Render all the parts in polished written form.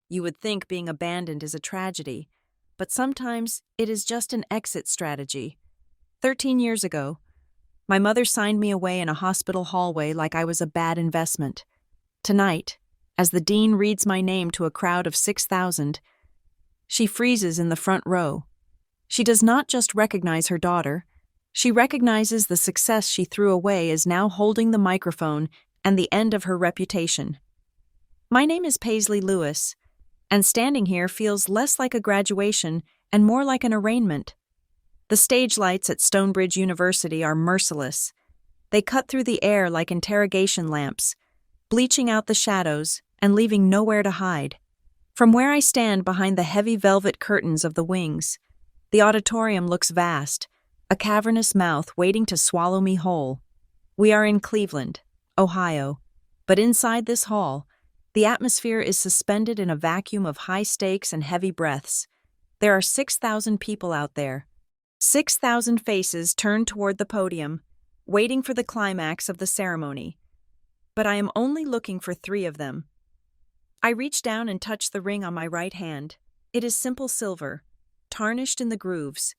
You would think being abandoned is a tragedy, but sometimes it is just an exit strategy. 13 years ago, my mother signed me away in a hospital hallway like I was a bad investment. Tonight, as the dean reads my name to a crowd of 6,000, she freezes in the front row. She does not just recognize her daughter, she recognizes the success she threw away is now holding the microphone and the end of her reputation. My name is Paisley Lewis, and standing here feels less like a graduation and more like an arraignment. The stage lights at Stonebridge University are merciless. They cut through the air like interrogation lamps, bleaching out the shadows and leaving nowhere to hide. From where I stand behind the heavy velvet curtains of the wings, the auditorium looks vast, a cavernous mouth waiting to swallow me whole. We are in Cleveland, Ohio, but inside this hall, the atmosphere is suspended in a vacuum of high stakes and heavy breaths. There are 6,000 people out there. 6,000 faces turned toward the podium, waiting for the climax of the ceremony. But I am only looking for 3 of them. I reach down and touch the ring on my right hand. It is simple silver, tarnished in the grooves.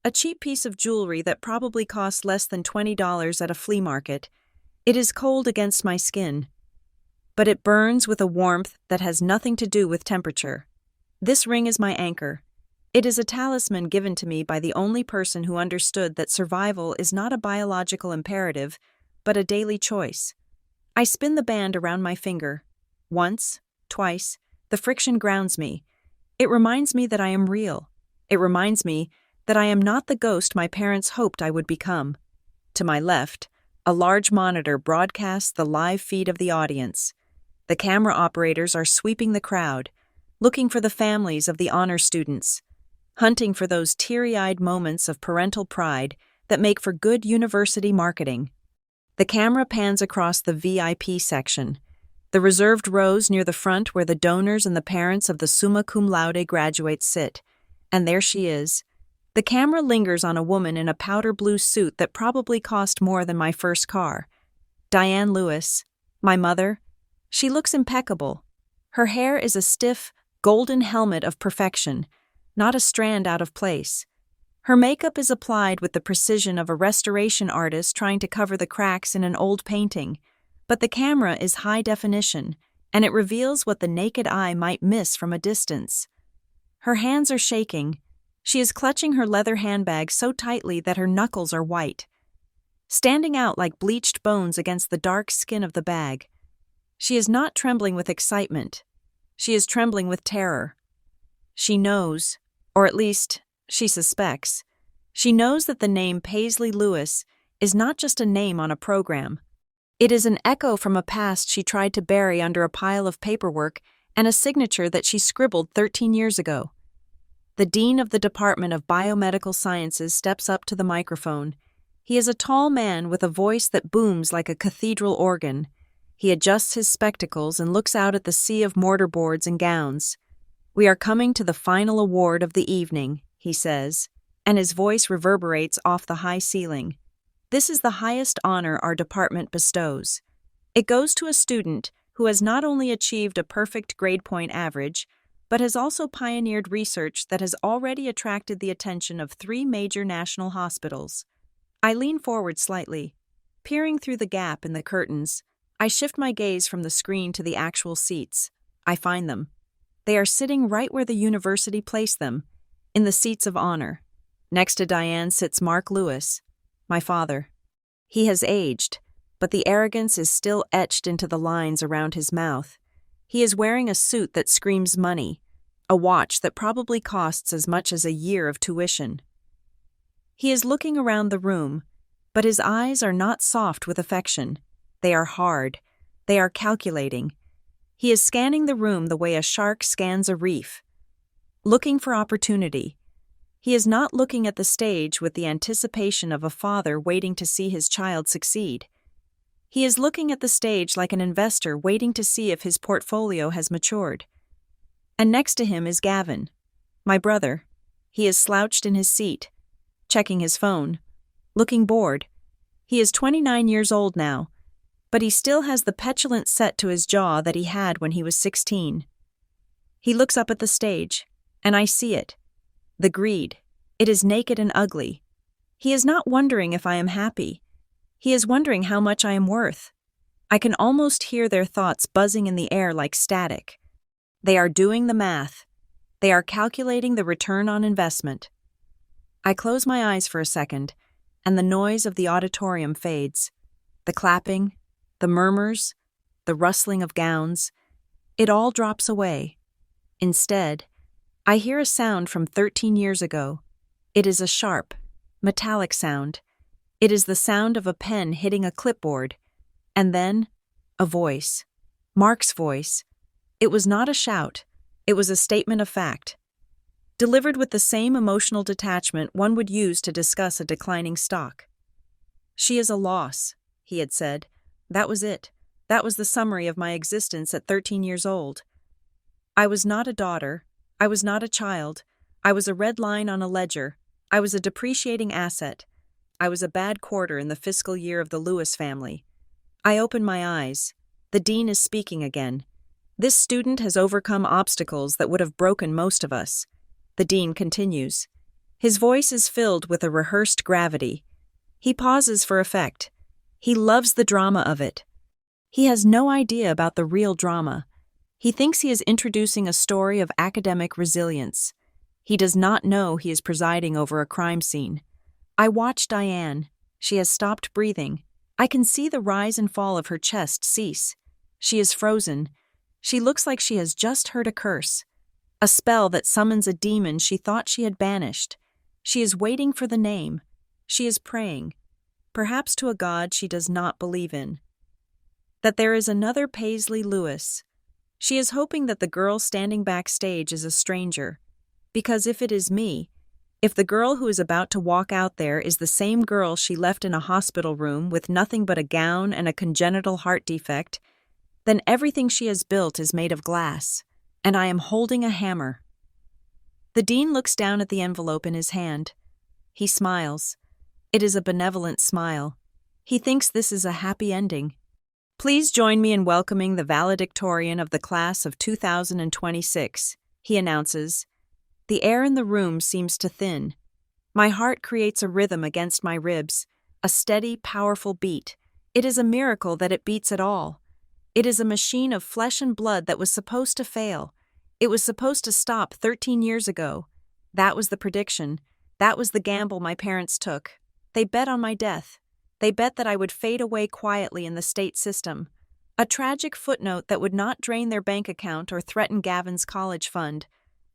A cheap piece of jewelry that probably costs less than $20 at a flea market. It is cold against my skin, but it burns with a warmth that has nothing to do with temperature. This ring is my anchor. It is a talisman given to me by the only person who understood that survival is not a biological imperative, but a daily choice. I spin the band around my finger. Once, twice, the friction grounds me. It reminds me that I am real. It reminds me that I am not the ghost my parents hoped I would become. To my left, a large monitor broadcasts the live feed of the audience. The camera operators are sweeping the crowd, looking for the families of the honor students, hunting for those teary-eyed moments of parental pride that make for good university marketing. The camera pans across the VIP section, the reserved rows near the front where the donors and the parents of the summa cum laude graduates sit, and there she is. The camera lingers on a woman in a powder blue suit that probably cost more than my first car. Diane Lewis, my mother. She looks impeccable. Her hair is a stiff, golden helmet of perfection, not a strand out of place. Her makeup is applied with the precision of a restoration artist trying to cover the cracks in an old painting, but the camera is high definition, and it reveals what the naked eye might miss from a distance. Her hands are shaking. She is clutching her leather handbag so tightly that her knuckles are white, standing out like bleached bones against the dark skin of the bag. She is not trembling with excitement. She is trembling with terror. She knows, or at least she suspects, she knows that the name Paisley Lewis is not just a name on a program. It is an echo from a past she tried to bury under a pile of paperwork and a signature that she scribbled 13 years ago. The dean of the Department of Biomedical Sciences steps up to the microphone. He is a tall man with a voice that booms like a cathedral organ. He adjusts his spectacles and looks out at the sea of mortarboards and gowns. "We are coming to the final award of the evening," he says, and his voice reverberates off the high ceiling. "This is the highest honor our department bestows. It goes to a student who has not only achieved a perfect grade point average, but has also pioneered research that has already attracted the attention of 3 major national hospitals." I lean forward slightly. Peering through the gap in the curtains, I shift my gaze from the screen to the actual seats. I find them. They are sitting right where the university placed them, in the seats of honor. Next to Diane sits Mark Lewis, my father. He has aged, but the arrogance is still etched into the lines around his mouth. He is wearing a suit that screams money, a watch that probably costs as much as a year of tuition. He is looking around the room, but his eyes are not soft with affection. They are hard. They are calculating. He is scanning the room the way a shark scans a reef, looking for opportunity. He is not looking at the stage with the anticipation of a father waiting to see his child succeed. He is looking at the stage like an investor waiting to see if his portfolio has matured. And next to him is Gavin, my brother. He is slouched in his seat, checking his phone, looking bored. He is 29 years old now, but he still has the petulant set to his jaw that he had when he was 16. He looks up at the stage, and I see it. The greed. It is naked and ugly. He is not wondering if I am happy. He is wondering how much I am worth. I can almost hear their thoughts buzzing in the air like static. They are doing the math. They are calculating the return on investment. I close my eyes for a second, and the noise of the auditorium fades. The clapping, the murmurs, the rustling of gowns, it all drops away. Instead, I hear a sound from 13 years ago. It is a sharp, metallic sound. It is the sound of a pen hitting a clipboard. And then, a voice. Mark's voice. It was not a shout. It was a statement of fact. Delivered with the same emotional detachment one would use to discuss a declining stock. "She is a loss," he had said. That was it. That was the summary of my existence at 13 years old. I was not a daughter. I was not a child. I was a red line on a ledger. I was a depreciating asset. I was a bad quarter in the fiscal year of the Lewis family. I open my eyes. The dean is speaking again. This student has overcome obstacles that would have broken most of us. The dean continues. His voice is filled with a rehearsed gravity. He pauses for effect. He loves the drama of it. He has no idea about the real drama. He thinks he is introducing a story of academic resilience. He does not know he is presiding over a crime scene. I watch Diane. She has stopped breathing. I can see the rise and fall of her chest cease. She is frozen. She looks like she has just heard a curse. A spell that summons a demon she thought she had banished. She is waiting for the name. She is praying, perhaps to a god she does not believe in. That there is another Paisley Lewis. She is hoping that the girl standing backstage is a stranger. Because if it is me, if the girl who is about to walk out there is the same girl she left in a hospital room with nothing but a gown and a congenital heart defect, then everything she has built is made of glass, and I am holding a hammer. The dean looks down at the envelope in his hand. He smiles. It is a benevolent smile. He thinks this is a happy ending. "Please join me in welcoming the valedictorian of the class of 2026, he announces. The air in the room seems to thin. My heart creates a rhythm against my ribs, a steady, powerful beat. It is a miracle that it beats at all. It is a machine of flesh and blood that was supposed to fail. It was supposed to stop 13 years ago. That was the prediction. That was the gamble my parents took. They bet on my death. They bet that I would fade away quietly in the state system. A tragic footnote that would not drain their bank account or threaten Gavin's college fund.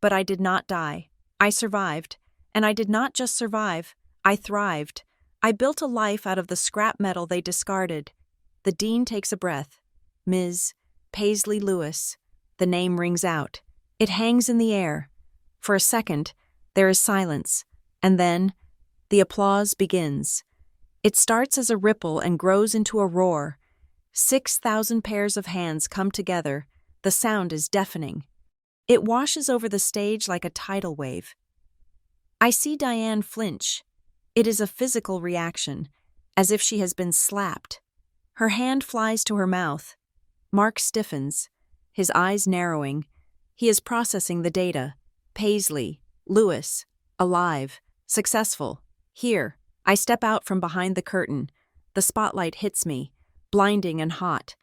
But I did not die. I survived. And I did not just survive. I thrived. I built a life out of the scrap metal they discarded." The dean takes a breath. Ms. Paisley Lewis. The name rings out. It hangs in the air. For a second, there is silence. And then, the applause begins. It starts as a ripple and grows into a roar. 6,000 pairs of hands come together. The sound is deafening. It washes over the stage like a tidal wave. I see Diane flinch. It is a physical reaction, as if she has been slapped. Her hand flies to her mouth. Mark stiffens, his eyes narrowing. He is processing the data. Paisley, Lewis, alive, successful. Here, I step out from behind the curtain. The spotlight hits me, blinding and hot.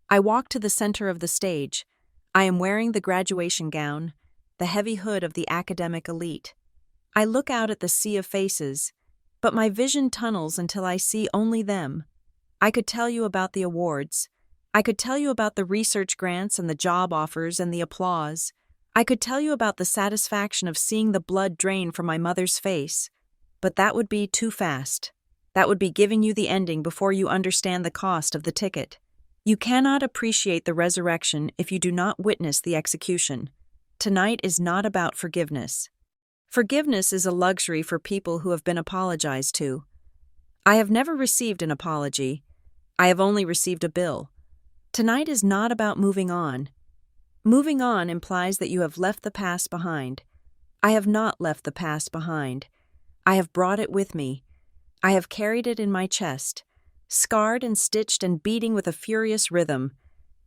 I walk to the center of the stage. I am wearing the graduation gown, the heavy hood of the academic elite. I look out at the sea of faces, but my vision tunnels until I see only them. I could tell you about the awards. I could tell you about the research grants and the job offers and the applause. I could tell you about the satisfaction of seeing the blood drain from my mother's face. But that would be too fast. That would be giving you the ending before you understand the cost of the ticket. You cannot appreciate the resurrection if you do not witness the execution. Tonight is not about forgiveness. Forgiveness is a luxury for people who have been apologized to. I have never received an apology. I have only received a bill. Tonight is not about moving on. Moving on implies that you have left the past behind. I have not left the past behind. I have brought it with me. I have carried it in my chest, scarred and stitched and beating with a furious rhythm.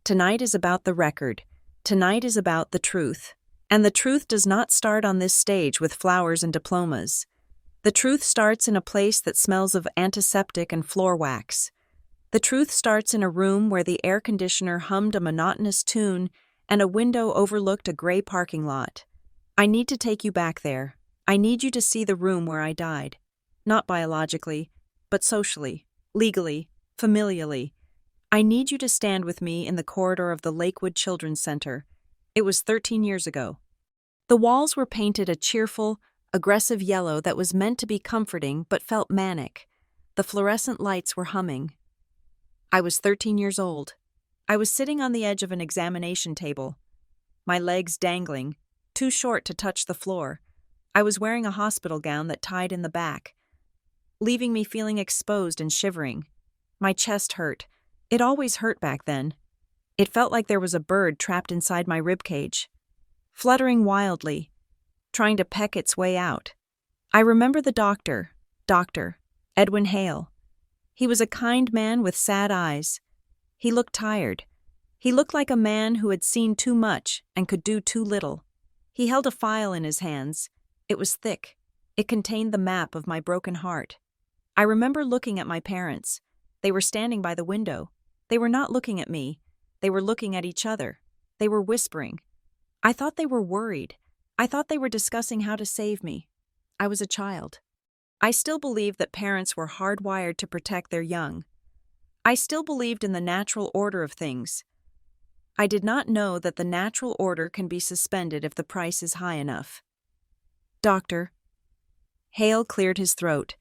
Tonight is about the record. Tonight is about the truth. And the truth does not start on this stage with flowers and diplomas. The truth starts in a place that smells of antiseptic and floor wax. The truth starts in a room where the air conditioner hummed a monotonous tune and a window overlooked a gray parking lot. I need to take you back there. I need you to see the room where I died. Not biologically, but socially, legally, familially. I need you to stand with me in the corridor of the Lakewood Children's Center. It was 13 years ago. The walls were painted a cheerful, aggressive yellow that was meant to be comforting but felt manic. The fluorescent lights were humming. I was 13 years old. I was sitting on the edge of an examination table, my legs dangling, too short to touch the floor. I was wearing a hospital gown that tied in the back, leaving me feeling exposed and shivering. My chest hurt. It always hurt back then. It felt like there was a bird trapped inside my ribcage, fluttering wildly, trying to peck its way out. I remember the doctor, Dr. Edwin Hale. He was a kind man with sad eyes. He looked tired. He looked like a man who had seen too much and could do too little. He held a file in his hands. It was thick. It contained the map of my broken heart. I remember looking at my parents. They were standing by the window. They were not looking at me. They were looking at each other. They were whispering. I thought they were worried. I thought they were discussing how to save me. I was a child. I still believed that parents were hardwired to protect their young. I still believed in the natural order of things. I did not know that the natural order can be suspended if the price is high enough. Doctor. Hale cleared his throat.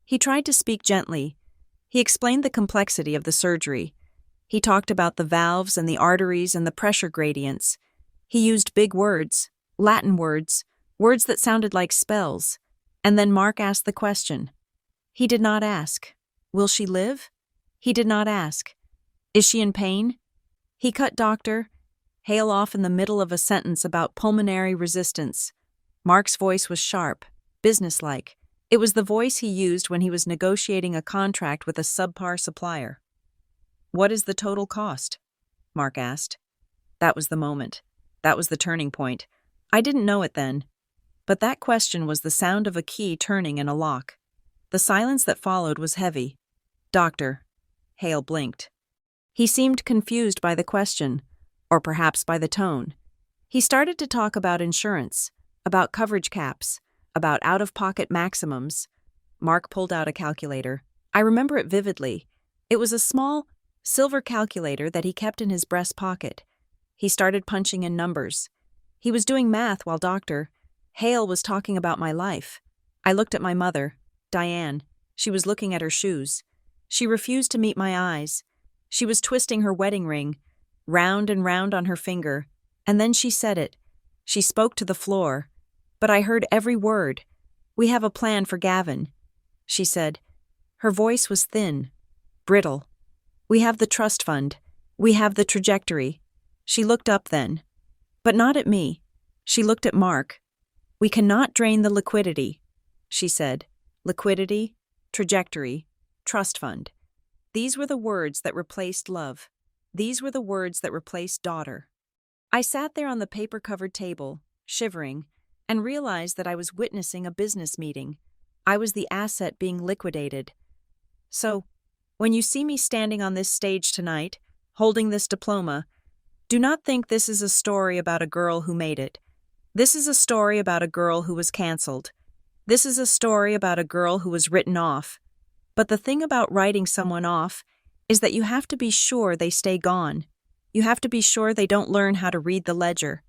He tried to speak gently. He explained the complexity of the surgery. He talked about the valves and the arteries and the pressure gradients. He used big words, Latin words, words that sounded like spells. And then Mark asked the question. He did not ask, "Will she live?" He did not ask, "Is she in pain?" He cut Dr. Hale off in the middle of a sentence about pulmonary resistance. Mark's voice was sharp, businesslike. It was the voice he used when he was negotiating a contract with a subpar supplier. "What is the total cost?" Mark asked. That was the moment. That was the turning point. I didn't know it then. But that question was the sound of a key turning in a lock. The silence that followed was heavy. Doctor. Hale blinked. He seemed confused by the question, or perhaps by the tone. He started to talk about insurance, about coverage caps, about out-of-pocket maximums. Mark pulled out a calculator. I remember it vividly. It was a small, silver calculator that he kept in his breast pocket. He started punching in numbers. He was doing math while Dr. Hale was talking about my life. I looked at my mother, Diane. She was looking at her shoes. She refused to meet my eyes. She was twisting her wedding ring, round and round on her finger, and then she said it. She spoke to the floor, but I heard every word. "We have a plan for Gavin," she said. Her voice was thin, brittle. "We have the trust fund. We have the trajectory." She looked up then, but not at me. She looked at Mark. "We cannot drain the liquidity," she said. Liquidity, trajectory, trust fund. These were the words that replaced love. These were the words that replaced daughter. I sat there on the paper-covered table, shivering, and realized that I was witnessing a business meeting. I was the asset being liquidated. So, when you see me standing on this stage tonight, holding this diploma, do not think this is a story about a girl who made it. This is a story about a girl who was canceled. This is a story about a girl who was written off. But the thing about writing someone off is that you have to be sure they stay gone. You have to be sure they don't learn how to read the ledger.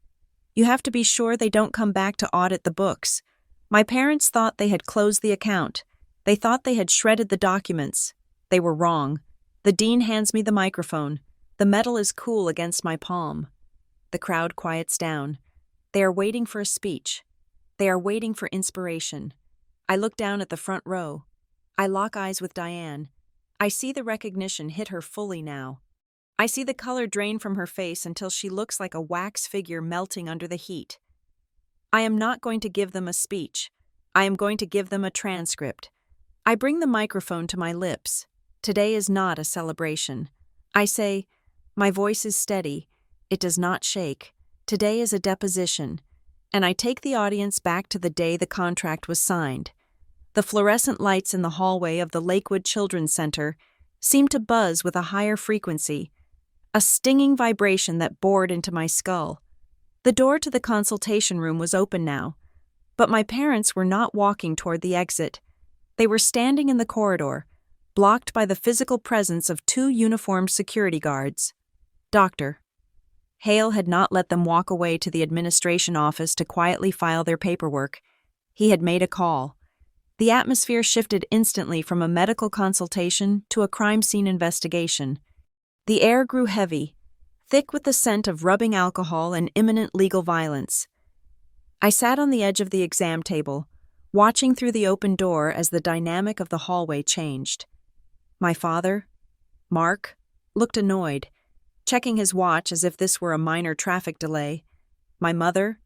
You have to be sure they don't come back to audit the books. My parents thought they had closed the account. They thought they had shredded the documents. They were wrong. The dean hands me the microphone. The metal is cool against my palm. The crowd quiets down. They are waiting for a speech. They are waiting for inspiration. I look down at the front row. I lock eyes with Diane. I see the recognition hit her fully now. I see the color drain from her face until she looks like a wax figure melting under the heat. I am not going to give them a speech. I am going to give them a transcript. I bring the microphone to my lips. Today is not a celebration. I say, my voice is steady. It does not shake. Today is a deposition. and I take the audience back to the day the contract was signed. The fluorescent lights in the hallway of the Lakewood Children's Center seemed to buzz with a higher frequency, a stinging vibration that bored into my skull. The door to the consultation room was open now, but my parents were not walking toward the exit. They were standing in the corridor, blocked by the physical presence of 2 uniformed security guards. Doctor. Hale had not let them walk away to the administration office to quietly file their paperwork. He had made a call. The atmosphere shifted instantly from a medical consultation to a crime scene investigation. The air grew heavy, thick with the scent of rubbing alcohol and imminent legal violence. I sat on the edge of the exam table, watching through the open door as the dynamic of the hallway changed. My father, Mark, looked annoyed, checking his watch as if this were a minor traffic delay. My mother,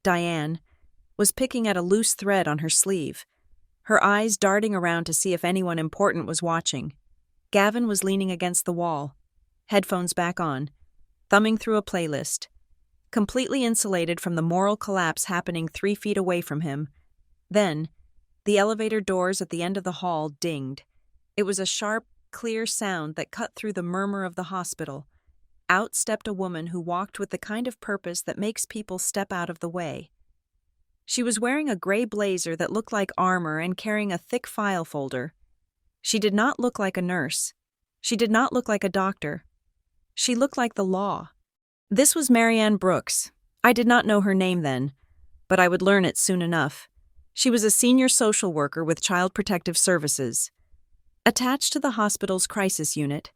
Diane, was picking at a loose thread on her sleeve, her eyes darting around to see if anyone important was watching. Gavin was leaning against the wall, headphones back on, thumbing through a playlist. Completely insulated from the moral collapse happening 3 feet away from him. Then, the elevator doors at the end of the hall dinged. It was a sharp, clear sound that cut through the murmur of the hospital. Out stepped a woman who walked with the kind of purpose that makes people step out of the way. She was wearing a gray blazer that looked like armor and carrying a thick file folder. She did not look like a nurse. She did not look like a doctor. She looked like the law. This was Marianne Brooks. I did not know her name then, but I would learn it soon enough. She was a senior social worker with Child Protective Services. Attached to the hospital's crisis unit,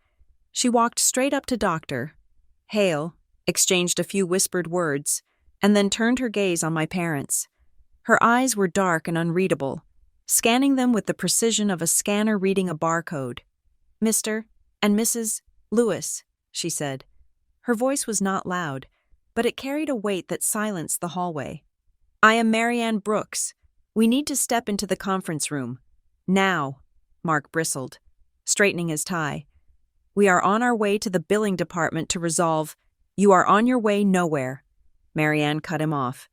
she walked straight up to Dr. Hale, exchanged a few whispered words, and then turned her gaze on my parents. Her eyes were dark and unreadable, scanning them with the precision of a scanner reading a barcode. "Mr. and Mrs. Lewis," she said. Her voice was not loud, but it carried a weight that silenced the hallway. "I am Marianne Brooks. We need to step into the conference room. Now," Mark bristled, straightening his tie. "We are on our way to the billing department to resolve—" "You are on your way nowhere," Marianne cut him off.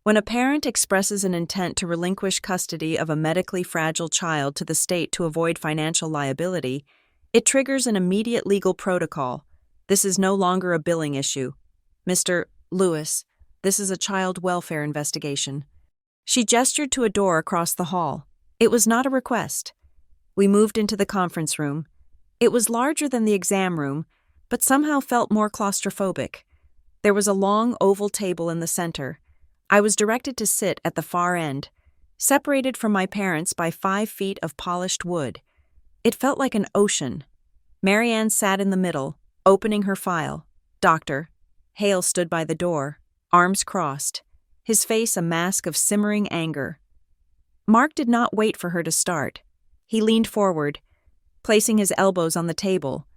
When a parent expresses an intent to relinquish custody of a medically fragile child to the state to avoid financial liability, it triggers an immediate legal protocol. This is no longer a billing issue. "Mr. Lewis, this is a child welfare investigation." She gestured to a door across the hall. It was not a request. We moved into the conference room. It was larger than the exam room, but somehow felt more claustrophobic. There was a long oval table in the center. I was directed to sit at the far end, separated from my parents by 5 feet of polished wood. It felt like an ocean. Marianne sat in the middle, opening her file. Dr. Hale stood by the door, arms crossed, his face a mask of simmering anger. Mark did not wait for her to start. He leaned forward, placing his elbows on the table,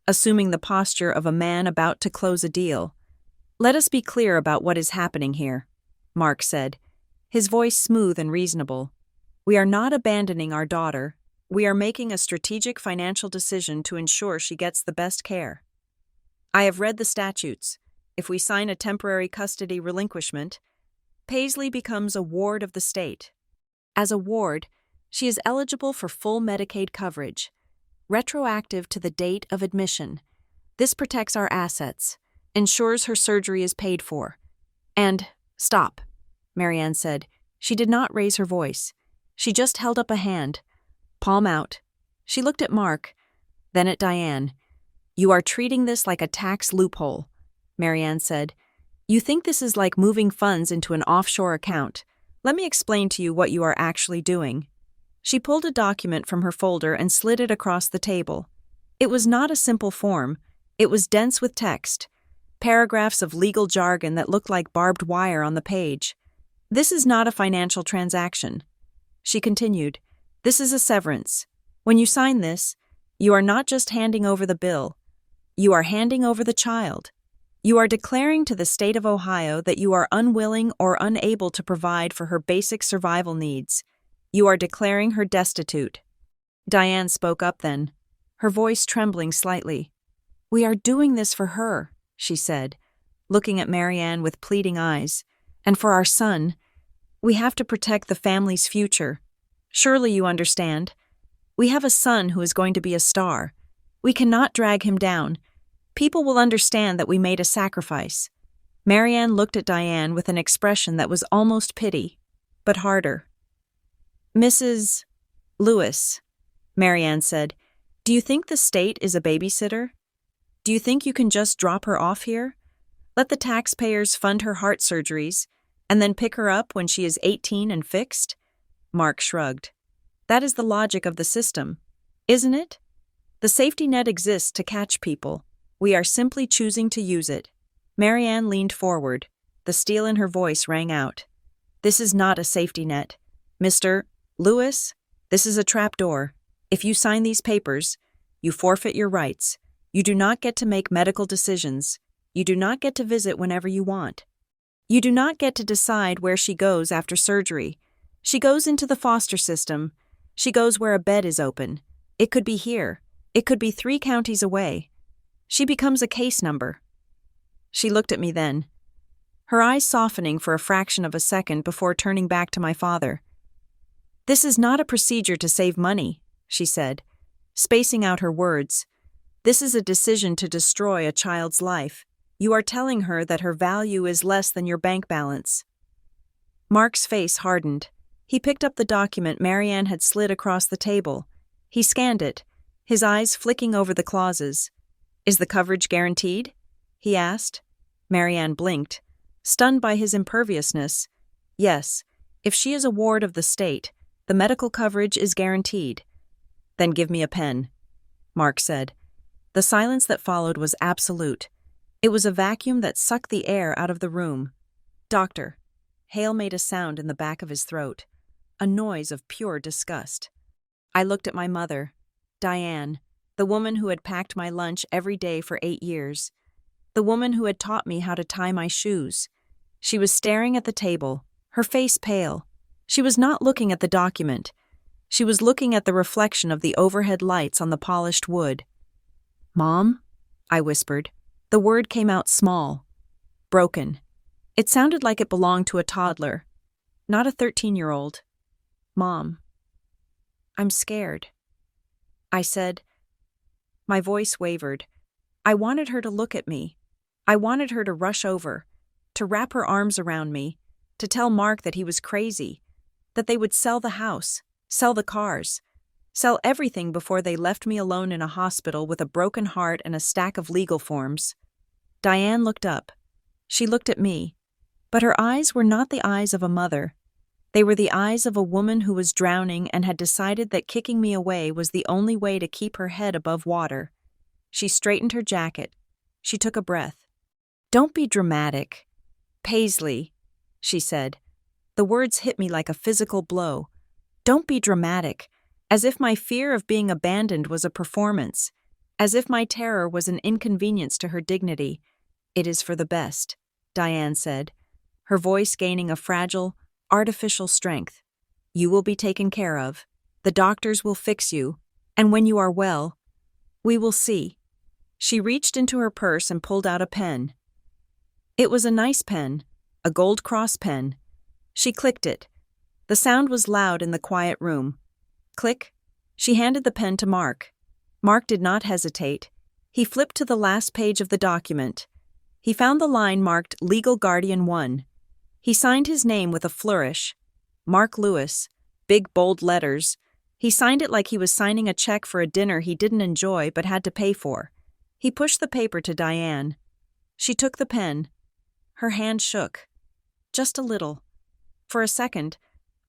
assuming the posture of a man about to close a deal. "Let us be clear about what is happening here," Mark said, his voice smooth and reasonable. "We are not abandoning our daughter. We are making a strategic financial decision to ensure she gets the best care. I have read the statutes. If we sign a temporary custody relinquishment, Paisley becomes a ward of the state. As a ward, she is eligible for full Medicaid coverage, retroactive to the date of admission. This protects our assets, ensures her surgery is paid for. And, stop," Marianne said. She did not raise her voice. She just held up a hand, palm out. She looked at Mark, then at Diane. "You are treating this like a tax loophole," Marianne said. "You think this is like moving funds into an offshore account. Let me explain to you what you are actually doing." She pulled a document from her folder and slid it across the table. It was not a simple form. It was dense with text, paragraphs of legal jargon that looked like barbed wire on the page. "This is not a financial transaction," she continued. "This is a severance. When you sign this, you are not just handing over the bill. You are handing over the child. You are declaring to the state of Ohio that you are unwilling or unable to provide for her basic survival needs. You are declaring her destitute." Diane spoke up then, her voice trembling slightly. "We are doing this for her," she said, looking at Marianne with pleading eyes. And for our son, we have to protect the family's future. Surely you understand. We have a son who is going to be a star. We cannot drag him down. People will understand that we made a sacrifice." Marianne looked at Diane with an expression that was almost pity, but harder. "Mrs. Lewis," Marianne said, "do you think the state is a babysitter? Do you think you can just drop her off here? Let the taxpayers fund her heart surgeries, and then pick her up when she is 18 and fixed?" Mark shrugged. "That is the logic of the system, isn't it? The safety net exists to catch people. We are simply choosing to use it." Marianne leaned forward. The steel in her voice rang out. "This is not a safety net. Mr. Lewis, this is a trapdoor. If you sign these papers, you forfeit your rights. You do not get to make medical decisions. You do not get to visit whenever you want. You do not get to decide where she goes after surgery. She goes into the foster system. She goes where a bed is open. It could be here. It could be 3 counties away. She becomes a case number." She looked at me then, her eyes softening for a fraction of a second before turning back to my father. "This is not a procedure to save money," she said, spacing out her words. "This is a decision to destroy a child's life. You are telling her that her value is less than your bank balance." Mark's face hardened. He picked up the document Marianne had slid across the table. He scanned it, his eyes flicking over the clauses. "Is the coverage guaranteed?" he asked. Marianne blinked, stunned by his imperviousness. "Yes, if she is a ward of the state, the medical coverage is guaranteed." "Then give me a pen," Mark said. The silence that followed was absolute. It was a vacuum that sucked the air out of the room. "Doctor." Hale made a sound in the back of his throat, a noise of pure disgust. I looked at my mother, Diane, the woman who had packed my lunch every day for 8 years, the woman who had taught me how to tie my shoes. She was staring at the table, her face pale. She was not looking at the document. She was looking at the reflection of the overhead lights on the polished wood. "Mom?" I whispered. The word came out small, broken. It sounded like it belonged to a toddler, not a 13-year-old. "Mom, I'm scared," I said. My voice wavered. I wanted her to look at me. I wanted her to rush over, to wrap her arms around me, to tell Mark that he was crazy, that they would sell the house, sell the cars, sell everything before they left me alone in a hospital with a broken heart and a stack of legal forms. Diane looked up. She looked at me, but her eyes were not the eyes of a mother. They were the eyes of a woman who was drowning and had decided that kicking me away was the only way to keep her head above water. She straightened her jacket. She took a breath. "Don't be dramatic. Paisley," she said. The words hit me like a physical blow. "Don't be dramatic, as if my fear of being abandoned was a performance, as if my terror was an inconvenience to her dignity. It is for the best," Diane said, her voice gaining a fragile, artificial strength. "You will be taken care of. The doctors will fix you, and when you are well, we will see." She reached into her purse and pulled out a pen. It was a nice pen, a Gold Cross pen. She clicked it. The sound was loud in the quiet room. Click. She handed the pen to Mark. Mark did not hesitate. He flipped to the last page of the document. He found the line marked Legal Guardian 1. He signed his name with a flourish. Mark Lewis. Big bold letters. He signed it like he was signing a check for a dinner he didn't enjoy but had to pay for. He pushed the paper to Diane. She took the pen. Her hand shook. Just a little. For a second,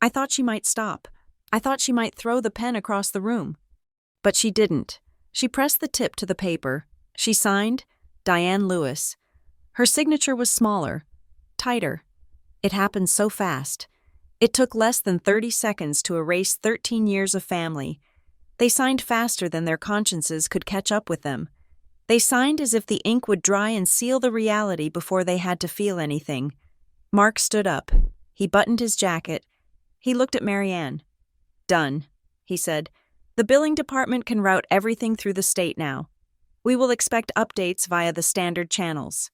I thought she might stop. I thought she might throw the pen across the room. But she didn't. She pressed the tip to the paper. She signed, Diane Lewis. Her signature was smaller, tighter. It happened so fast. It took less than 30 seconds to erase 13 years of family. They signed faster than their consciences could catch up with them. They signed as if the ink would dry and seal the reality before they had to feel anything. Mark stood up. He buttoned his jacket. He looked at Marianne. "Done," he said. "The billing department can route everything through the state now. We will expect updates via the standard channels."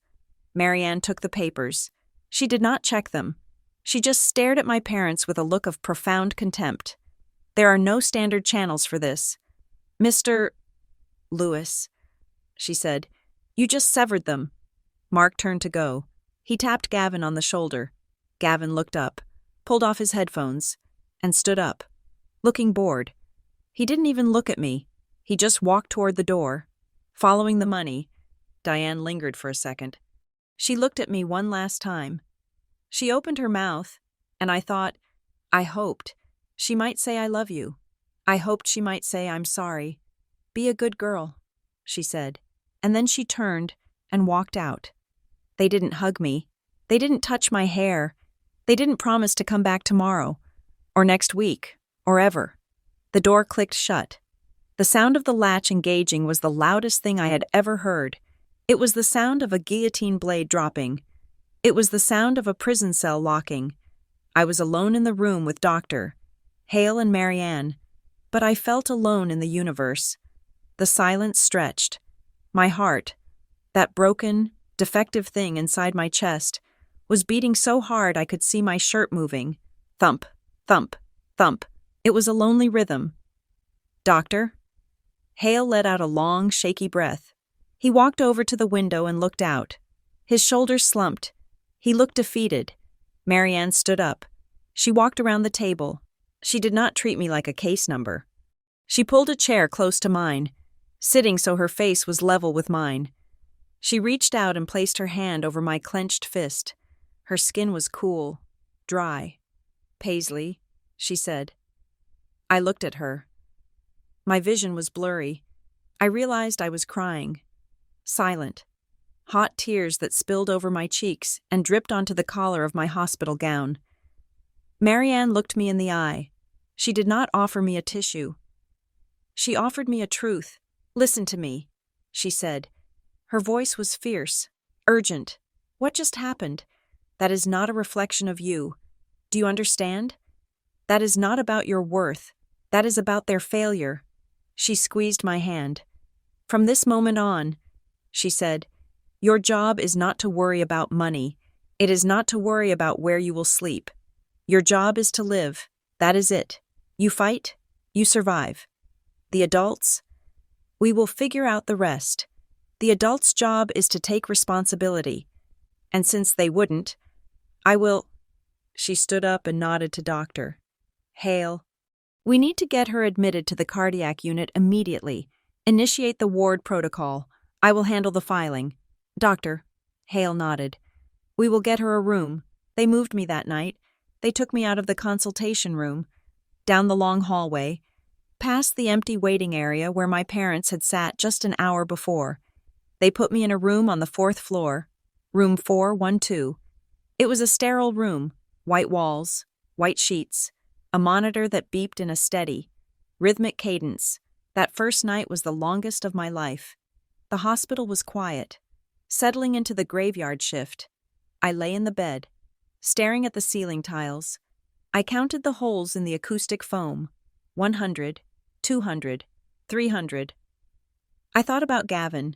Marianne took the papers. She did not check them. She just stared at my parents with a look of profound contempt. There are no standard channels for this. Mr. Lewis, she said, you just severed them. Mark turned to go. He tapped Gavin on the shoulder. Gavin looked up, pulled off his headphones, and stood up, looking bored. He didn't even look at me. He just walked toward the door. Following the money, Diane lingered for a second. She looked at me one last time. She opened her mouth, and I thought, I hoped she might say I love you. I hoped she might say I'm sorry. Be a good girl, she said. And then she turned and walked out. They didn't hug me. They didn't touch my hair. They didn't promise to come back tomorrow, or next week, or ever. The door clicked shut. The sound of the latch engaging was the loudest thing I had ever heard. It was the sound of a guillotine blade dropping. It was the sound of a prison cell locking. I was alone in the room with Dr. Hale and Marianne, but I felt alone in the universe. The silence stretched. My heart, that broken, defective thing inside my chest, was beating so hard I could see my shirt moving. Thump, thump, thump. It was a lonely rhythm. Doctor? Hale let out a long, shaky breath. He walked over to the window and looked out. His shoulders slumped. He looked defeated. Marianne stood up. She walked around the table. She did not treat me like a case number. She pulled a chair close to mine, sitting so her face was level with mine. She reached out and placed her hand over my clenched fist. Her skin was cool, dry. Paisley, she said. I looked at her. My vision was blurry. I realized I was crying. Silent. Hot tears that spilled over my cheeks and dripped onto the collar of my hospital gown. Marianne looked me in the eye. She did not offer me a tissue. She offered me a truth. Listen to me, she said. Her voice was fierce, urgent. What just happened? That is not a reflection of you. Do you understand? That is not about your worth. That is about their failure. She squeezed my hand. From this moment on, she said, your job is not to worry about money. It is not to worry about where you will sleep. Your job is to live. That is it. You fight, you survive. The adults, we will figure out the rest. The adults' job is to take responsibility. And since they wouldn't, I will. She stood up and nodded to Dr. Hale. We need to get her admitted to the cardiac unit immediately. Initiate the ward protocol. I will handle the filing. Doctor. Hale nodded. We will get her a room. They moved me that night. They took me out of the consultation room, down the long hallway, past the empty waiting area where my parents had sat just an hour before. They put me in a room on the 4th floor, room 412. It was a sterile room, white walls, white sheets, a monitor that beeped in a steady, rhythmic cadence. That first night was the longest of my life. The hospital was quiet, settling into the graveyard shift. I lay in the bed, staring at the ceiling tiles. I counted the holes in the acoustic foam. 100, 200, 300. I thought about Gavin.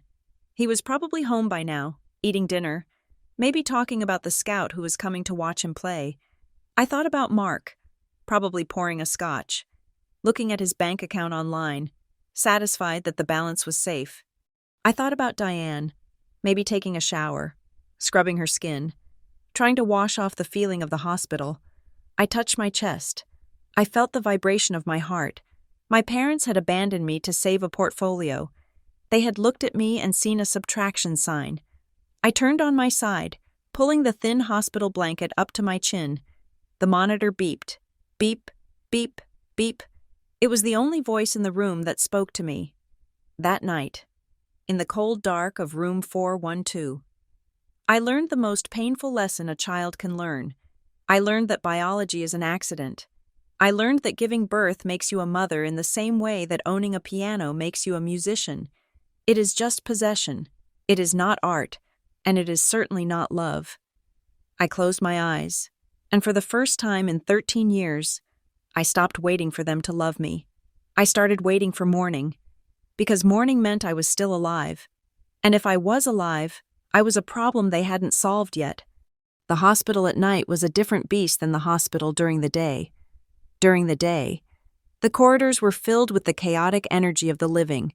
He was probably home by now, eating dinner, maybe talking about the scout who was coming to watch him play. I thought about Mark, probably pouring a scotch, looking at his bank account online, satisfied that the balance was safe. I thought about Diane, maybe taking a shower, scrubbing her skin, trying to wash off the feeling of the hospital. I touched my chest. I felt the vibration of my heart. My parents had abandoned me to save a portfolio. They had looked at me and seen a subtraction sign. I turned on my side, pulling the thin hospital blanket up to my chin. The monitor beeped. Beep, beep, beep. It was the only voice in the room that spoke to me. That night, in the cold dark of room 412, I learned the most painful lesson a child can learn. I learned that biology is an accident. I learned that giving birth makes you a mother in the same way that owning a piano makes you a musician. It is just possession. It is not art, and it is certainly not love. I closed my eyes, and for the first time in 13 years, I stopped waiting for them to love me. I started waiting for morning, because morning meant I was still alive. And if I was alive, I was a problem they hadn't solved yet. The hospital at night was a different beast than the hospital during the day. During the day, the corridors were filled with the chaotic energy of the living.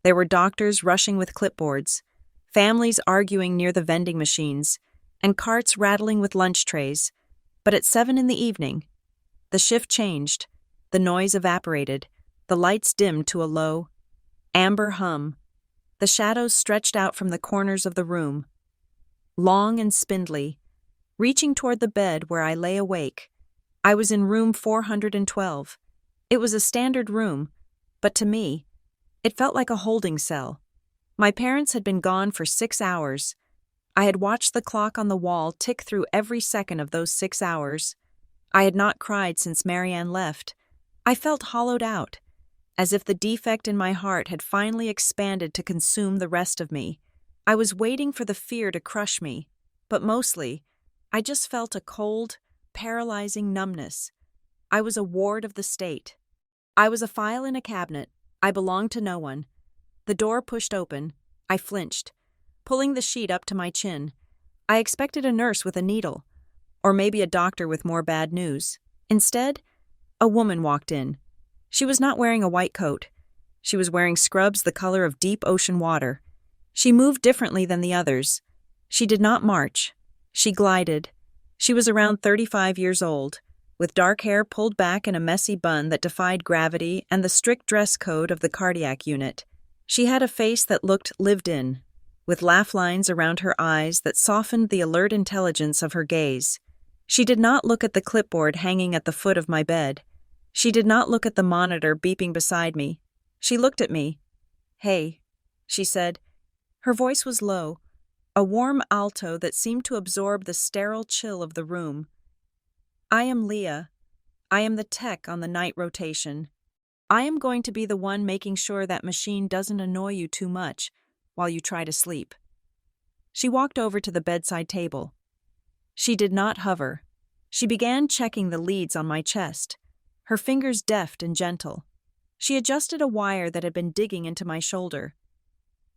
There were doctors rushing with clipboards, families arguing near the vending machines, and carts rattling with lunch trays. But at 7 in the evening, the shift changed, the noise evaporated, the lights dimmed to a low, amber hum. The shadows stretched out from the corners of the room, long and spindly, reaching toward the bed where I lay awake. I was in room 412. It was a standard room, but to me, it felt like a holding cell. My parents had been gone for 6 hours. I had watched the clock on the wall tick through every second of those 6 hours. I had not cried since Marianne left. I felt hollowed out, as if the defect in my heart had finally expanded to consume the rest of me. I was waiting for the fear to crush me, but mostly, I just felt a cold, paralyzing numbness. I was a ward of the state. I was a file in a cabinet. I belonged to no one. The door pushed open. I flinched, pulling the sheet up to my chin. I expected a nurse with a needle, or maybe a doctor with more bad news. Instead, a woman walked in. She was not wearing a white coat. She was wearing scrubs the color of deep ocean water. She moved differently than the others. She did not march. She glided. She was around 35 years old, with dark hair pulled back in a messy bun that defied gravity and the strict dress code of the cardiac unit. She had a face that looked lived in, with laugh lines around her eyes that softened the alert intelligence of her gaze. She did not look at the clipboard hanging at the foot of my bed. She did not look at the monitor beeping beside me. She looked at me. "Hey," she said. Her voice was low, a warm alto that seemed to absorb the sterile chill of the room. "I am Leah. I am the tech on the night rotation. I am going to be the one making sure that machine doesn't annoy you too much while you try to sleep." She walked over to the bedside table. She did not hover. She began checking the leads on my chest, her fingers deft and gentle. She adjusted a wire that had been digging into my shoulder.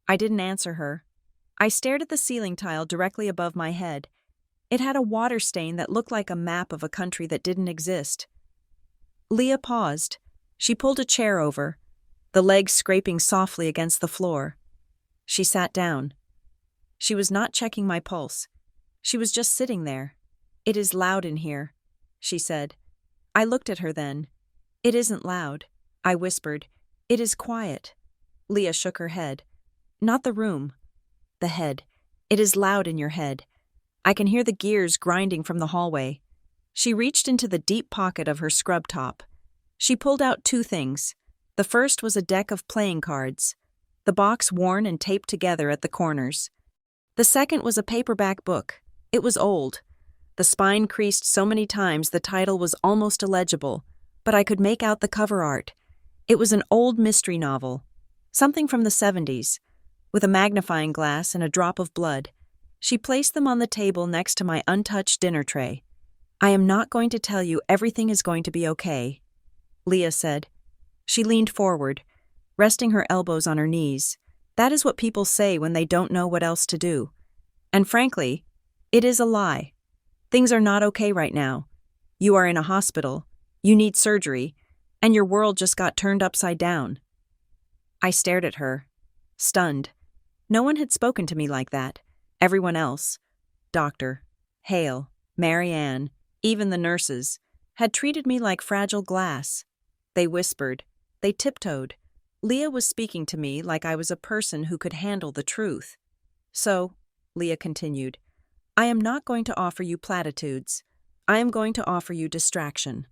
I didn't answer her. I stared at the ceiling tile directly above my head. It had a water stain that looked like a map of a country that didn't exist. Leah paused. She pulled a chair over, the legs scraping softly against the floor. She sat down. She was not checking my pulse. She was just sitting there. "It is loud in here," she said. I looked at her then. "It isn't loud," I whispered. "It is quiet." Leah shook her head. "Not the room. The head. It is loud in your head. I can hear the gears grinding from the hallway." She reached into the deep pocket of her scrub top. She pulled out 2 things. The first was a deck of playing cards, the box worn and taped together at the corners. The second was a paperback book. It was old. The spine creased so many times the title was almost illegible, but I could make out the cover art. It was an old mystery novel, something from the 70s, with a magnifying glass and a drop of blood. She placed them on the table next to my untouched dinner tray. "I am not going to tell you everything is going to be okay," Leah said. She leaned forward, resting her elbows on her knees. That is what people say when they don't know what else to do. And frankly, it is a lie. Things are not okay right now. You are in a hospital, you need surgery, and your world just got turned upside down. I stared at her, stunned. No one had spoken to me like that. Everyone else, Dr. Hale, Marianne, even the nurses, had treated me like fragile glass. They whispered, they tiptoed. Leah was speaking to me like I was a person who could handle the truth. "So," Leah continued, "I am not going to offer you platitudes. I am going to offer you distraction."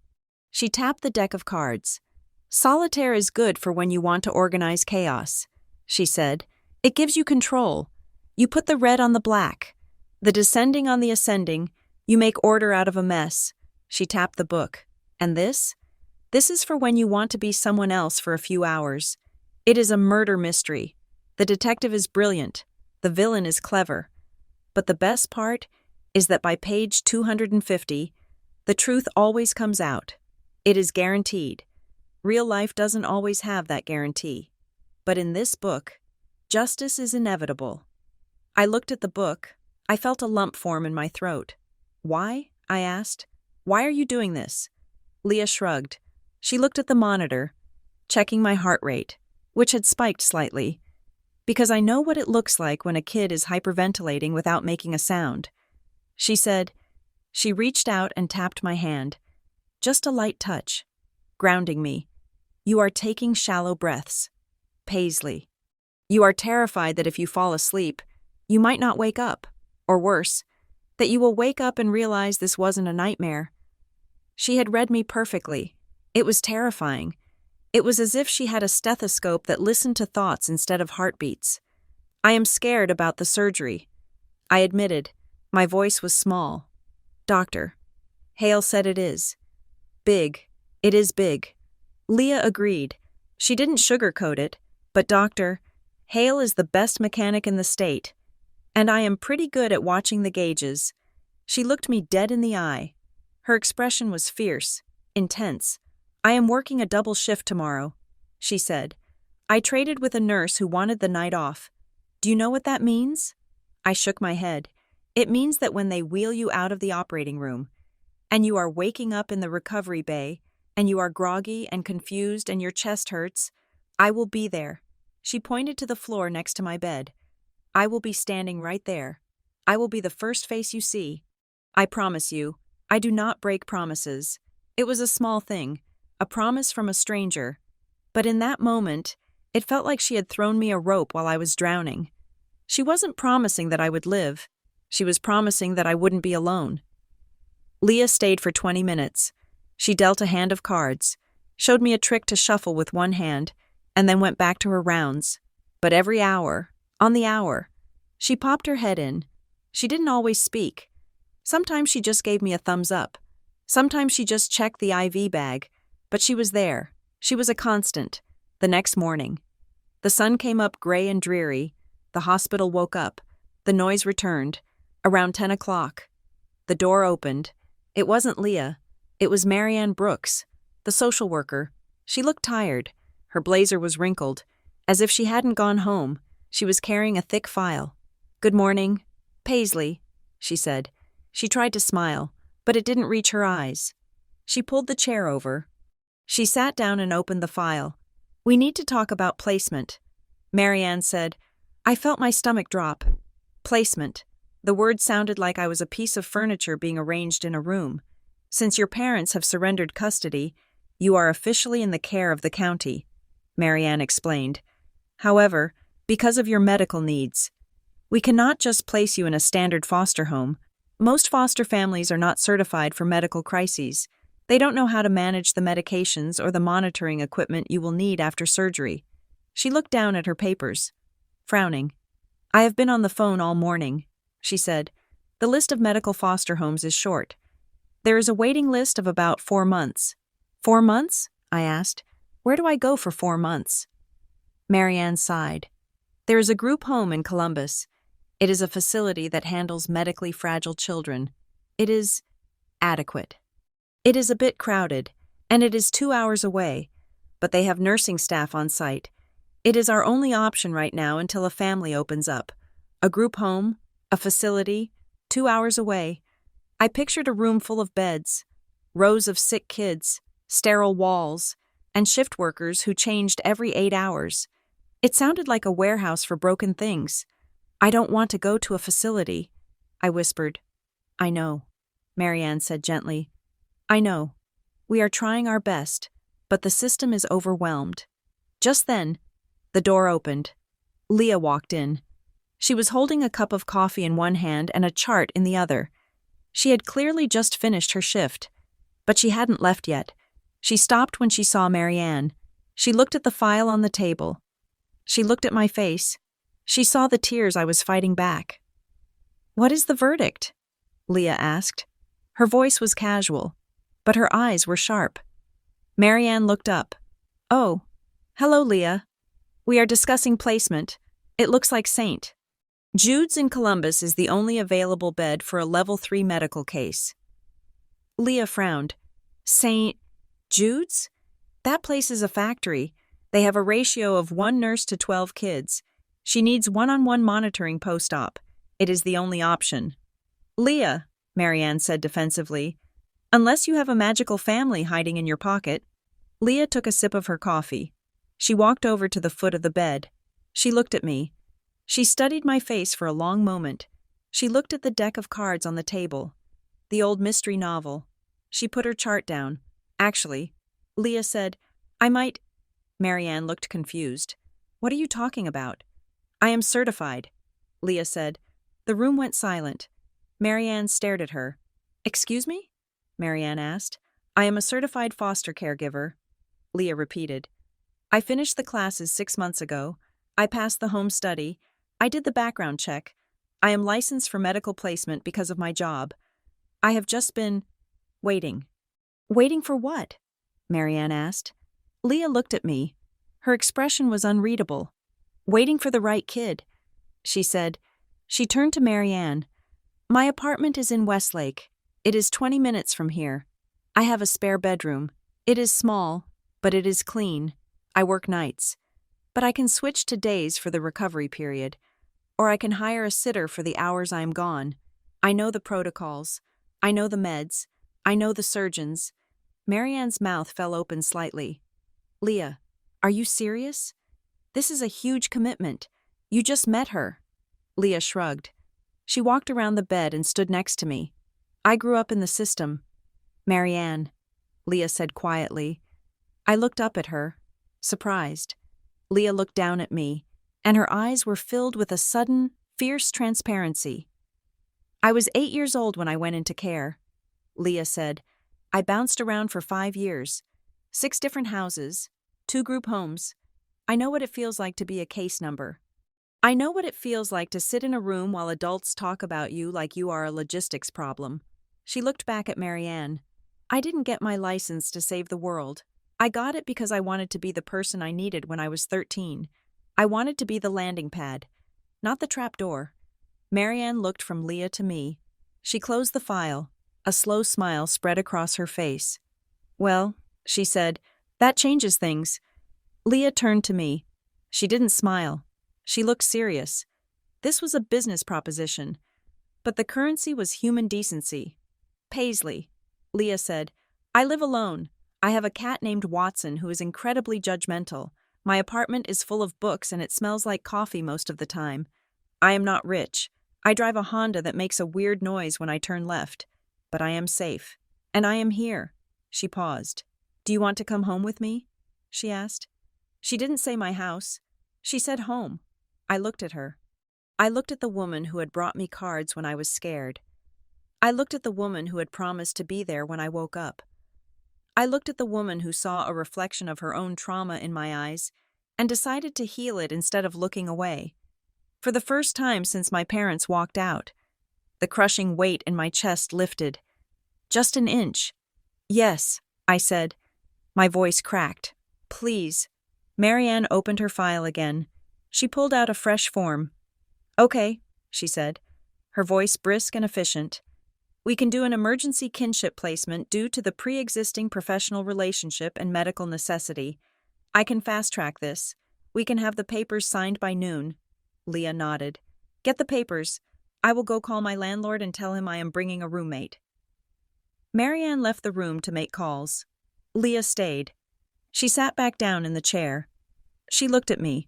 She tapped the deck of cards. "Solitaire is good for when you want to organize chaos," she said. "It gives you control. You put the red on the black, the descending on the ascending. You make order out of a mess." She tapped the book. "And this? This is for when you want to be someone else for a few hours. It is a murder mystery. The detective is brilliant. The villain is clever. But the best part is that by page 250, the truth always comes out. It is guaranteed. Real life doesn't always have that guarantee. But in this book, justice is inevitable." I looked at the book. I felt a lump form in my throat. Why? I asked. Why are you doing this? Leah shrugged. She looked at the monitor, checking my heart rate, which had spiked slightly. Because I know what it looks like when a kid is hyperventilating without making a sound. She said. She reached out and tapped my hand. Just a light touch, grounding me. You are taking shallow breaths. Paisley. You are terrified that if you fall asleep, you might not wake up, or worse, that you will wake up and realize this wasn't a nightmare. She had read me perfectly. It was terrifying. It was as if she had a stethoscope that listened to thoughts instead of heartbeats. I am scared about the surgery. I admitted. My voice was small. Doctor. Hale said it is. Big. It is big. Leah agreed. She didn't sugarcoat it, but Doctor, Hale is the best mechanic in the state, and I am pretty good at watching the gauges. She looked me dead in the eye. Her expression was fierce, intense. I am working a double shift tomorrow, she said. I traded with a nurse who wanted the night off. Do you know what that means? I shook my head. It means that when they wheel you out of the operating room, and you are waking up in the recovery bay, and you are groggy and confused and your chest hurts, I will be there. She pointed to the floor next to my bed. I will be standing right there. I will be the first face you see. I promise you, I do not break promises. It was a small thing, a promise from a stranger. But in that moment, it felt like she had thrown me a rope while I was drowning. She wasn't promising that I would live. She was promising that I wouldn't be alone. Leah stayed for 20 minutes. She dealt a hand of cards, showed me a trick to shuffle with one hand, and then went back to her rounds. But every hour, on the hour, she popped her head in. She didn't always speak. Sometimes she just gave me a thumbs up. Sometimes she just checked the IV bag. But she was there. She was a constant. The next morning. The sun came up gray and dreary. The hospital woke up. The noise returned. Around 10 o'clock. The door opened. It wasn't Leah. It was Marianne Brooks, the social worker. She looked tired. Her blazer was wrinkled. As if she hadn't gone home, she was carrying a thick file. Good morning. Paisley, she said. She tried to smile, but it didn't reach her eyes. She pulled the chair over. She sat down and opened the file. We need to talk about placement. Marianne said. I felt my stomach drop. Placement. The word sounded like I was a piece of furniture being arranged in a room. Since your parents have surrendered custody, you are officially in the care of the county, Marianne explained. However, because of your medical needs, we cannot just place you in a standard foster home. Most foster families are not certified for medical crises. They don't know how to manage the medications or the monitoring equipment you will need after surgery. She looked down at her papers, frowning. I have been on the phone all morning, she said. The list of medical foster homes is short. There is a waiting list of about 4 months. 4 months? I asked. Where do I go for 4 months? Marianne sighed. There is a group home in Columbus. It is a facility that handles medically fragile children. It is adequate. It is a bit crowded, and it is 2 hours away, but they have nursing staff on site. It is our only option right now until a family opens up. A group home, a facility, 2 hours away. I pictured a room full of beds, rows of sick kids, sterile walls, and shift workers who changed every 8 hours. It sounded like a warehouse for broken things. I don't want to go to a facility, I whispered. I know, Marianne said gently. I know. We are trying our best, but the system is overwhelmed. Just then, the door opened. Leah walked in. She was holding a cup of coffee in one hand and a chart in the other. She had clearly just finished her shift, but she hadn't left yet. She stopped when she saw Marianne. She looked at the file on the table. She looked at my face. She saw the tears I was fighting back. What is the verdict? Leah asked. Her voice was casual, but her eyes were sharp. Marianne looked up. Oh, hello, Leah. We are discussing placement. It looks like St. Jude's in Columbus is the only available bed for a level 3 medical case. Leah frowned. St. Jude's? That place is a factory. They have a ratio of 1 nurse to 12 kids. She needs one-on-one monitoring post-op. It is the only option. Leah, Marianne said defensively. Unless you have a magical family hiding in your pocket. Leah took a sip of her coffee. She walked over to the foot of the bed. She looked at me. She studied my face for a long moment. She looked at the deck of cards on the table. The old mystery novel. She put her chart down. Actually, Leah said, I might. Marianne looked confused. What are you talking about? I am certified, Leah said. The room went silent. Marianne stared at her. Excuse me? Marianne asked. I am a certified foster caregiver, Leah repeated. I finished the classes 6 months ago. I passed the home study. I did the background check. I am licensed for medical placement because of my job. I have just been waiting. Waiting for what? Marianne asked. Leah looked at me. Her expression was unreadable. Waiting for the right kid, she said. She turned to Marianne. My apartment is in Westlake. It is 20 minutes from here. I have a spare bedroom. It is small, but it is clean. I work nights. But I can switch to days for the recovery period. Or I can hire a sitter for the hours I am gone. I know the protocols. I know the meds. I know the surgeons. Marianne's mouth fell open slightly. Leah, are you serious? This is a huge commitment. You just met her. Leah shrugged. She walked around the bed and stood next to me. I grew up in the system. Marianne, Leah said quietly. I looked up at her, surprised. Leah looked down at me, and her eyes were filled with a sudden, fierce transparency. I was 8 years old when I went into care, Leah said. I bounced around for 5 years. 6 different houses, 2 group homes. I know what it feels like to be a case number. I know what it feels like to sit in a room while adults talk about you like you are a logistics problem. She looked back at Marianne. I didn't get my license to save the world. I got it because I wanted to be the person I needed when I was 13. I wanted to be the landing pad, not the trap door. Marianne looked from Leah to me. She closed the file. A slow smile spread across her face. Well, she said, that changes things. Leah turned to me. She didn't smile. She looked serious. This was a business proposition. But the currency was human decency. Paisley, Leah said, I live alone. I have a cat named Watson who is incredibly judgmental. My apartment is full of books and it smells like coffee most of the time. I am not rich. I drive a Honda that makes a weird noise when I turn left. But I am safe. And I am here. She paused. Do you want to come home with me? She asked. She didn't say my house. She said home. I looked at her. I looked at the woman who had brought me cards when I was scared. I looked at the woman who had promised to be there when I woke up. I looked at the woman who saw a reflection of her own trauma in my eyes and decided to heal it instead of looking away. For the first time since my parents walked out, the crushing weight in my chest lifted. Just an inch. Yes, I said. My voice cracked. Please. Marianne opened her file again. She pulled out a fresh form. Okay, she said, her voice brisk and efficient. We can do an emergency kinship placement due to the pre-existing professional relationship and medical necessity. I can fast-track this. We can have the papers signed by noon. Leah nodded. Get the papers. I will go call my landlord and tell him I am bringing a roommate. Marianne left the room to make calls. Leah stayed. She sat back down in the chair. She looked at me.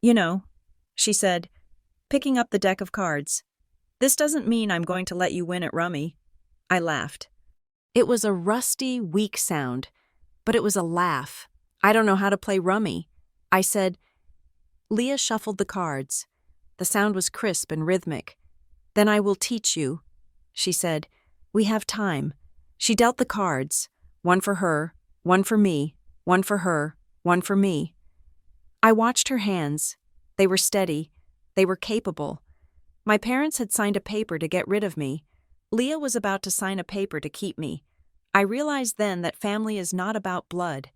You know, she said, picking up the deck of cards. This doesn't mean I'm going to let you win at rummy. I laughed. It was a rusty, weak sound, but it was a laugh. I don't know how to play rummy. I said. Leah shuffled the cards. The sound was crisp and rhythmic. Then I will teach you, she said. We have time. She dealt the cards, one for her, one for me, one for her, one for me. I watched her hands. They were steady. They were capable. My parents had signed a paper to get rid of me. Leah was about to sign a paper to keep me. I realized then that family is not about blood.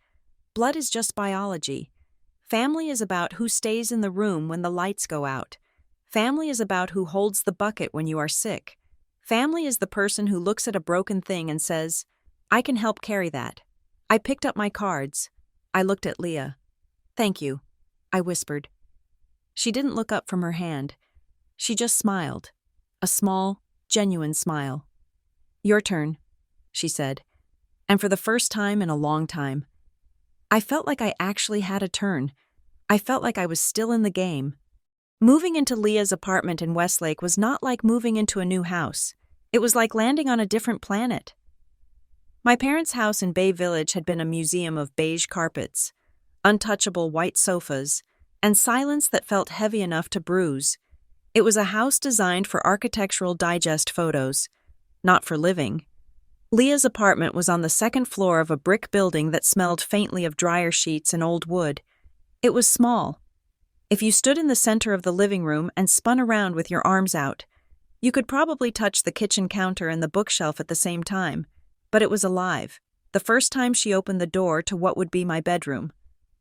Blood is just biology. Family is about who stays in the room when the lights go out. Family is about who holds the bucket when you are sick. Family is the person who looks at a broken thing and says, I can help carry that. I picked up my cards. I looked at Leah. Thank you, I whispered. She didn't look up from her hand. She just smiled. A small, genuine smile. Your turn, she said. And for the first time in a long time, I felt like I actually had a turn. I felt like I was still in the game. Moving into Leah's apartment in Westlake was not like moving into a new house. It was like landing on a different planet. My parents' house in Bay Village had been a museum of beige carpets, untouchable white sofas, and silence that felt heavy enough to bruise. It was a house designed for Architectural Digest photos, not for living. Leah's apartment was on the second floor of a brick building that smelled faintly of dryer sheets and old wood. It was small. If you stood in the center of the living room and spun around with your arms out, you could probably touch the kitchen counter and the bookshelf at the same time, but it was alive. The first time she opened the door to what would be my bedroom,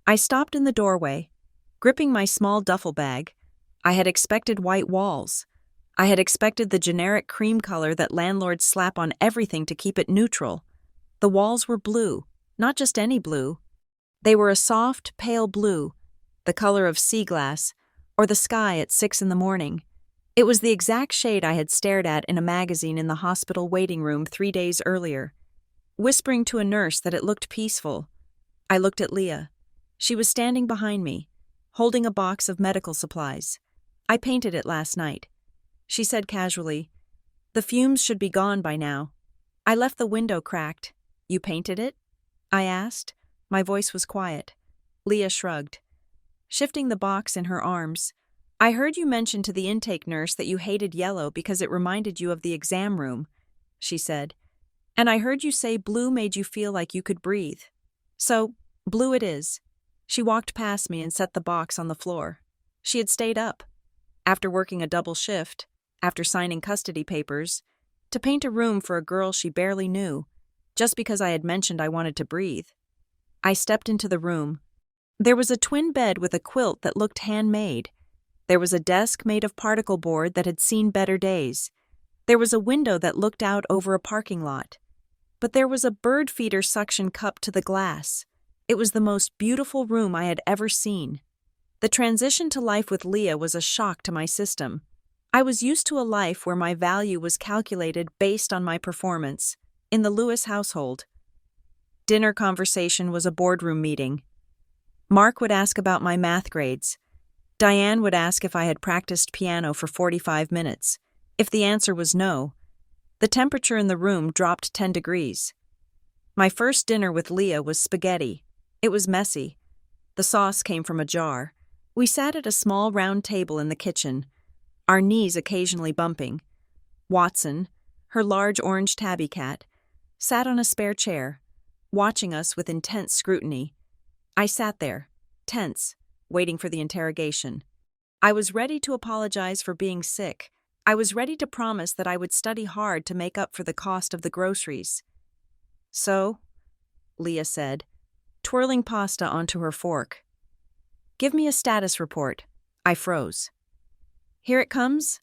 I stopped in the doorway, gripping my small duffel bag. I had expected white walls. I had expected the generic cream color that landlords slap on everything to keep it neutral. The walls were blue, not just any blue. They were a soft, pale blue, the color of sea glass, or the sky at 6 in the morning. It was the exact shade I had stared at in a magazine in the hospital waiting room 3 days earlier. Whispering to a nurse that it looked peaceful, I looked at Leah. She was standing behind me, holding a box of medical supplies. I painted it last night. She said casually, "The fumes should be gone by now." I left the window cracked. "You painted it?" I asked. My voice was quiet. Leah shrugged. Shifting the box in her arms, "I heard you mention to the intake nurse that you hated yellow because it reminded you of the exam room," she said. "And I heard you say blue made you feel like you could breathe. So, blue it is." She walked past me and set the box on the floor. She had stayed up, after working a double shift, after signing custody papers, to paint a room for a girl she barely knew, just because I had mentioned I wanted to breathe. I stepped into the room. There was a twin bed with a quilt that looked handmade. There was a desk made of particle board that had seen better days. There was a window that looked out over a parking lot. But there was a bird feeder suction cup to the glass. It was the most beautiful room I had ever seen. The transition to life with Leah was a shock to my system. I was used to a life where my value was calculated based on my performance, in the Lewis household. Dinner conversation was a boardroom meeting. Mark would ask about my math grades. Diane would ask if I had practiced piano for 45 minutes. If the answer was no, the temperature in the room dropped 10 degrees. My first dinner with Leah was spaghetti. It was messy. The sauce came from a jar. We sat at a small round table in the kitchen, our knees occasionally bumping. Watson, her large orange tabby cat, sat on a spare chair, watching us with intense scrutiny. I sat there, tense, waiting for the interrogation. I was ready to apologize for being sick. I was ready to promise that I would study hard to make up for the cost of the groceries. "So," Leah said, twirling pasta onto her fork. "Give me a status report." I froze. "Here it comes?"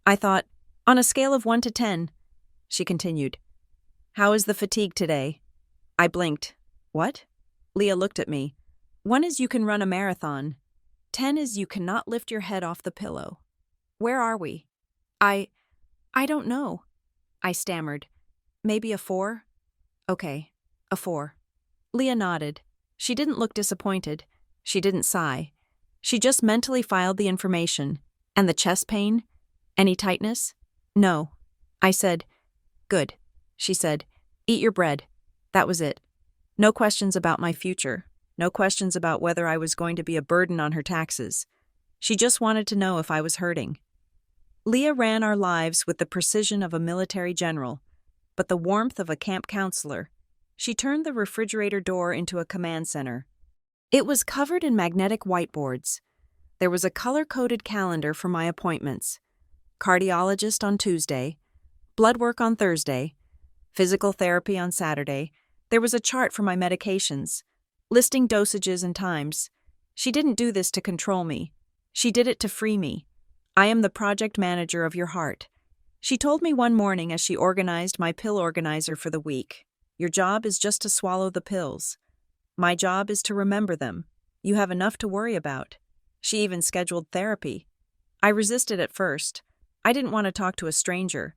I thought, "On a scale of 1 to 10. She continued, "How is the fatigue today?" I blinked. "What?" Leah looked at me. 1 is you can run a marathon. 10 is you cannot lift your head off the pillow. Where are we? I don't know," I stammered. "Maybe a 4? Okay, a 4. Leah nodded. She didn't look disappointed. She didn't sigh. She just mentally filed the information. "And the chest pain? Any tightness?" "No." I said. "Good." She said, "Eat your bread." That was it. No questions about my future. No questions about whether I was going to be a burden on her taxes. She just wanted to know if I was hurting. Leah ran our lives with the precision of a military general, but the warmth of a camp counselor. She turned the refrigerator door into a command center. It was covered in magnetic whiteboards. There was a color-coded calendar for my appointments. Cardiologist on Tuesday, blood work on Thursday, physical therapy on Saturday. There was a chart for my medications, listing dosages and times. She didn't do this to control me. She did it to free me. "I am the project manager of your heart." She told me one morning as she organized my pill organizer for the week. "Your job is just to swallow the pills. My job is to remember them. You have enough to worry about." She even scheduled therapy. I resisted at first. I didn't want to talk to a stranger.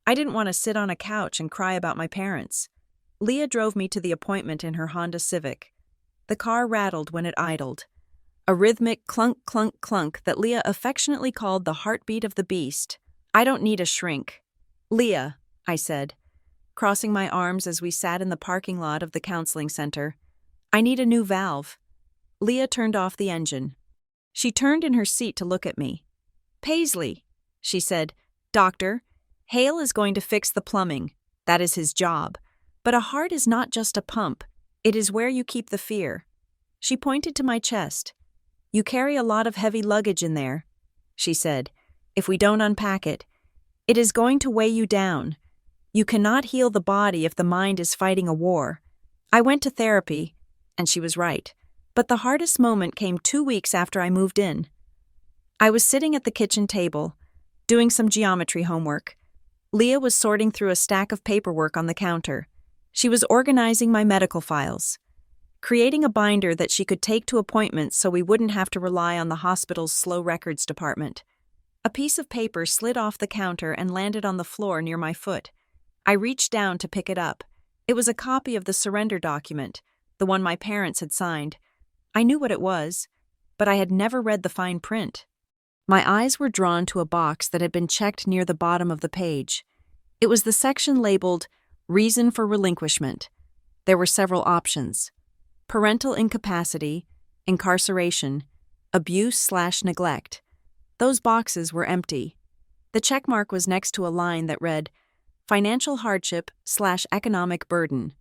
I didn't want to sit on a couch and cry about my parents. Leah drove me to the appointment in her Honda Civic. The car rattled when it idled. A rhythmic clunk, clunk, clunk that Leah affectionately called the heartbeat of the beast. I don't need a shrink. Leah, I said, crossing my arms as we sat in the parking lot of the counseling center. I need a new valve. Leah turned off the engine. She turned in her seat to look at me. Paisley, she said, Doctor, Hale is going to fix the plumbing. That is his job. But a heart is not just a pump. It is where you keep the fear. She pointed to my chest. You carry a lot of heavy luggage in there, she said. If we don't unpack it, it is going to weigh you down. You cannot heal the body if the mind is fighting a war. I went to therapy, and she was right. But the hardest moment came 2 weeks after I moved in. I was sitting at the kitchen table, doing some geometry homework. Leah was sorting through a stack of paperwork on the counter. She was organizing my medical files, creating a binder that she could take to appointments so we wouldn't have to rely on the hospital's slow records department. A piece of paper slid off the counter and landed on the floor near my foot. I reached down to pick it up. It was a copy of the surrender document, the one my parents had signed. I knew what it was, but I had never read the fine print. My eyes were drawn to a box that had been checked near the bottom of the page. It was the section labeled Reason for Relinquishment. There were several options: parental incapacity, incarceration, abuse/neglect. Those boxes were empty. The checkmark was next to a line that read, Financial hardship/economic burden.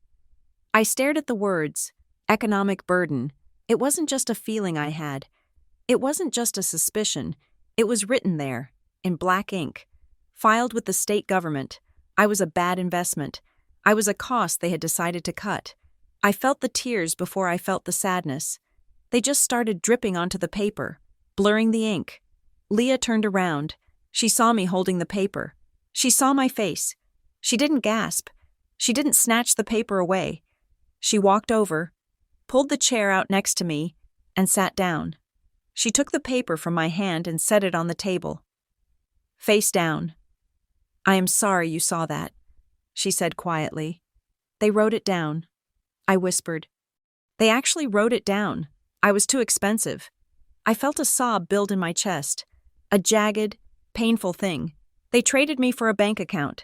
I stared at the words, economic burden. It wasn't just a feeling I had. It wasn't just a suspicion. It was written there, in black ink, filed with the state government. I was a bad investment. I was a cost they had decided to cut. I felt the tears before I felt the sadness. They just started dripping onto the paper, blurring the ink. Leah turned around. She saw me holding the paper. She saw my face. She didn't gasp. She didn't snatch the paper away. She walked over, pulled the chair out next to me, and sat down. She took the paper from my hand and set it on the table. Face down. I am sorry you saw that, she said quietly. They wrote it down. I whispered. They actually wrote it down. I was too expensive. I felt a sob build in my chest, a jagged, painful thing. They traded me for a bank account.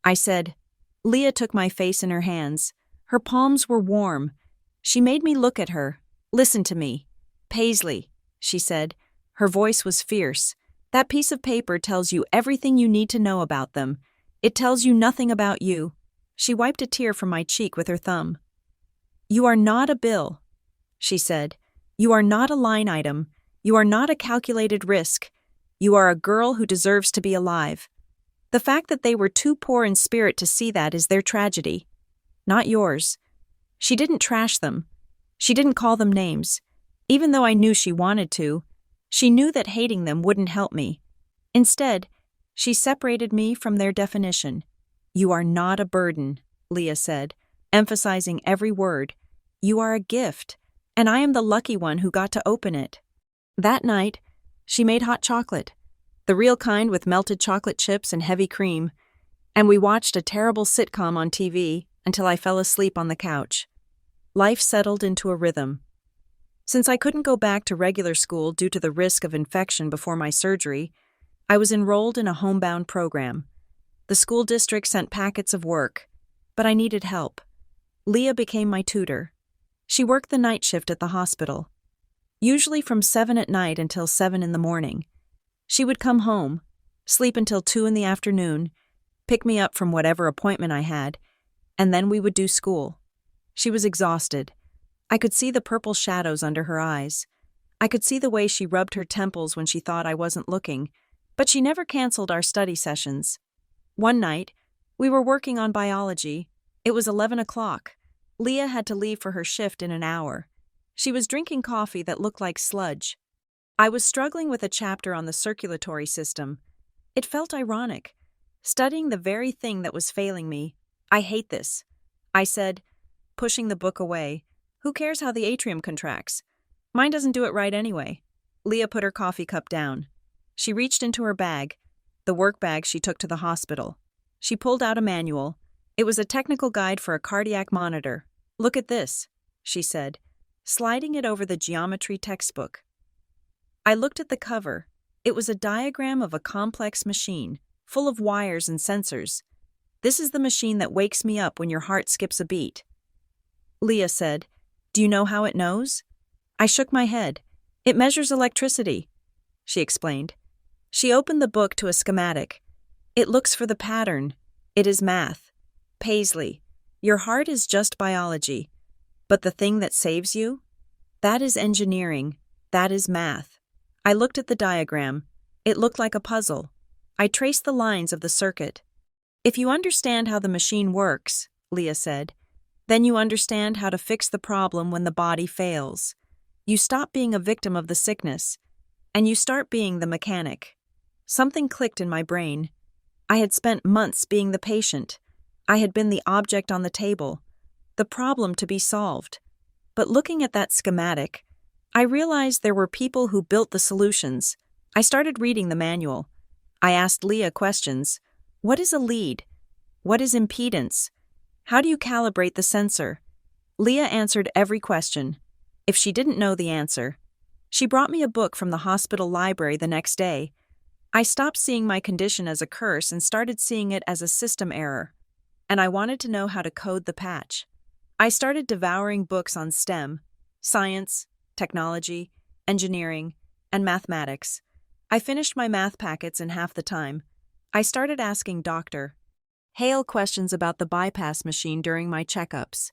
I said. Leah took my face in her hands. Her palms were warm. She made me look at her. Listen to me. Paisley, she said. Her voice was fierce. That piece of paper tells you everything you need to know about them. It tells you nothing about you. She wiped a tear from my cheek with her thumb. You are not a bill, she said. You are not a line item. You are not a calculated risk. You are a girl who deserves to be alive. The fact that they were too poor in spirit to see that is their tragedy, not yours. She didn't trash them. She didn't call them names. Even though I knew she wanted to, she knew that hating them wouldn't help me. Instead, she separated me from their definition. You are not a burden, Leah said, emphasizing every word. You are a gift, and I am the lucky one who got to open it. That night, she made hot chocolate, the real kind with melted chocolate chips and heavy cream, and we watched a terrible sitcom on TV until I fell asleep on the couch. Life settled into a rhythm. Since I couldn't go back to regular school due to the risk of infection before my surgery, I was enrolled in a homebound program. The school district sent packets of work, but I needed help. Leah became my tutor. She worked the night shift at the hospital, usually from 7 at night until 7 in the morning. She would come home, sleep until 2 in the afternoon, pick me up from whatever appointment I had, and then we would do school. She was exhausted. I could see the purple shadows under her eyes. I could see the way she rubbed her temples when she thought I wasn't looking, but she never canceled our study sessions. One night, we were working on biology. It was 11 o'clock. Leah had to leave for her shift in an hour. She was drinking coffee that looked like sludge. I was struggling with a chapter on the circulatory system. It felt ironic, studying the very thing that was failing me. I hate this, I said, pushing the book away. Who cares how the atrium contracts? Mine doesn't do it right anyway. Leah put her coffee cup down. She reached into her bag, the work bag she took to the hospital. She pulled out a manual. It was a technical guide for a cardiac monitor. "Look at this," she said, sliding it over the geometry textbook. I looked at the cover. It was a diagram of a complex machine, full of wires and sensors. "This is the machine that wakes me up when your heart skips a beat." Leah said, "Do you know how it knows?" I shook my head. "It measures electricity," she explained. She opened the book to a schematic. "It looks for the pattern. It is math. Paisley, your heart is just biology. But the thing that saves you? That is engineering. That is math." I looked at the diagram. It looked like a puzzle. I traced the lines of the circuit. "If you understand how the machine works," Leah said, "then you understand how to fix the problem when the body fails. You stop being a victim of the sickness, and you start being the mechanic." Something clicked in my brain. I had spent months being the patient. I had been the object on the table, the problem to be solved. But looking at that schematic, I realized there were people who built the solutions. I started reading the manual. I asked Leah questions. What is a lead? What is impedance? How do you calibrate the sensor? Leah answered every question. If she didn't know the answer, she brought me a book from the hospital library the next day. I stopped seeing my condition as a curse and started seeing it as a system error. And I wanted to know how to code the patch. I started devouring books on STEM, science, technology, engineering, and mathematics. I finished my math packets in half the time. I started asking Dr. Hale questions about the bypass machine during my checkups,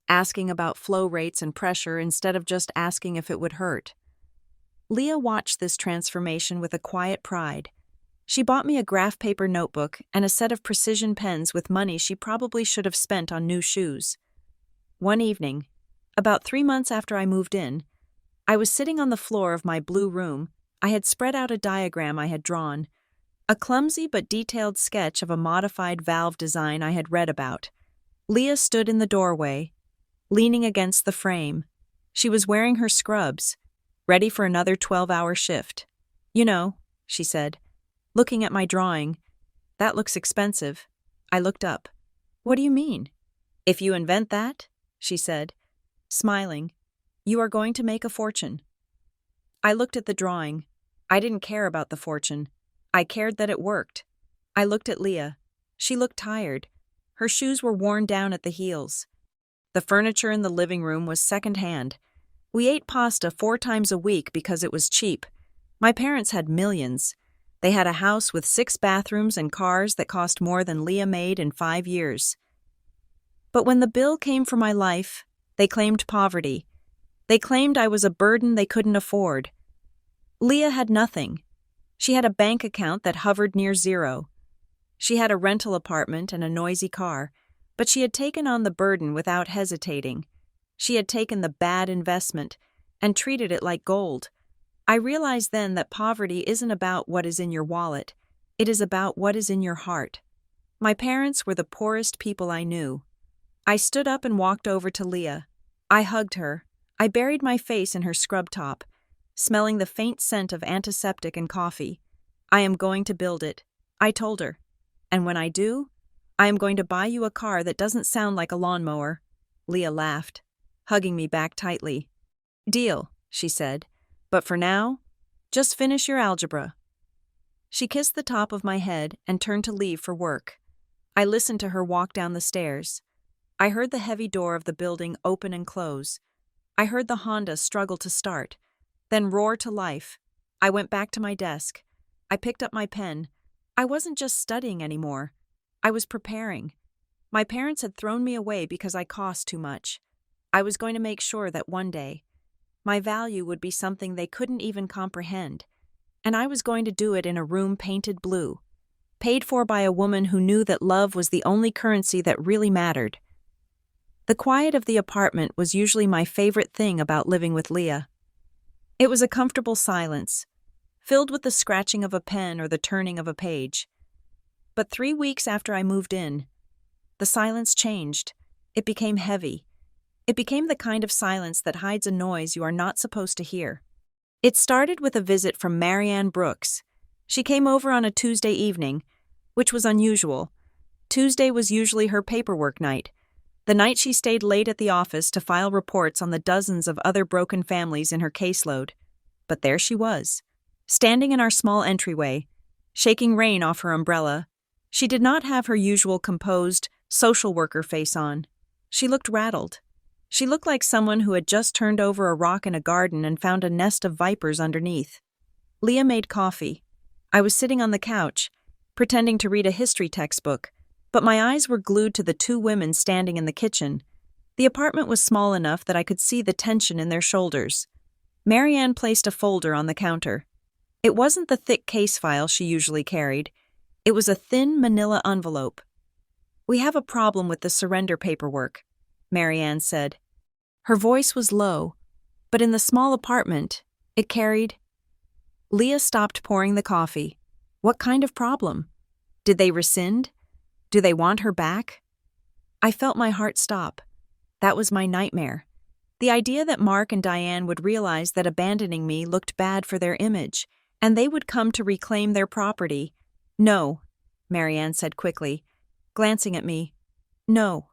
asking about flow rates and pressure instead of just asking if it would hurt. Leah watched this transformation with a quiet pride. She bought me a graph paper notebook and a set of precision pens with money she probably should have spent on new shoes. One evening, about 3 months after I moved in, I was sitting on the floor of my blue room. I had spread out a diagram I had drawn, a clumsy but detailed sketch of a modified valve design I had read about. Leah stood in the doorway, leaning against the frame. She was wearing her scrubs, ready for another 12-hour shift. "You know," she said, looking at my drawing, "that looks expensive." I looked up. "What do you mean?" "If you invent that," she said, smiling, "you are going to make a fortune." I looked at the drawing. I didn't care about the fortune. I cared that it worked. I looked at Leah. She looked tired. Her shoes were worn down at the heels. The furniture in the living room was second-hand. We ate pasta 4 times a week because it was cheap. My parents had millions. They had a house with 6 bathrooms and cars that cost more than Leah made in 5 years. But when the bill came for my life, they claimed poverty. They claimed I was a burden they couldn't afford. Leah had nothing. She had a bank account that hovered near zero. She had a rental apartment and a noisy car, but she had taken on the burden without hesitating. She had taken the bad investment and treated it like gold. I realized then that poverty isn't about what is in your wallet. It is about what is in your heart. My parents were the poorest people I knew. I stood up and walked over to Leah. I hugged her. I buried my face in her scrub top, smelling the faint scent of antiseptic and coffee. "I am going to build it," I told her. "And when I do, I am going to buy you a car that doesn't sound like a lawnmower." Leah laughed, hugging me back tightly. "Deal," she said. "But for now, just finish your algebra." She kissed the top of my head and turned to leave for work. I listened to her walk down the stairs. I heard the heavy door of the building open and close. I heard the Honda struggle to start, then roar to life. I went back to my desk. I picked up my pen. I wasn't just studying anymore. I was preparing. My parents had thrown me away because I cost too much. I was going to make sure that one day, my value would be something they couldn't even comprehend, and I was going to do it in a room painted blue, paid for by a woman who knew that love was the only currency that really mattered. The quiet of the apartment was usually my favorite thing about living with Leah. It was a comfortable silence, filled with the scratching of a pen or the turning of a page. But 3 weeks after I moved in, the silence changed. It became heavy. It became the kind of silence that hides a noise you are not supposed to hear. It started with a visit from Marianne Brooks. She came over on a Tuesday evening, which was unusual. Tuesday was usually her paperwork night, the night she stayed late at the office to file reports on the dozens of other broken families in her caseload. But there she was, standing in our small entryway, shaking rain off her umbrella. She did not have her usual composed, social worker face on. She looked rattled. She looked like someone who had just turned over a rock in a garden and found a nest of vipers underneath. Leah made coffee. I was sitting on the couch, pretending to read a history textbook, but my eyes were glued to the two women standing in the kitchen. The apartment was small enough that I could see the tension in their shoulders. Marianne placed a folder on the counter. It wasn't the thick case file she usually carried. It was a thin manila envelope. "We have a problem with the surrender paperwork," Marianne said. Her voice was low, but in the small apartment, it carried. Leah stopped pouring the coffee. What kind of problem? Did they rescind? Do they want her back? I felt my heart stop. That was my nightmare. The idea that Mark and Diane would realize that abandoning me looked bad for their image, and they would come to reclaim their property. "No," Marianne said quickly, glancing at me. "No,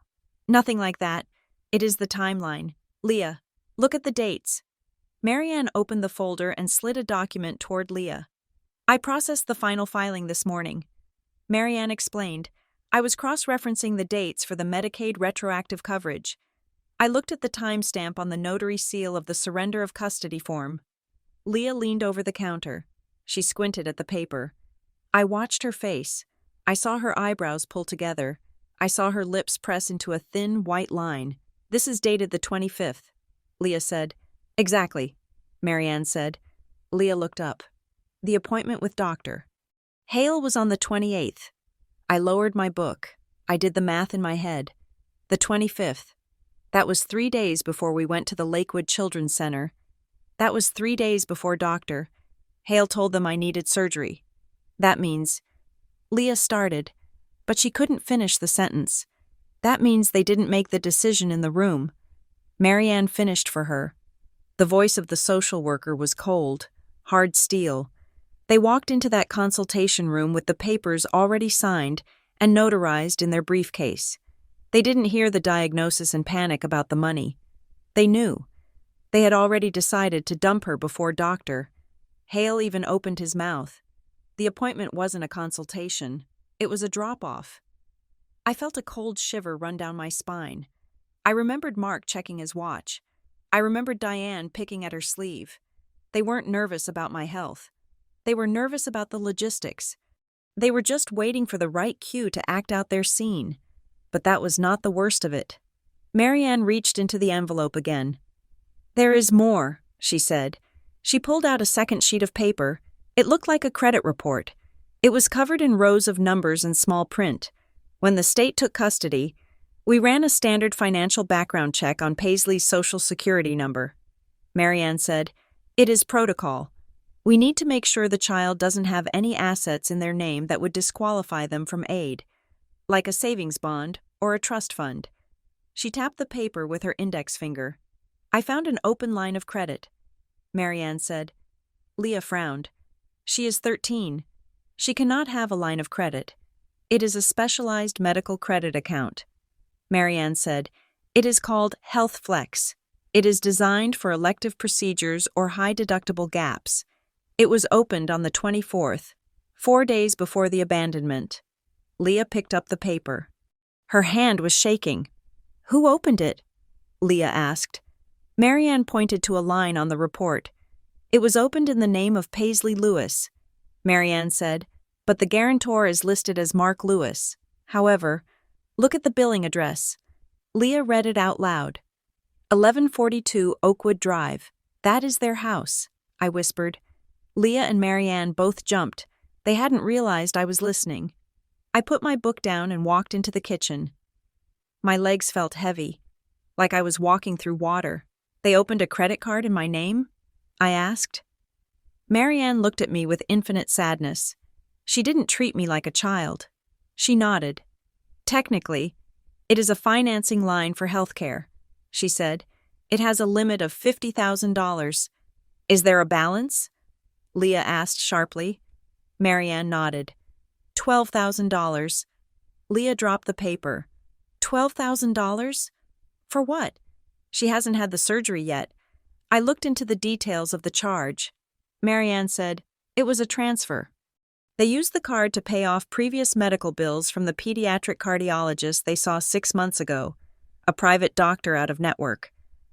nothing like that. It is the timeline. Leah, look at the dates." Marianne opened the folder and slid a document toward Leah. "I processed the final filing this morning," Marianne explained. "I was cross-referencing the dates for the Medicaid retroactive coverage. I looked at the timestamp on the notary seal of the surrender of custody form." Leah leaned over the counter. She squinted at the paper. I watched her face. I saw her eyebrows pull together. I saw her lips press into a thin, white line. "This is dated the 25th, Leah said. "Exactly," Marianne said. Leah looked up. "The appointment with Dr. Hale was on the 28th. I lowered my book. I did the math in my head. The 25th. That was 3 days before we went to the Lakewood Children's Center. That was 3 days before Dr. Hale told them I needed surgery. That means—" Leah started, but she couldn't finish the sentence. "That means they didn't make the decision in the room." Marianne finished for her. The voice of the social worker was cold, hard steel. They walked into that consultation room with the papers already signed and notarized in their briefcase. They didn't hear the diagnosis and panic about the money. They knew. They had already decided to dump her before Dr. Hale even opened his mouth. The appointment wasn't a consultation. It was a drop-off. I felt a cold shiver run down my spine. I remembered Mark checking his watch. I remembered Diane picking at her sleeve. They weren't nervous about my health. They were nervous about the logistics. They were just waiting for the right cue to act out their scene. But that was not the worst of it. Marianne reached into the envelope again. "There is more," she said. She pulled out a second sheet of paper. It looked like a credit report. It was covered in rows of numbers and small print. When the state took custody, we ran a standard financial background check on Paisley's Social Security number. Marianne said, "It is protocol. We need to make sure the child doesn't have any assets in their name that would disqualify them from aid, like a savings bond or a trust fund." She tapped the paper with her index finger. "I found an open line of credit," Marianne said. Leah frowned. "She is 13. She cannot have a line of credit. It is a specialized medical credit account." Marianne said, "It is called Health Flex. It is designed for elective procedures or high-deductible gaps. It was opened on the 24th, 4 days before the abandonment." Leah picked up the paper. Her hand was shaking. "Who opened it?" Leah asked. Marianne pointed to a line on the report. "It was opened in the name of Paisley Lewis," Marianne said, "but the guarantor is listed as Mark Lewis. However, look at the billing address." Leah read it out loud. 1142 Oakwood Drive. "That is their house," I whispered. Leah and Marianne both jumped. They hadn't realized I was listening. I put my book down and walked into the kitchen. My legs felt heavy, like I was walking through water. "They opened a credit card in my name?" I asked. Marianne looked at me with infinite sadness. She didn't treat me like a child. She nodded. "Technically, it is a financing line for healthcare," she said. "It has a limit of $50,000. Is there a balance?" Leah asked sharply. Marianne nodded. $12,000. Leah dropped the paper. $12,000? For what? She hasn't had the surgery yet. I looked into the details of the charge. Marianne said, it was a transfer. They used the card to pay off previous medical bills from the pediatric cardiologist they saw 6 months ago, a private doctor out of network.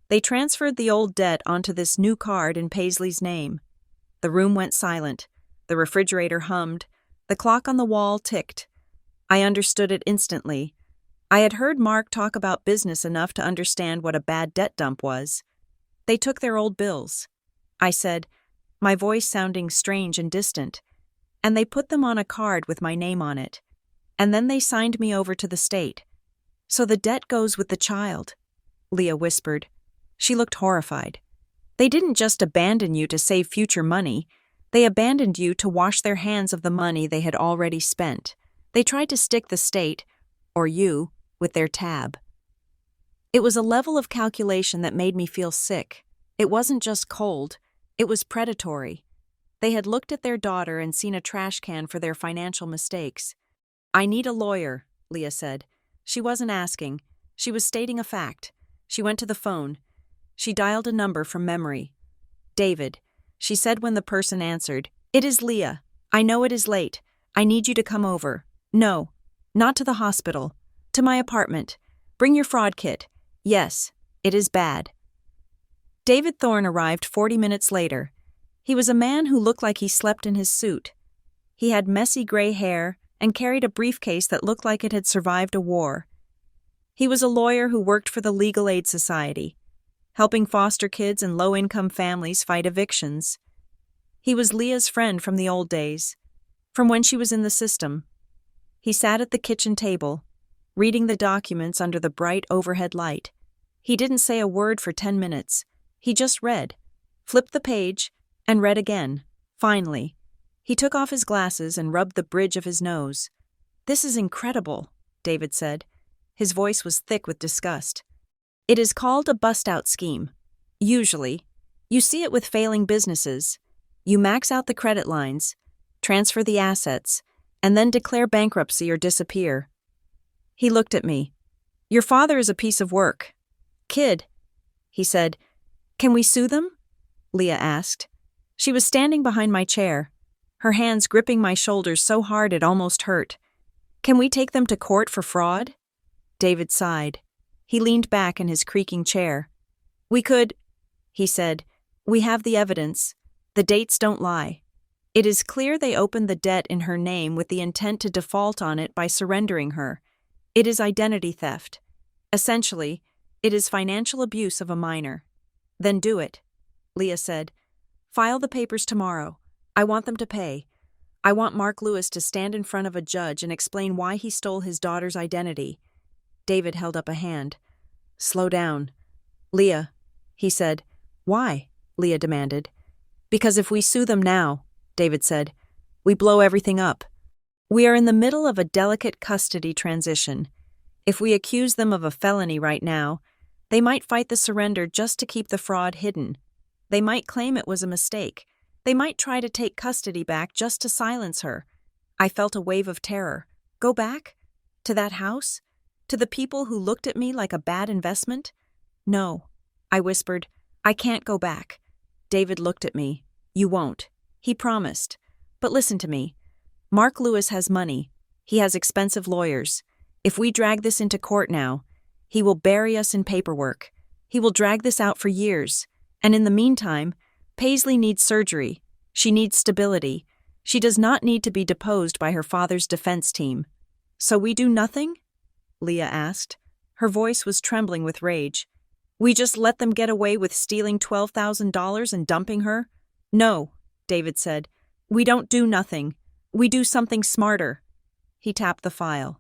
They transferred the old debt onto this new card in Paisley's name. The room went silent. The refrigerator hummed. The clock on the wall ticked. I understood it instantly. I had heard Mark talk about business enough to understand what a bad debt dump was. They took their old bills. I said, my voice sounding strange and distant, and they put them on a card with my name on it. And then they signed me over to the state. So the debt goes with the child, Leah whispered. She looked horrified. They didn't just abandon you to save future money. They abandoned you to wash their hands of the money they had already spent. They tried to stick the state, or you, with their tab. It was a level of calculation that made me feel sick. It wasn't just cold, it was predatory. They had looked at their daughter and seen a trash can for their financial mistakes. I need a lawyer, Leah said. She wasn't asking. She was stating a fact. She went to the phone. She dialed a number from memory. David, she said when the person answered. It is Leah. I know it is late. I need you to come over. No, not to the hospital. To my apartment. Bring your fraud kit. Yes, it is bad. David Thorne arrived 40 minutes later. He was a man who looked like he slept in his suit. He had messy gray hair and carried a briefcase that looked like it had survived a war. He was a lawyer who worked for the Legal Aid Society, helping foster kids and low-income families fight evictions. He was Leah's friend from the old days, from when she was in the system. He sat at the kitchen table, reading the documents under the bright overhead light. He didn't say a word for 10 minutes. He just read, flipped the page, and read again. Finally, he took off his glasses and rubbed the bridge of his nose. This is incredible, David said. His voice was thick with disgust. It is called a bust-out scheme. Usually, you see it with failing businesses. You max out the credit lines, transfer the assets, and then declare bankruptcy or disappear. He looked at me. Your father is a piece of work. Kid, he said. Can we sue them? Leah asked. She was standing behind my chair, her hands gripping my shoulders so hard it almost hurt. Can we take them to court for fraud? David sighed. He leaned back in his creaking chair. We could, he said. We have the evidence. The dates don't lie. It is clear they opened the debt in her name with the intent to default on it by surrendering her. It is identity theft. Essentially, it is financial abuse of a minor. Then do it, Leah said. File the papers tomorrow. I want them to pay. I want Mark Lewis to stand in front of a judge and explain why he stole his daughter's identity. David held up a hand. Slow down. Leah, he said. Why? Leah demanded. Because if we sue them now, David said, we blow everything up. We are in the middle of a delicate custody transition. If we accuse them of a felony right now, they might fight the surrender just to keep the fraud hidden. They might claim it was a mistake. They might try to take custody back just to silence her. I felt a wave of terror. Go back? To that house? To the people who looked at me like a bad investment? No, I whispered. I can't go back. David looked at me. You won't. He promised. But listen to me. Mark Lewis has money. He has expensive lawyers. If we drag this into court now, he will bury us in paperwork. He will drag this out for years. And in the meantime, Paisley needs surgery. She needs stability. She does not need to be deposed by her father's defense team. So we do nothing? Leah asked. Her voice was trembling with rage. We just let them get away with stealing $12,000 and dumping her? No, David said. We don't do nothing. We do something smarter. He tapped the file.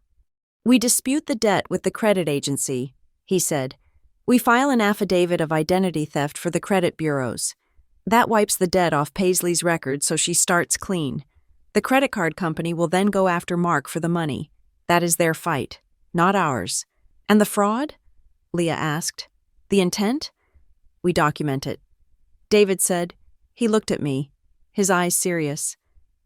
We dispute the debt with the credit agency, he said. We file an affidavit of identity theft for the credit bureaus. That wipes the debt off Paisley's record so she starts clean. The credit card company will then go after Mark for the money. That is their fight, not ours. And the fraud? Leah asked. The intent? We document it. David said. He looked at me, his eyes serious.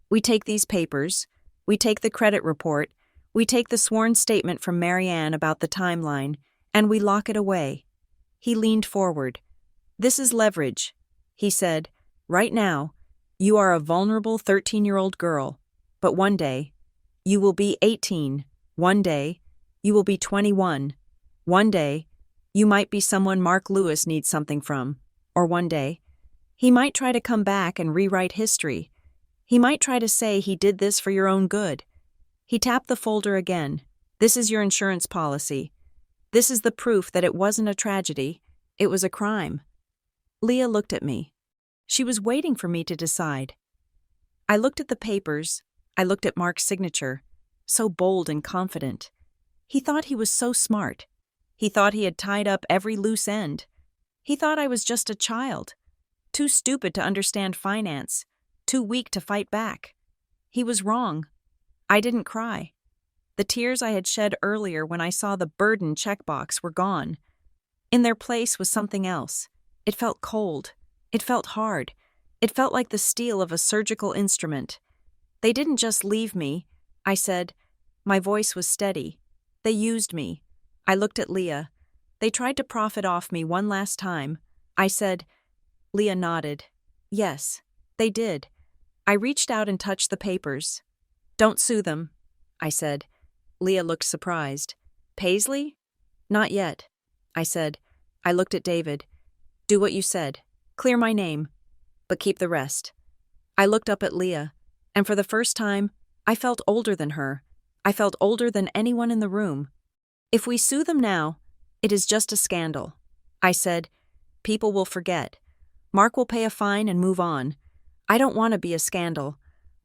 We take these papers, we take the credit report, We take the sworn statement from Marianne about the timeline, and we lock it away. He leaned forward. This is leverage, he said. Right now, you are a vulnerable 13-year-old girl, but one day, you will be 18. One day, you will be 21. One day, you might be someone Mark Lewis needs something from. Or one day, he might try to come back and rewrite history. He might try to say he did this for your own good. He tapped the folder again. This is your insurance policy. This is the proof that it wasn't a tragedy, it was a crime. Leah looked at me. She was waiting for me to decide. I looked at the papers. I looked at Mark's signature, so bold and confident. He thought he was so smart. He thought he had tied up every loose end. He thought I was just a child, too stupid to understand finance, too weak to fight back. He was wrong. I didn't cry. The tears I had shed earlier when I saw the burden checkbox were gone. In their place was something else. It felt cold. It felt hard. It felt like the steel of a surgical instrument. They didn't just leave me, I said. My voice was steady. They used me. I looked at Leah. They tried to profit off me one last time. I said. Leah nodded. Yes, they did. I reached out and touched the papers. Don't sue them, I said. Leah looked surprised. Paisley? Not yet, I said. I looked at David. Do what you said. Clear my name, but keep the rest. I looked up at Leah, and for the first time, I felt older than her. I felt older than anyone in the room. If we sue them now, it is just a scandal, I said. People will forget. Mark will pay a fine and move on. I don't want to be a scandal.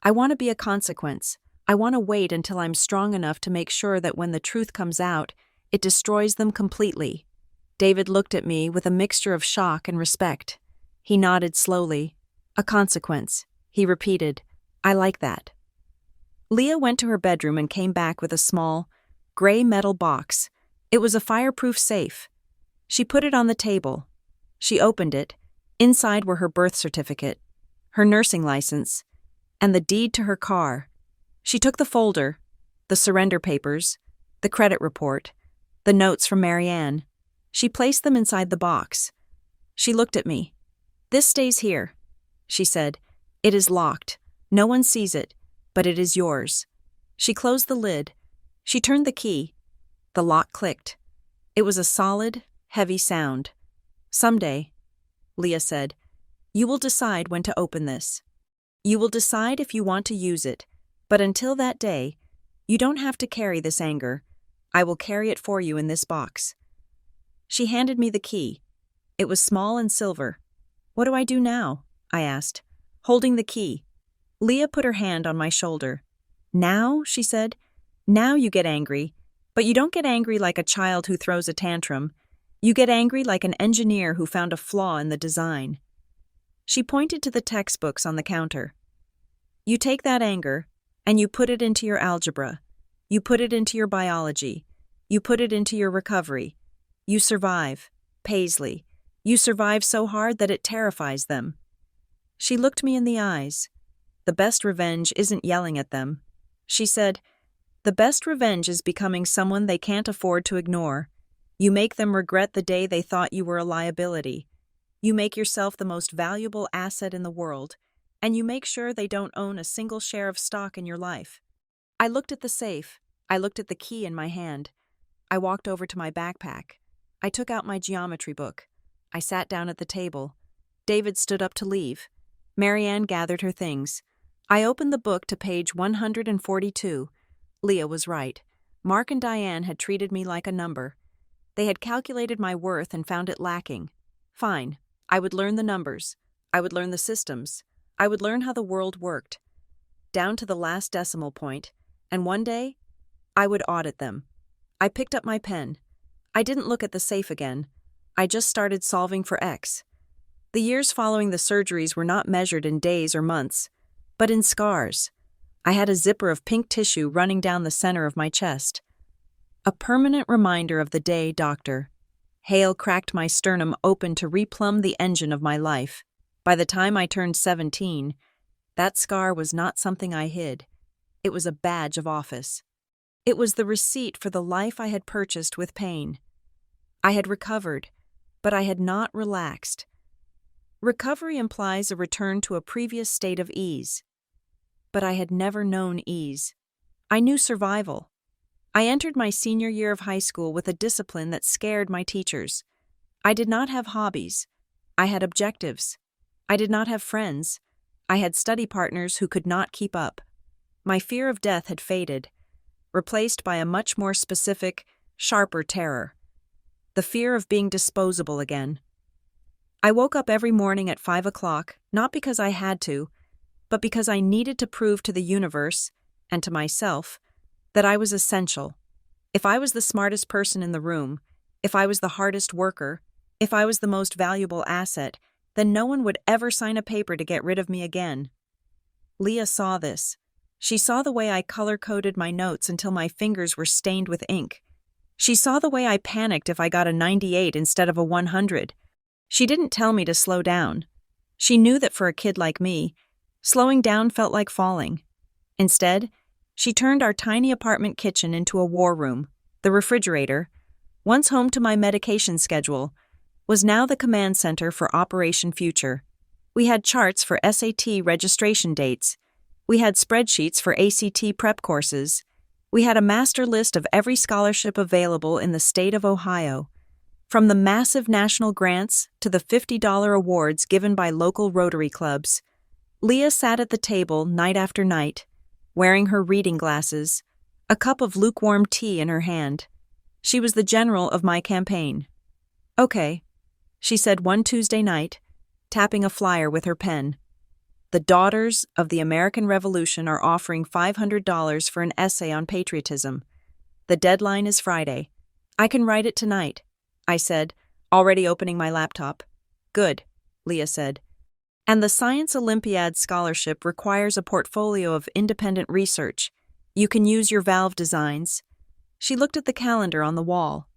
I want to be a consequence. I want to wait until I'm strong enough to make sure that when the truth comes out, it destroys them completely. David looked at me with a mixture of shock and respect. He nodded slowly. A consequence, he repeated. I like that. Leah went to her bedroom and came back with a small, gray metal box. It was a fireproof safe. She put it on the table. She opened it. Inside were her birth certificate, her nursing license, and the deed to her car. She took the folder, the surrender papers, the credit report, the notes from Marianne. She placed them inside the box. She looked at me. This stays here, she said. It is locked. No one sees it, but it is yours. She closed the lid. She turned the key. The lock clicked. It was a solid, heavy sound. Someday, Leah said, you will decide when to open this. You will decide if you want to use it, but until that day, you don't have to carry this anger. I will carry it for you in this box. She handed me the key. It was small and silver. What do I do now? I asked, holding the key. Leah put her hand on my shoulder. Now, she said, now you get angry, but you don't get angry like a child who throws a tantrum. You get angry like an engineer who found a flaw in the design. She pointed to the textbooks on the counter. You take that anger, and you put it into your algebra. You put it into your biology. You put it into your recovery. You survive, Paisley. You survive so hard that it terrifies them. She looked me in the eyes. The best revenge isn't yelling at them. She said, the best revenge is becoming someone they can't afford to ignore. You make them regret the day they thought you were a liability. You make yourself the most valuable asset in the world, and you make sure they don't own a single share of stock in your life. I looked at the safe. I looked at the key in my hand. I walked over to my backpack. I took out my geometry book. I sat down at the table. David stood up to leave. Marianne gathered her things. I opened the book to page 142. Leah was right. Mark and Diane had treated me like a number. They had calculated my worth and found it lacking. Fine. I would learn the numbers. I would learn the systems. I would learn how the world worked, down to the last decimal point, and one day, I would audit them. I picked up my pen. I didn't look at the safe again. I just started solving for X. The years following the surgeries were not measured in days or months, but in scars. I had a zipper of pink tissue running down the center of my chest. A permanent reminder of the day, doctor. Hail cracked my sternum open to replumb the engine of my life. By the time I turned 17, that scar was not something I hid. It was a badge of office. It was the receipt for the life I had purchased with pain. I had recovered, but I had not relaxed. Recovery implies a return to a previous state of ease. But I had never known ease. I knew survival. I entered my senior year of high school with a discipline that scared my teachers. I did not have hobbies. I had objectives. I did not have friends. I had study partners who could not keep up. My fear of death had faded, replaced by a much more specific, sharper terror. The fear of being disposable again. I woke up every morning at 5 o'clock, not because I had to, but because I needed to prove to the universe, and to myself, that I was essential. If I was the smartest person in the room, if I was the hardest worker, if I was the most valuable asset, then no one would ever sign a paper to get rid of me again. Leah saw this. She saw the way I color-coded my notes until my fingers were stained with ink. She saw the way I panicked if I got a 98 instead of a 100. She didn't tell me to slow down. She knew that for a kid like me, slowing down felt like falling. Instead, she turned our tiny apartment kitchen into a war room. The refrigerator, once home to my medication schedule, was now the command center for Operation Future. We had charts for SAT registration dates. We had spreadsheets for ACT prep courses. We had a master list of every scholarship available in the state of Ohio, from the massive national grants to the $50 awards given by local Rotary clubs. Leah sat at the table night after night, wearing her reading glasses, a cup of lukewarm tea in her hand. She was the general of my campaign. "Okay," she said one Tuesday night, tapping a flyer with her pen. "The Daughters of the American Revolution are offering $500 for an essay on patriotism. The deadline is Friday. I can write it tonight," I said, already opening my laptop. "Good," Leah said. "And the Science Olympiad Scholarship requires a portfolio of independent research. You can use your valve designs." She looked at the calendar on the wall.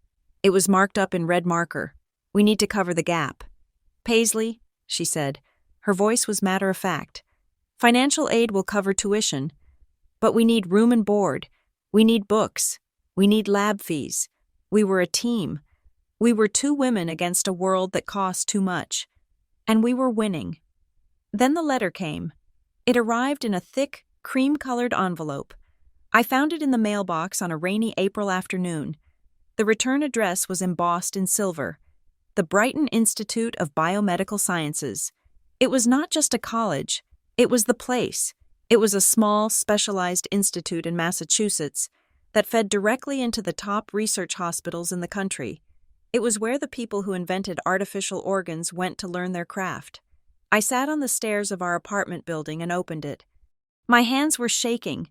It was marked up in red marker. "We need to cover the gap." "Paisley," she said. Her voice was matter-of-fact. "Financial aid will cover tuition. But we need room and board. We need books. We need lab fees. We were a team. We were two women against a world that cost too much. And we were winning." Then the letter came. It arrived in a thick, cream-colored envelope. I found it in the mailbox on a rainy April afternoon. The return address was embossed in silver. The Brighton Institute of Biomedical Sciences. It was not just a college. It was the place. It was a small, specialized institute in Massachusetts that fed directly into the top research hospitals in the country. It was where the people who invented artificial organs went to learn their craft. I sat on the stairs of our apartment building and opened it. My hands were shaking,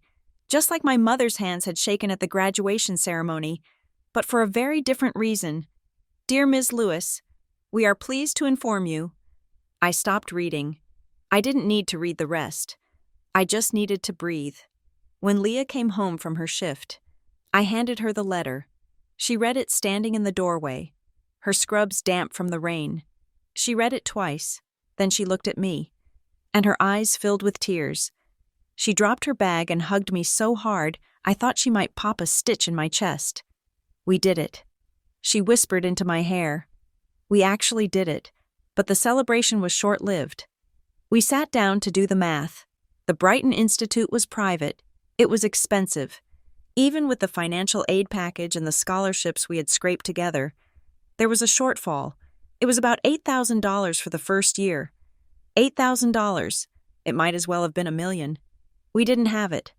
just like my mother's hands had shaken at the graduation ceremony, but for a very different reason. "Dear Ms. Lewis, we are pleased to inform you." I stopped reading. I didn't need to read the rest. I just needed to breathe. When Leah came home from her shift, I handed her the letter. She read it standing in the doorway, her scrubs damp from the rain. She read it twice. Then she looked at me, and her eyes filled with tears. She dropped her bag and hugged me so hard I thought she might pop a stitch in my chest. "We did it." She whispered into my hair. "We actually did it," but the celebration was short-lived. We sat down to do the math. The Brighton Institute was private. It was expensive. Even with the financial aid package and the scholarships we had scraped together, there was a shortfall. It was about $8,000 for the first year. $8,000. It might as well have been $1 million. We didn't have it.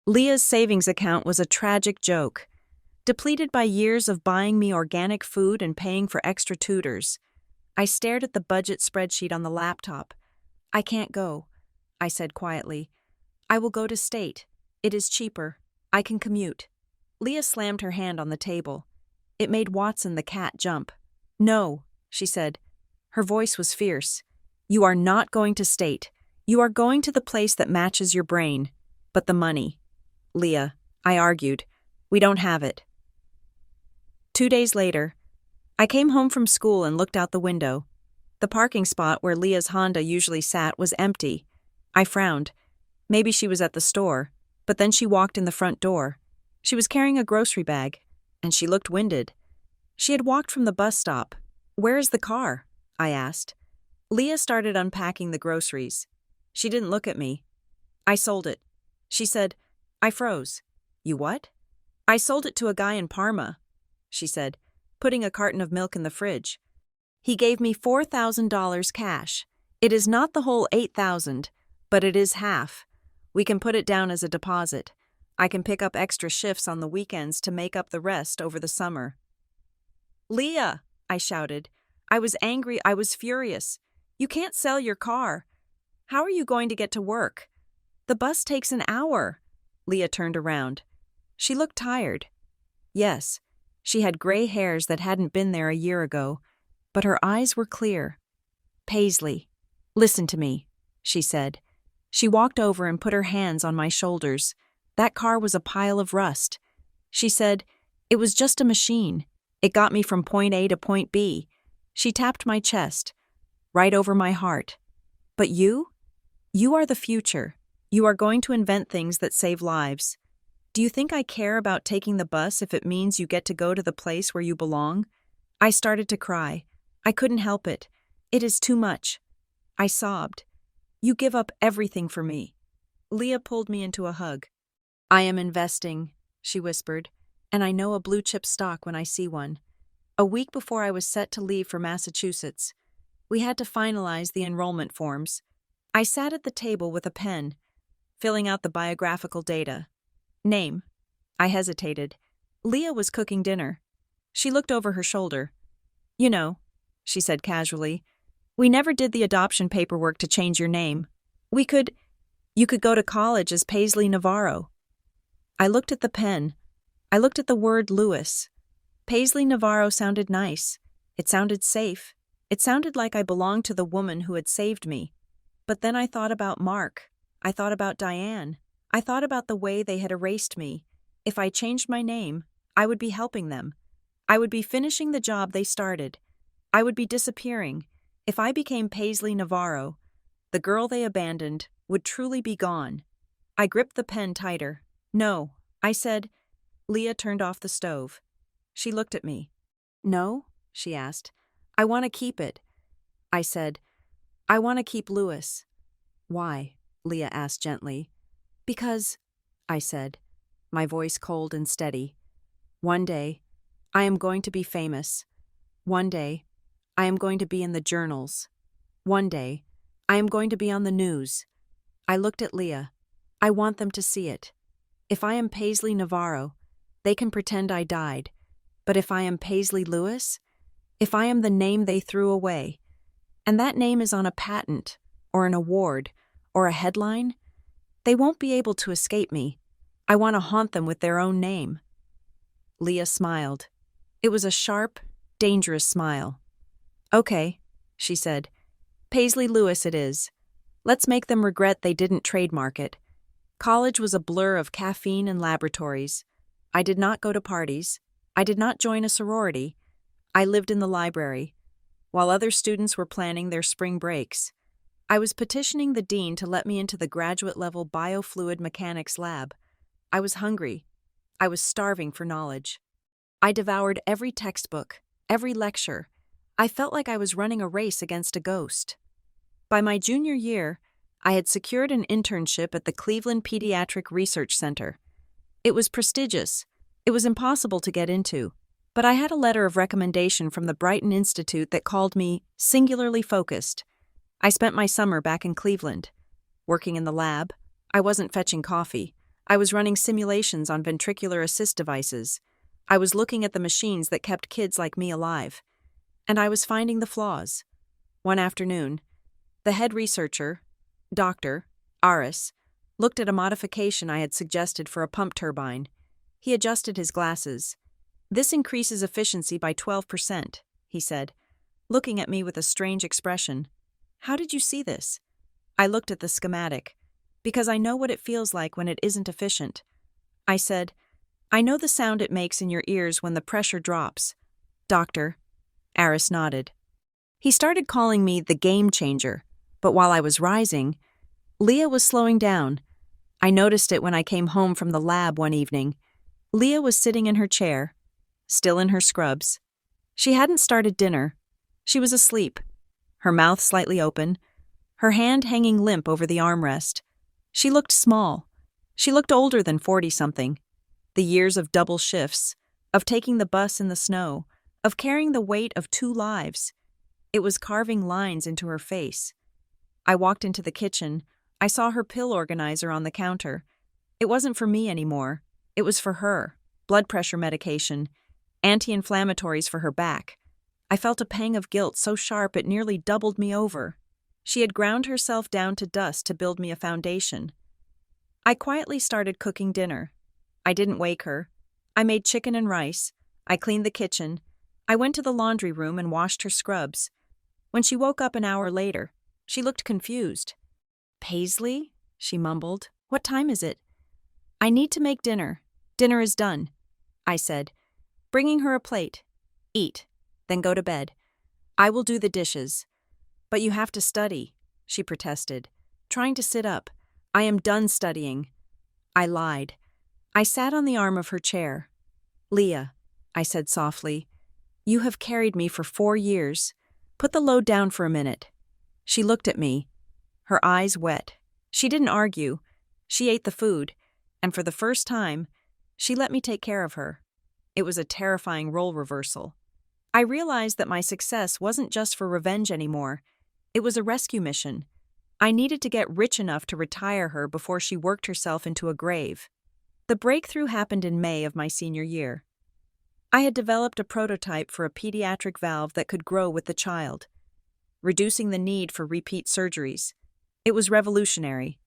Leah's savings account was a tragic joke, depleted by years of buying me organic food and paying for extra tutors. I stared at the budget spreadsheet on the laptop. "I can't go," I said quietly. "I will go to state. It is cheaper. I can commute." Leah slammed her hand on the table. It made Watson the cat jump. "No," she said. Her voice was fierce. "You are not going to state. You are going to the place that matches your brain. But the money." "Leah," I argued, "we don't have it." 2 days later, I came home from school and looked out the window. The parking spot where Leah's Honda usually sat was empty. I frowned. Maybe she was at the store, but then she walked in the front door. She was carrying a grocery bag, and she looked winded. She had walked from the bus stop. "Where is the car?" I asked. Leah started unpacking the groceries. She didn't look at me. "I sold it." She said. I froze. "You what?" "I sold it to a guy in Parma," she said, putting a carton of milk in the fridge. "He gave me $4,000 cash. It is not the whole $8,000, but it is half. We can put it down as a deposit. I can pick up extra shifts on the weekends to make up the rest over the summer." "Leah," I shouted. I was angry, I was furious. "You can't sell your car. How are you going to get to work? The bus takes an hour." Leah turned around. She looked tired. Yes, she had gray hairs that hadn't been there a year ago, but her eyes were clear. "Paisley, listen to me," she said. She walked over and put her hands on my shoulders. That car was a pile of rust. She said, "It was just a machine. It got me from point A to point B." She tapped my chest, right over my heart. "But you? You are the future. You are going to invent things that save lives. Do you think I care about taking the bus if it means you get to go to the place where you belong?" I started to cry. I couldn't help it. "It is too much." I sobbed. "You give up everything for me." Leah pulled me into a hug. "I am investing," she whispered, "and I know a blue-chip stock when I see one." A week before I was set to leave for Massachusetts, we had to finalize the enrollment forms. I sat at the table with a pen, filling out the biographical data. Name. I hesitated. Leah was cooking dinner. She looked over her shoulder. "You know," she said casually, "we never did the adoption paperwork to change your name. You could go to college as Paisley Navarro." I looked at the pen. I looked at the word Lewis. Paisley Navarro sounded nice. It sounded safe. It sounded like I belonged to the woman who had saved me. But then I thought about Mark. I thought about Diane. I thought about the way they had erased me. If I changed my name, I would be helping them. I would be finishing the job they started. I would be disappearing. If I became Paisley Navarro, the girl they abandoned would truly be gone. I gripped the pen tighter. "No," I said. Leah turned off the stove. She looked at me. "No?" she asked. "I want to keep it." I said, "I want to keep Lewis." "Why?" Leah asked gently. "Because," I said, my voice cold and steady, "one day, I am going to be famous. One day, I am going to be in the journals. One day, I am going to be on the news." I looked at Leah. "I want them to see it. If I am Paisley Navarro, they can pretend I died. But if I am Paisley Lewis, if I am the name they threw away, and that name is on a patent, or an award, or a headline, they won't be able to escape me. I want to haunt them with their own name." Leah smiled. It was a sharp, dangerous smile. "Okay," she said. "Paisley Lewis it is. Let's make them regret they didn't trademark it." College was a blur of caffeine and laboratories. I did not go to parties. I did not join a sorority. I lived in the library, while other students were planning their spring breaks. I was petitioning the dean to let me into the graduate-level biofluid mechanics lab. I was hungry. I was starving for knowledge. I devoured every textbook, every lecture. I felt like I was running a race against a ghost. By my junior year, I had secured an internship at the Cleveland Pediatric Research Center. It was prestigious. It was impossible to get into, but I had a letter of recommendation from the Brighton Institute that called me singularly focused. I spent my summer back in Cleveland. Working in the lab, I wasn't fetching coffee. I was running simulations on ventricular assist devices. I was looking at the machines that kept kids like me alive. And I was finding the flaws. One afternoon, the head researcher, Dr. Aris, looked at a modification I had suggested for a pump turbine. He adjusted his glasses. "This increases efficiency by 12%, he said, looking at me with a strange expression. "How did you see this?" I looked at the schematic. "Because I know what it feels like when it isn't efficient." I said, "I know the sound it makes in your ears when the pressure drops." "Doctor." Aris nodded. He started calling me the game changer, but while I was rising, Leah was slowing down. I noticed it when I came home from the lab one evening. Leah was sitting in her chair, still in her scrubs. She hadn't started dinner. She was asleep, her mouth slightly open, her hand hanging limp over the armrest. She looked small. She looked older than 40-something. The years of double shifts, of taking the bus in the snow, of carrying the weight of 2 lives. It was carving lines into her face. I walked into the kitchen. I saw her pill organizer on the counter. It wasn't for me anymore. It was for her. Blood pressure medication, anti-inflammatories for her back. I felt a pang of guilt so sharp it nearly doubled me over. She had ground herself down to dust to build me a foundation. I quietly started cooking dinner. I didn't wake her. I made chicken and rice. I cleaned the kitchen. I went to the laundry room and washed her scrubs. When she woke up an hour later, she looked confused. "Paisley?" she mumbled. "What time is it?" "I need to make dinner. Dinner is done," I said, bringing her a plate. "Eat, then go to bed. I will do the dishes." "But you have to study," she protested, trying to sit up. "I am done studying." I lied. I sat on the arm of her chair. "Leah," I said softly, "you have carried me for 4 years. Put the load down for a minute." She looked at me, her eyes wet. She didn't argue. She ate the food, and for the first time, she let me take care of her. It was a terrifying role reversal. I realized that my success wasn't just for revenge anymore. It was a rescue mission. I needed to get rich enough to retire her before she worked herself into a grave. The breakthrough happened in May of my senior year. I had developed a prototype for a pediatric valve that could grow with the child, reducing the need for repeat surgeries. It was revolutionary.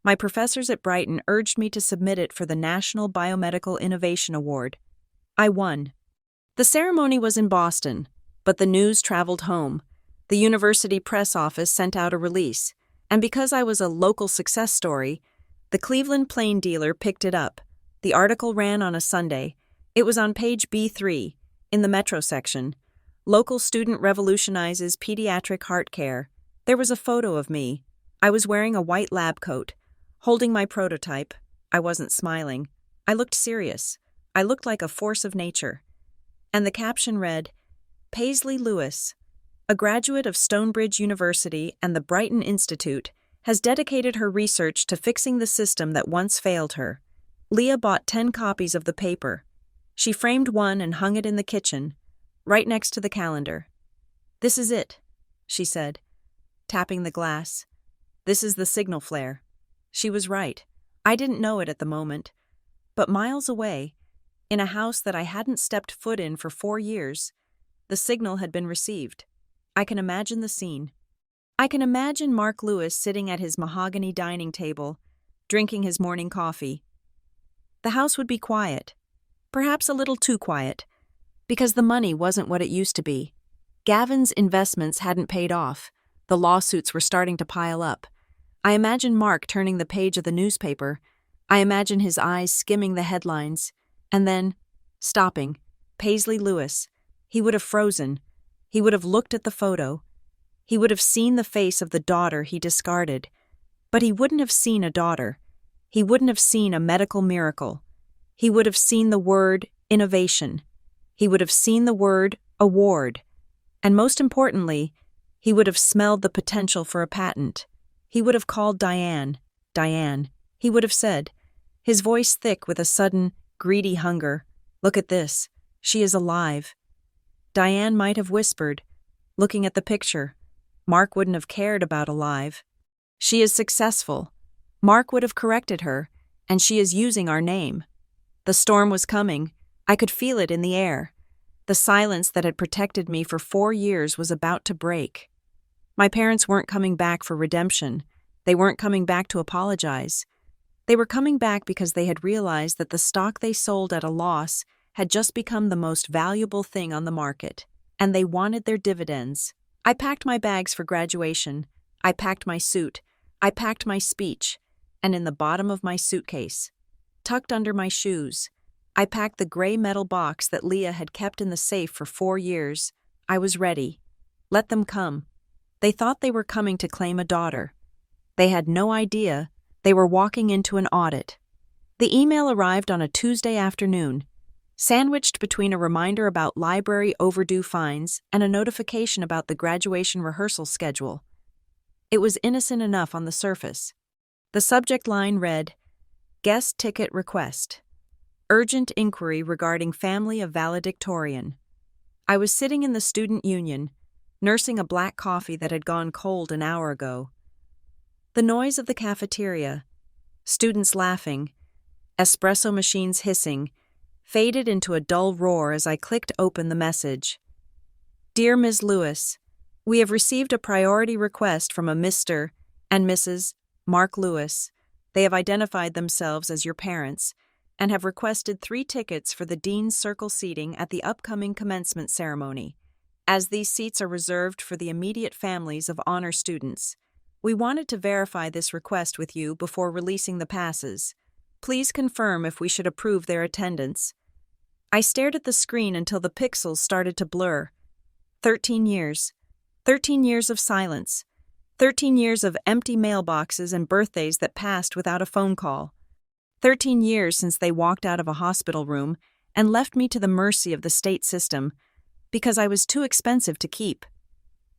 My professors at Brighton urged me to submit it for the National Biomedical Innovation Award. I won. The ceremony was in Boston, but the news traveled home. The university press office sent out a release, and because I was a local success story, the Cleveland Plain Dealer picked it up. The article ran on a Sunday. It was on page B3, in the Metro section. "Local student revolutionizes pediatric heart care." There was a photo of me. I was wearing a white lab coat, holding my prototype. I wasn't smiling. I looked serious. I looked like a force of nature. And the caption read, "Paisley Lewis, a graduate of Stonebridge University and the Brighton Institute, has dedicated her research to fixing the system that once failed her." Leah bought 10 copies of the paper. She framed one and hung it in the kitchen, right next to the calendar. "This is it," she said, tapping the glass. "This is the signal flare." She was right. I didn't know it at the moment. But miles away, in a house that I hadn't stepped foot in for 4 years, the signal had been received. I can imagine the scene. I can imagine Mark Lewis sitting at his mahogany dining table, drinking his morning coffee. The house would be quiet, perhaps a little too quiet, because the money wasn't what it used to be. Gavin's investments hadn't paid off. The lawsuits were starting to pile up. I imagine Mark turning the page of the newspaper. I imagine his eyes skimming the headlines, and then stopping. Paisley Lewis. He would have frozen. He would have looked at the photo. He would have seen the face of the daughter he discarded. But he wouldn't have seen a daughter. He wouldn't have seen a medical miracle. He would have seen the word innovation. He would have seen the word award. And most importantly, he would have smelled the potential for a patent. He would have called Diane. Diane. He would have said, his voice thick with a sudden, greedy hunger, "Look at this. She is alive." Diane might have whispered, looking at the picture. Mark wouldn't have cared about alive. "She is successful." Mark would have corrected her, "and she is using our name." The storm was coming. I could feel it in the air. The silence that had protected me for 4 years was about to break. My parents weren't coming back for redemption. They weren't coming back to apologize. They were coming back because they had realized that the stock they sold at a loss had just become the most valuable thing on the market, and they wanted their dividends. I packed my bags for graduation. I packed my suit. I packed my speech. And in the bottom of my suitcase, tucked under my shoes, I packed the gray metal box that Leah had kept in the safe for 4 years. I was ready. Let them come. They thought they were coming to claim a daughter. They had no idea they were walking into an audit. The email arrived on a Tuesday afternoon, sandwiched between a reminder about library overdue fines and a notification about the graduation rehearsal schedule. It was innocent enough on the surface. The subject line read, "Guest ticket request. Urgent inquiry regarding family of valedictorian." I was sitting in the student union, nursing a black coffee that had gone cold an hour ago. The noise of the cafeteria, students laughing, espresso machines hissing, faded into a dull roar as I clicked open the message. "Dear Ms. Lewis, we have received a priority request from a Mr. and Mrs. Mark Lewis. They have identified themselves as your parents and have requested 3 tickets for the Dean's Circle seating at the upcoming commencement ceremony. As these seats are reserved for the immediate families of honor students, we wanted to verify this request with you before releasing the passes. Please confirm if we should approve their attendance." I stared at the screen until the pixels started to blur. 13 years. 13 years of silence. 13 years of empty mailboxes and birthdays that passed without a phone call. 13 years since they walked out of a hospital room and left me to the mercy of the state system because I was too expensive to keep.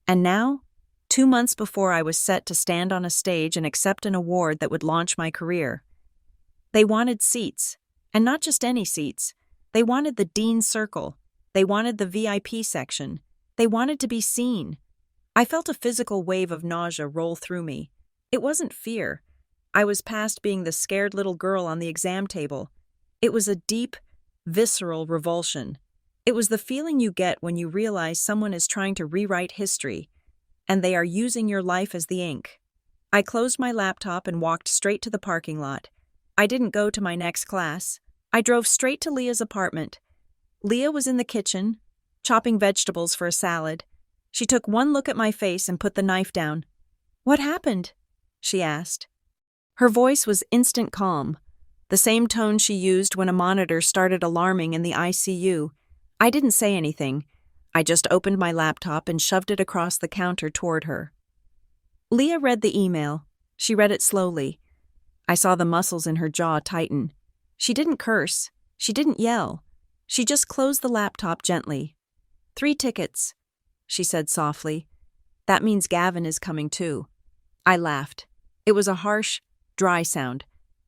And now, 2 months before I was set to stand on a stage and accept an award that would launch my career. They wanted seats, and not just any seats. They wanted the Dean's Circle. They wanted the VIP section. They wanted to be seen. I felt a physical wave of nausea roll through me. It wasn't fear. I was past being the scared little girl on the exam table. It was a deep, visceral revulsion. It was the feeling you get when you realize someone is trying to rewrite history, and they are using your life as the ink. I closed my laptop and walked straight to the parking lot. I didn't go to my next class. I drove straight to Leah's apartment. Leah was in the kitchen, chopping vegetables for a salad. She took one look at my face and put the knife down. "What happened?" she asked. Her voice was instant calm, the same tone she used when a monitor started alarming in the ICU. I didn't say anything. I just opened my laptop and shoved it across the counter toward her. Leah read the email. She read it slowly. I saw the muscles in her jaw tighten. She didn't curse. She didn't yell. She just closed the laptop gently. 3 tickets, she said softly. That means Gavin is coming too. I laughed. It was a harsh, dry sound.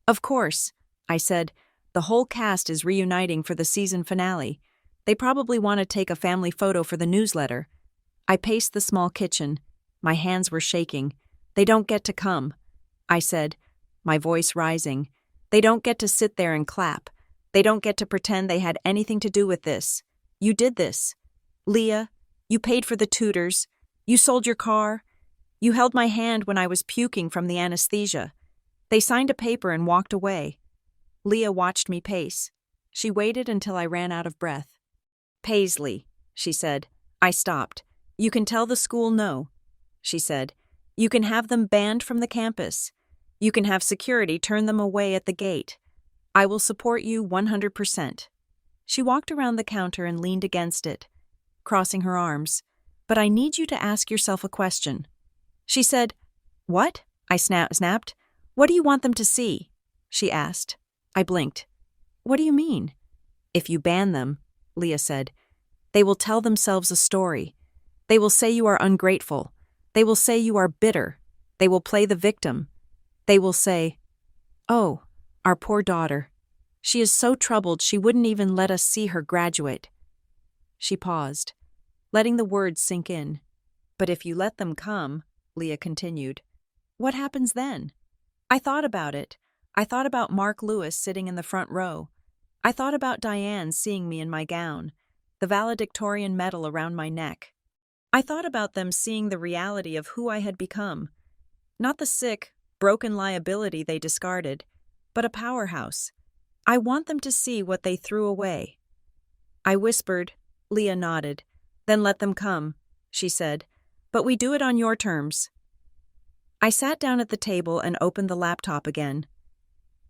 Of course, I said. The whole cast is reuniting for the season finale. They probably want to take a family photo for the newsletter. I paced the small kitchen. My hands were shaking. They don't get to come, I said, my voice rising. They don't get to sit there and clap. They don't get to pretend they had anything to do with this. You did this. Leah, you paid for the tutors. You sold your car. You held my hand when I was puking from the anesthesia. They signed a paper and walked away. Leah watched me pace. She waited until I ran out of breath. "Paisley," she said. I stopped. "You can tell the school no," she said. "You can have them banned from the campus. You can have security turn them away at the gate. I will support you 100%. She walked around the counter and leaned against it, crossing her arms. "But I need you to ask yourself a question." She said, "What?" I snapped. "What do you want them to see?" she asked. I blinked. "What do you mean?" "If you ban them," Leah said, "they will tell themselves a story. They will say you are ungrateful. They will say you are bitter. They will play the victim. They will say, 'Oh, our poor daughter. She is so troubled she wouldn't even let us see her graduate.'" She paused, letting the words sink in. "But if you let them come," Leah continued, "what happens then?" I thought about it. I thought about Mark Lewis sitting in the front row. I thought about Diane seeing me in my gown, the valedictorian medal around my neck. I thought about them seeing the reality of who I had become. Not the sick, broken liability they discarded, but a powerhouse. I want them to see what they threw away. I whispered. Leah nodded. "Then let them come," she said. "But we do it on your terms." I sat down at the table and opened the laptop again.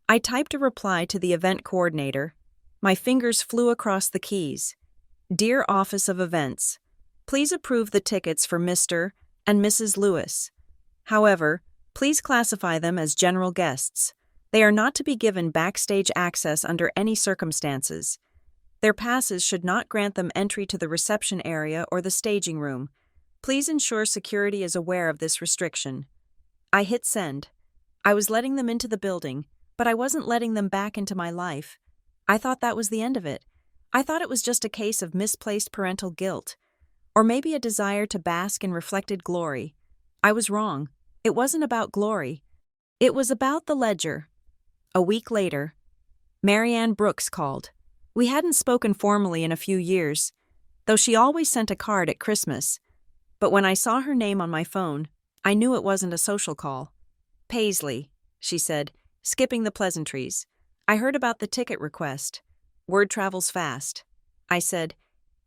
I typed a reply to the event coordinator. My fingers flew across the keys. "Dear Office of Events, please approve the tickets for Mr. and Mrs. Lewis. However, please classify them as general guests. They are not to be given backstage access under any circumstances. Their passes should not grant them entry to the reception area or the staging room. Please ensure security is aware of this restriction. I hit send. I was letting them into the building, but I wasn't letting them back into my life. I thought that was the end of it. I thought it was just a case of misplaced parental guilt, or maybe a desire to bask in reflected glory. I was wrong. It wasn't about glory. It was about the ledger. A week later, Marianne Brooks called. We hadn't spoken formally in a few years, though she always sent a card at Christmas. But when I saw her name on my phone, I knew it wasn't a social call. "Paisley," she said, skipping the pleasantries. "I heard about the ticket request. Word travels fast." I said,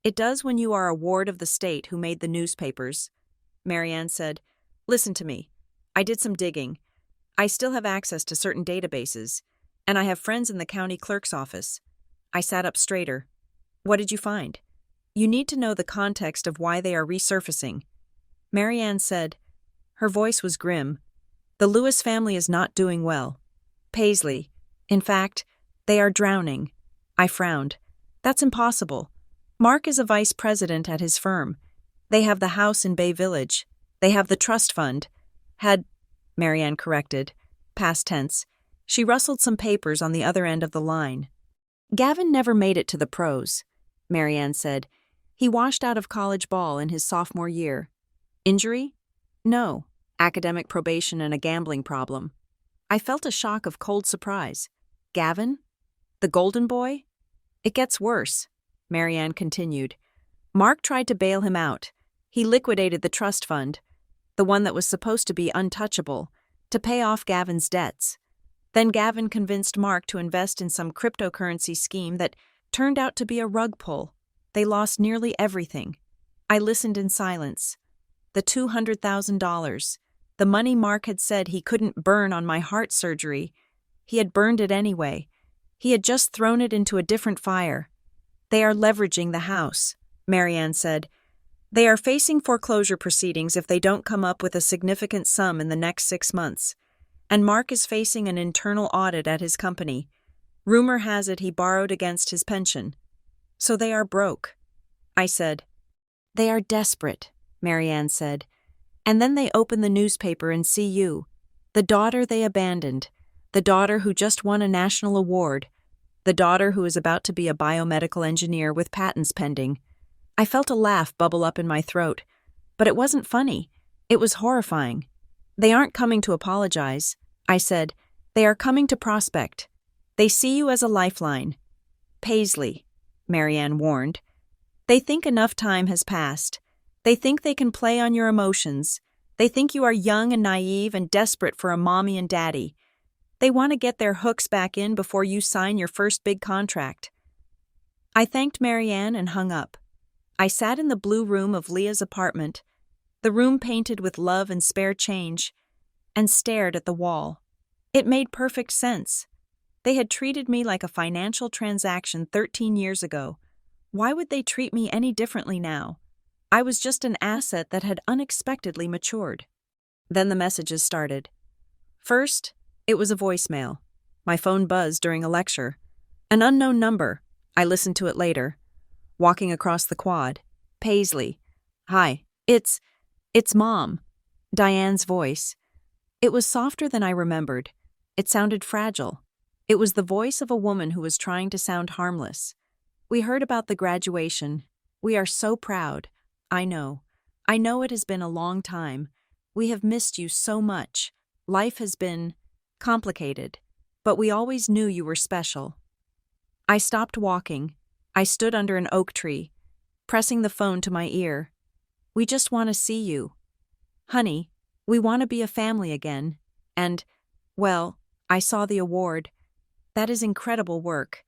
"It does when you are a ward of the state who made the newspapers." Marianne said, "Listen to me. I did some digging. I still have access to certain databases, and I have friends in the county clerk's office." I sat up straighter. "What did you find? You need to know the context of why they are resurfacing." Marianne said, her voice was grim, "The Lewis family is not doing well. Paisley. In fact, they are drowning." I frowned. "That's impossible. Mark is a vice president at his firm. They have the house in Bay Village. They have the trust fund. Marianne corrected, past tense. She rustled some papers on the other end of the line. "Gavin never made it to the pros," Marianne said. "He washed out of college ball in his sophomore year. Injury? No. Academic probation and a gambling problem." I felt a shock of cold surprise. "Gavin? The golden boy?" "It gets worse," Marianne continued. "Mark tried to bail him out. He liquidated the trust fund, the one that was supposed to be untouchable, to pay off Gavin's debts. Then Gavin convinced Mark to invest in some cryptocurrency scheme that turned out to be a rug pull. They lost nearly everything. I listened in silence. The $200,000, the money Mark had said he couldn't burn on my heart surgery. He had burned it anyway. He had just thrown it into a different fire. "They are leveraging the house," Marianne said. "They are facing foreclosure proceedings if they don't come up with a significant sum in the next 6 months. And Mark is facing an internal audit at his company. Rumor has it he borrowed against his pension. So they are broke." I said. "They are desperate," Marianne said. "And then they open the newspaper and see you, the daughter they abandoned, the daughter who just won a national award, the daughter who is about to be a biomedical engineer with patents pending." I felt a laugh bubble up in my throat, but it wasn't funny. It was horrifying. "They aren't coming to apologize," I said. "They are coming to prospect. They see you as a lifeline." "Paisley," Marianne warned. "They think enough time has passed. They think they can play on your emotions. They think you are young and naive and desperate for a mommy and daddy. They want to get their hooks back in before you sign your first big contract." I thanked Marianne and hung up. I sat in the blue room of Leah's apartment, the room painted with love and spare change, and stared at the wall. It made perfect sense. They had treated me like a financial transaction 13 years ago. Why would they treat me any differently now? I was just an asset that had unexpectedly matured. Then the messages started. First, it was a voicemail. My phone buzzed during a lecture. An unknown number. I listened to it later. Walking across the quad. "Paisley. Hi. It's Mom." Diane's voice. It was softer than I remembered. It sounded fragile. It was the voice of a woman who was trying to sound harmless. "We heard about the graduation. We are so proud. I know. I know it has been a long time. We have missed you so much. Life has been complicated, but we always knew you were special." I stopped walking. I stood under an oak tree, pressing the phone to my ear. "We just want to see you. Honey, we want to be a family again. And, well, I saw the award. That is incredible work.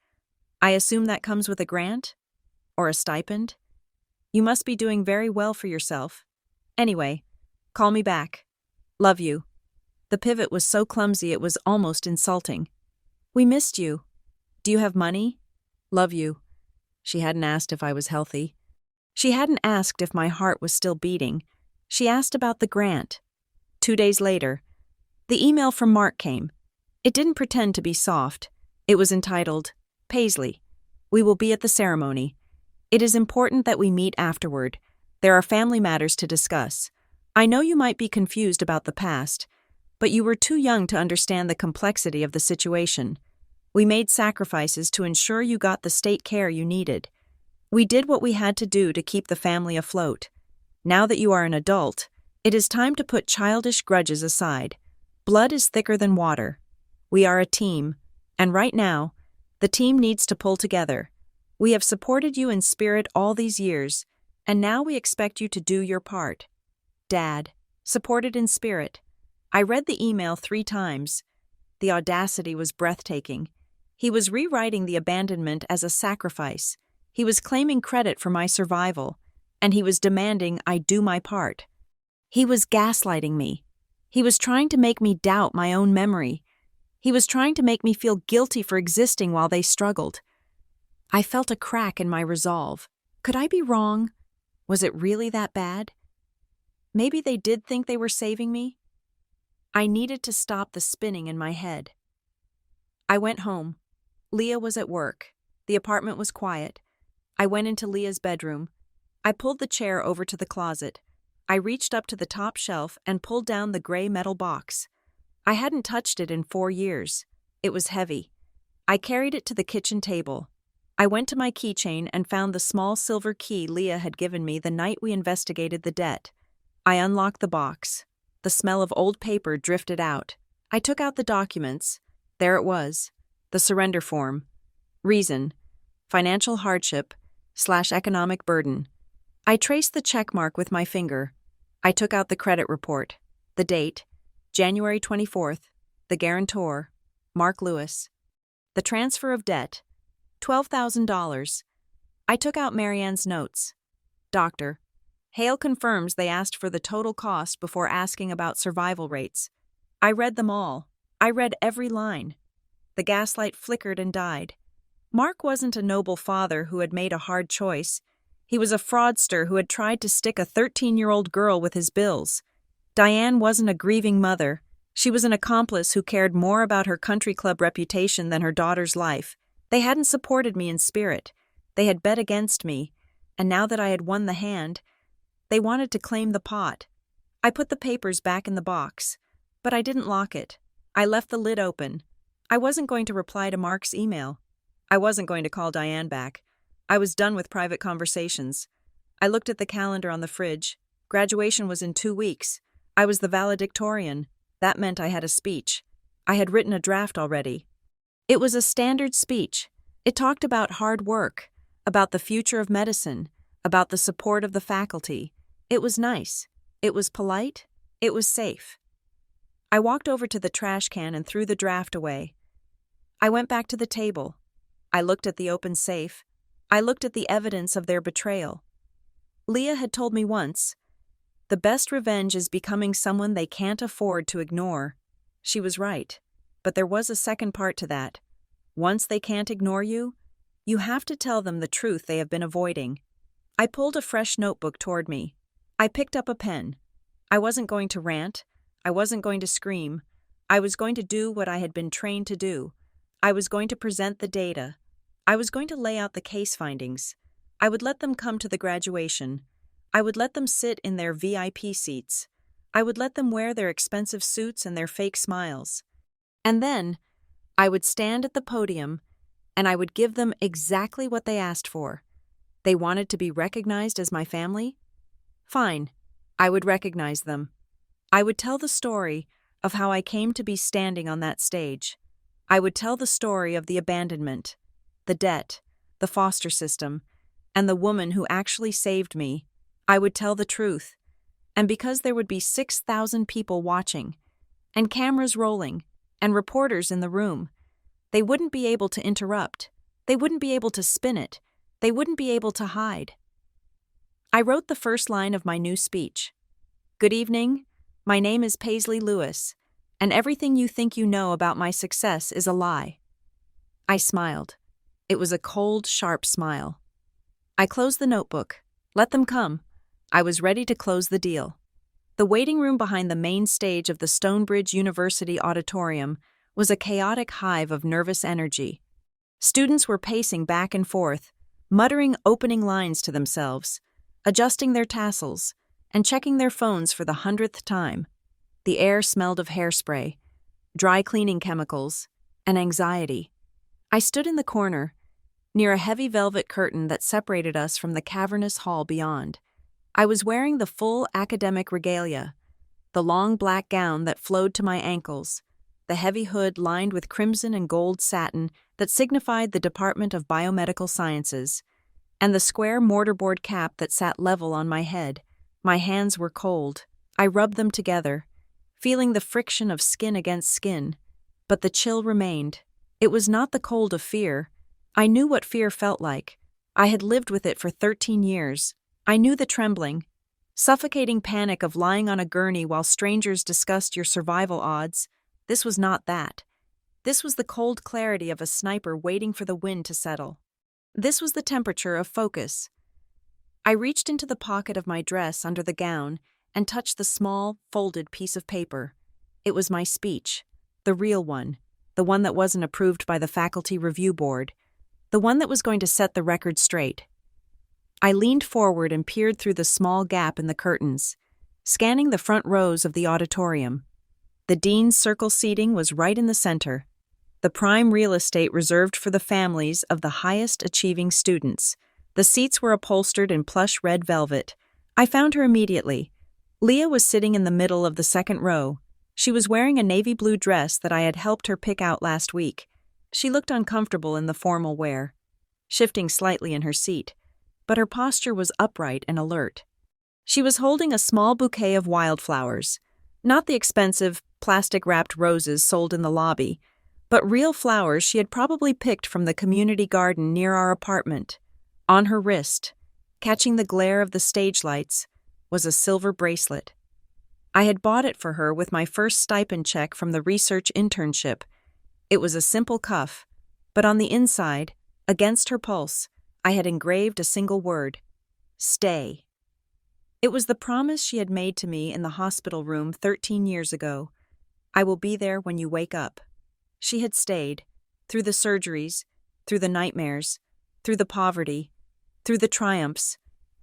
I assume that comes with a grant? Or a stipend? You must be doing very well for yourself. Anyway, call me back. Love you." The pivot was so clumsy it was almost insulting. "We missed you. Do you have money? Love you." She hadn't asked if I was healthy. She hadn't asked if my heart was still beating. She asked about the grant. 2 days later, the email from Mark came. It didn't pretend to be soft. It was entitled, Paisley, we will be at the ceremony. It is important that we meet afterward. There are family matters to discuss. I know you might be confused about the past, but you were too young to understand the complexity of the situation. We made sacrifices to ensure you got the state care you needed. We did what we had to do to keep the family afloat. Now that you are an adult, it is time to put childish grudges aside. Blood is thicker than water. We are a team, and right now, the team needs to pull together. We have supported you in spirit all these years, and now we expect you to do your part. Dad, supported in spirit. I read the email 3 times. The audacity was breathtaking. He was rewriting the abandonment as a sacrifice. He was claiming credit for my survival, and he was demanding I do my part. He was gaslighting me. He was trying to make me doubt my own memory. He was trying to make me feel guilty for existing while they struggled. I felt a crack in my resolve. Could I be wrong? Was it really that bad? Maybe they did think they were saving me? I needed to stop the spinning in my head. I went home. Leah was at work. The apartment was quiet. I went into Leah's bedroom. I pulled the chair over to the closet. I reached up to the top shelf and pulled down the gray metal box. I hadn't touched it in 4 years. It was heavy. I carried it to the kitchen table. I went to my keychain and found the small silver key Leah had given me the night we investigated the debt. I unlocked the box. The smell of old paper drifted out. I took out the documents. There it was, the surrender form. Reason: financial hardship/economic burden. I traced the check mark with my finger. I took out the credit report. The date: January 24th. The guarantor: Mark Lewis. The transfer of debt: $12,000. I took out Marianne's notes. Doctor: Hale confirms they asked for the total cost before asking about survival rates. I read them all. I read every line. The gaslight flickered and died. Mark wasn't a noble father who had made a hard choice. He was a fraudster who had tried to stick a 13-year-old girl with his bills. Diane wasn't a grieving mother. She was an accomplice who cared more about her country club reputation than her daughter's life. They hadn't supported me in spirit. They had bet against me, and now that I had won the hand, they wanted to claim the pot. I put the papers back in the box, but I didn't lock it. I left the lid open. I wasn't going to reply to Mark's email. I wasn't going to call Diane back. I was done with private conversations. I looked at the calendar on the fridge. Graduation was in 2 weeks. I was the valedictorian. That meant I had a speech. I had written a draft already. It was a standard speech. It talked about hard work, about the future of medicine, about the support of the faculty. It was nice. It was polite. It was safe. I walked over to the trash can and threw the draft away. I went back to the table. I looked at the open safe. I looked at the evidence of their betrayal. Leah had told me once, the best revenge is becoming someone they can't afford to ignore. She was right, but there was a second part to that. Once they can't ignore you, you have to tell them the truth they have been avoiding. I pulled a fresh notebook toward me. I picked up a pen. I wasn't going to rant. I wasn't going to scream. I was going to do what I had been trained to do. I was going to present the data. I was going to lay out the case findings. I would let them come to the graduation. I would let them sit in their VIP seats. I would let them wear their expensive suits and their fake smiles. And then, I would stand at the podium, and I would give them exactly what they asked for. They wanted to be recognized as my family? Fine, I would recognize them. I would tell the story of how I came to be standing on that stage. I would tell the story of the abandonment, the debt, the foster system, and the woman who actually saved me. I would tell the truth. And because there would be 6,000 people watching, and cameras rolling, and reporters in the room, they wouldn't be able to interrupt. They wouldn't be able to spin it. They wouldn't be able to hide. I wrote the first line of my new speech. Good evening. My name is Paisley Lewis, and everything you think you know about my success is a lie. I smiled. It was a cold, sharp smile. I closed the notebook. Let them come. I was ready to close the deal. The waiting room behind the main stage of the Stonebridge University Auditorium was a chaotic hive of nervous energy. Students were pacing back and forth, muttering opening lines to themselves, adjusting their tassels, and checking their phones for the 100th time. The air smelled of hairspray, dry cleaning chemicals, and anxiety. I stood in the corner, near a heavy velvet curtain that separated us from the cavernous hall beyond. I was wearing the full academic regalia, the long black gown that flowed to my ankles, the heavy hood lined with crimson and gold satin that signified the Department of Biomedical Sciences, and the square mortarboard cap that sat level on my head. My hands were cold. I rubbed them together, feeling the friction of skin against skin, but the chill remained. It was not the cold of fear. I knew what fear felt like. I had lived with it for 13 years. I knew the trembling, suffocating panic of lying on a gurney while strangers discussed your survival odds. This was not that. This was the cold clarity of a sniper waiting for the wind to settle. This was the temperature of focus. I reached into the pocket of my dress under the gown and touched the small, folded piece of paper. It was my speech, the real one, the one that wasn't approved by the faculty review board, the one that was going to set the record straight. I leaned forward and peered through the small gap in the curtains, scanning the front rows of the auditorium. The dean's circle seating was right in the center, the prime real estate reserved for the families of the highest-achieving students. The seats were upholstered in plush red velvet. I found her immediately. Leah was sitting in the middle of the second row. She was wearing a navy blue dress that I had helped her pick out last week. She looked uncomfortable in the formal wear, shifting slightly in her seat, but her posture was upright and alert. She was holding a small bouquet of wildflowers, not the expensive, plastic-wrapped roses sold in the lobby, but real flowers she had probably picked from the community garden near our apartment. On her wrist, catching the glare of the stage lights, was a silver bracelet. I had bought it for her with my first stipend check from the research internship. It was a simple cuff, but on the inside, against her pulse, I had engraved a single word: stay. It was the promise she had made to me in the hospital room 13 years ago. I will be there when you wake up. She had stayed, through the surgeries, through the nightmares, through the poverty, through the triumphs.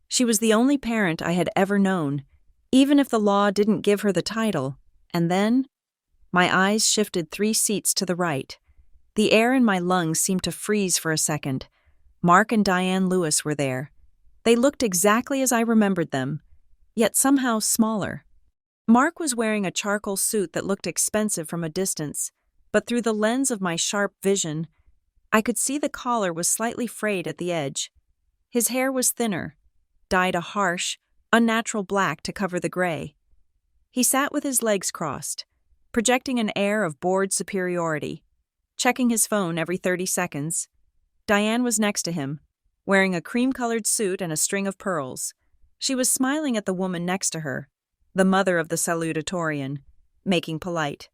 She was the only parent I had ever known, even if the law didn't give her the title. And then, my eyes shifted 3 seats to the right. The air in my lungs seemed to freeze for a second. Mark and Diane Lewis were there. They looked exactly as I remembered them, yet somehow smaller. Mark was wearing a charcoal suit that looked expensive from a distance, but through the lens of my sharp vision, I could see the collar was slightly frayed at the edge. His hair was thinner, dyed a harsh, unnatural black to cover the gray. He sat with his legs crossed, projecting an air of bored superiority, checking his phone every 30 seconds. Diane was next to him, wearing a cream-colored suit and a string of pearls. She was smiling at the woman next to her, the mother of the salutatorian, making polite,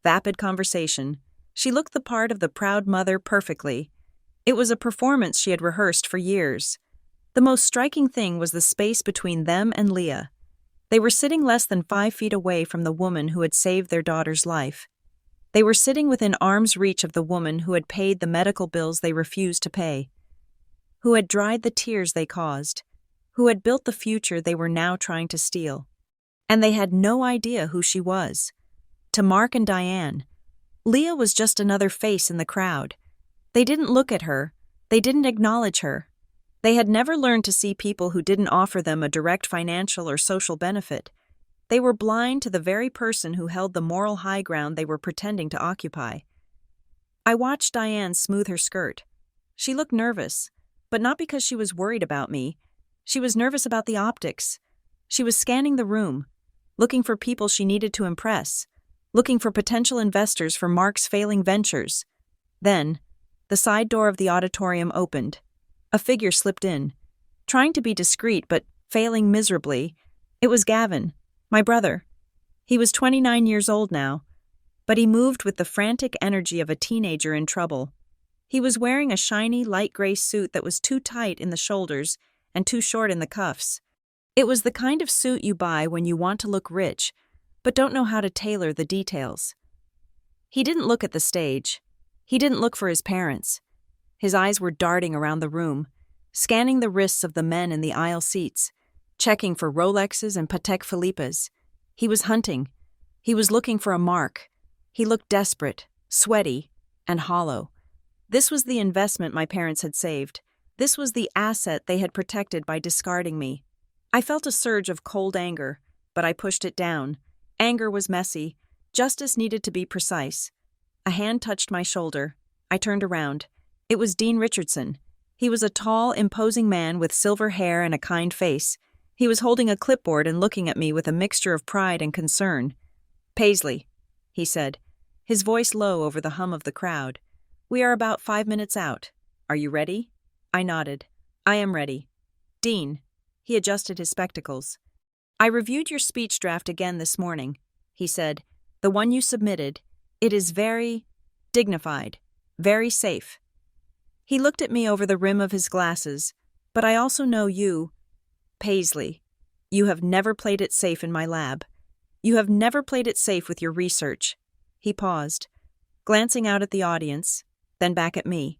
vapid conversation. She looked the part of the proud mother perfectly. It was a performance she had rehearsed for years. The most striking thing was the space between them and Leah. They were sitting less than 5 feet away from the woman who had saved their daughter's life. They were sitting within arm's reach of the woman who had paid the medical bills they refused to pay, who had dried the tears they caused, who had built the future they were now trying to steal. And they had no idea who she was. To Mark and Diane, Leah was just another face in the crowd. They didn't look at her. They didn't acknowledge her. They had never learned to see people who didn't offer them a direct financial or social benefit. They were blind to the very person who held the moral high ground they were pretending to occupy. I watched Diane smooth her skirt. She looked nervous, but not because she was worried about me. She was nervous about the optics. She was scanning the room, looking for people she needed to impress, looking for potential investors for Mark's failing ventures. Then, the side door of the auditorium opened. A figure slipped in, trying to be discreet but failing miserably. It was Gavin, my brother. He was 29 years old now, but he moved with the frantic energy of a teenager in trouble. He was wearing a shiny light gray suit that was too tight in the shoulders and too short in the cuffs. It was the kind of suit you buy when you want to look rich, but don't know how to tailor the details. He didn't look at the stage. He didn't look for his parents. His eyes were darting around the room, scanning the wrists of the men in the aisle seats, checking for Rolexes and Patek Philippe's. He was hunting. He was looking for a mark. He looked desperate, sweaty, and hollow. This was the investment my parents had saved. This was the asset they had protected by discarding me. I felt a surge of cold anger, but I pushed it down. Anger was messy. Justice needed to be precise. A hand touched my shoulder. I turned around. It was Dean Richardson. He was a tall, imposing man with silver hair and a kind face. He was holding a clipboard and looking at me with a mixture of pride and concern. "Paisley," he said, his voice low over the hum of the crowd. "We are about 5 minutes out. Are you ready?" I nodded. "I am ready." "Dean." He adjusted his spectacles. "I reviewed your speech draft again this morning," he said. "The one you submitted. It is very dignified, very safe." He looked at me over the rim of his glasses. "But I also know you, Paisley. You have never played it safe in my lab. You have never played it safe with your research." He paused, glancing out at the audience, then back at me.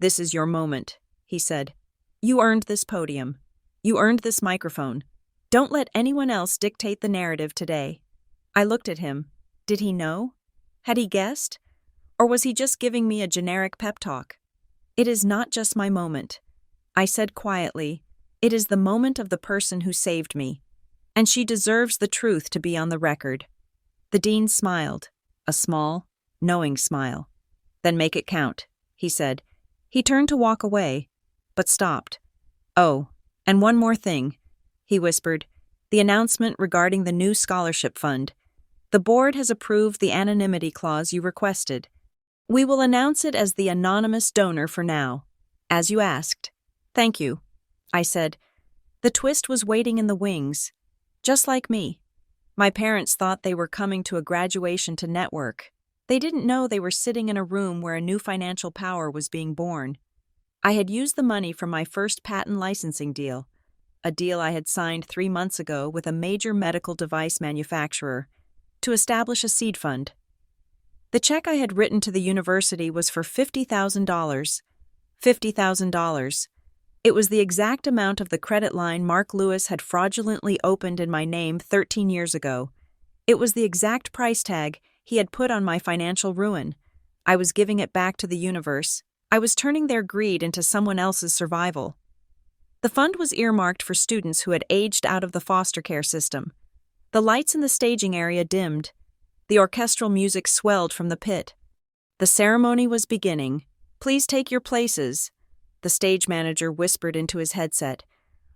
"This is your moment," he said. "You earned this podium. You earned this microphone. Don't let anyone else dictate the narrative today." I looked at him. Did he know? Had he guessed? Or was he just giving me a generic pep talk? "It is not just my moment," I said quietly. "It is the moment of the person who saved me. And she deserves the truth to be on the record." The dean smiled, a small, knowing smile. "Then make it count," he said. He turned to walk away, but stopped. "Oh, and one more thing," he whispered. "The announcement regarding the new scholarship fund. The board has approved the anonymity clause you requested. We will announce it as the anonymous donor for now, as you asked." "Thank you," I said. The twist was waiting in the wings, just like me. My parents thought they were coming to a graduation to network. They didn't know they were sitting in a room where a new financial power was being born. I had used the money from my first patent licensing deal, a deal I had signed 3 months ago with a major medical device manufacturer, to establish a seed fund. The check I had written to the university was for $50,000. $50,000. It was the exact amount of the credit line Mark Lewis had fraudulently opened in my name 13 years ago. It was the exact price tag he had put on my financial ruin. I was giving it back to the universe. I was turning their greed into someone else's survival. The fund was earmarked for students who had aged out of the foster care system. The lights in the staging area dimmed. The orchestral music swelled from the pit. The ceremony was beginning. "Please take your places," the stage manager whispered into his headset.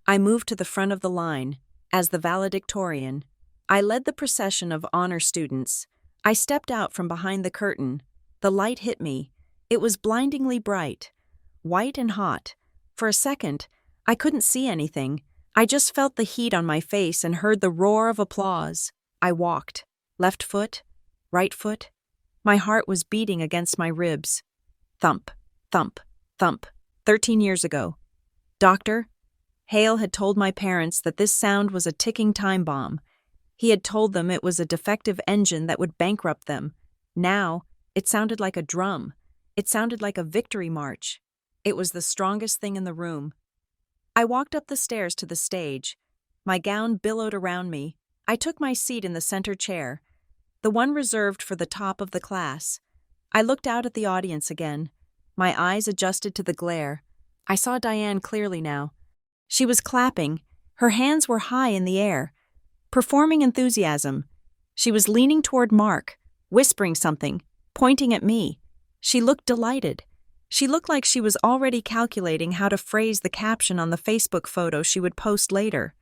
I moved to the front of the line. As the valedictorian, I led the procession of honor students. I stepped out from behind the curtain. The light hit me. It was blindingly bright, white and hot. For a second, I couldn't see anything. I just felt the heat on my face and heard the roar of applause. I walked. Left foot, right foot. My heart was beating against my ribs. Thump, thump, thump. 13 years ago. Doctor Hale had told my parents that this sound was a ticking time bomb. He had told them it was a defective engine that would bankrupt them. Now, it sounded like a drum. It sounded like a victory march. It was the strongest thing in the room. I walked up the stairs to the stage. My gown billowed around me. I took my seat in the center chair, the one reserved for the top of the class. I looked out at the audience again. My eyes adjusted to the glare. I saw Diane clearly now. She was clapping. Her hands were high in the air, performing enthusiasm. She was leaning toward Mark, whispering something, pointing at me. She looked delighted. She looked like she was already calculating how to phrase the caption on the Facebook photo she would post later.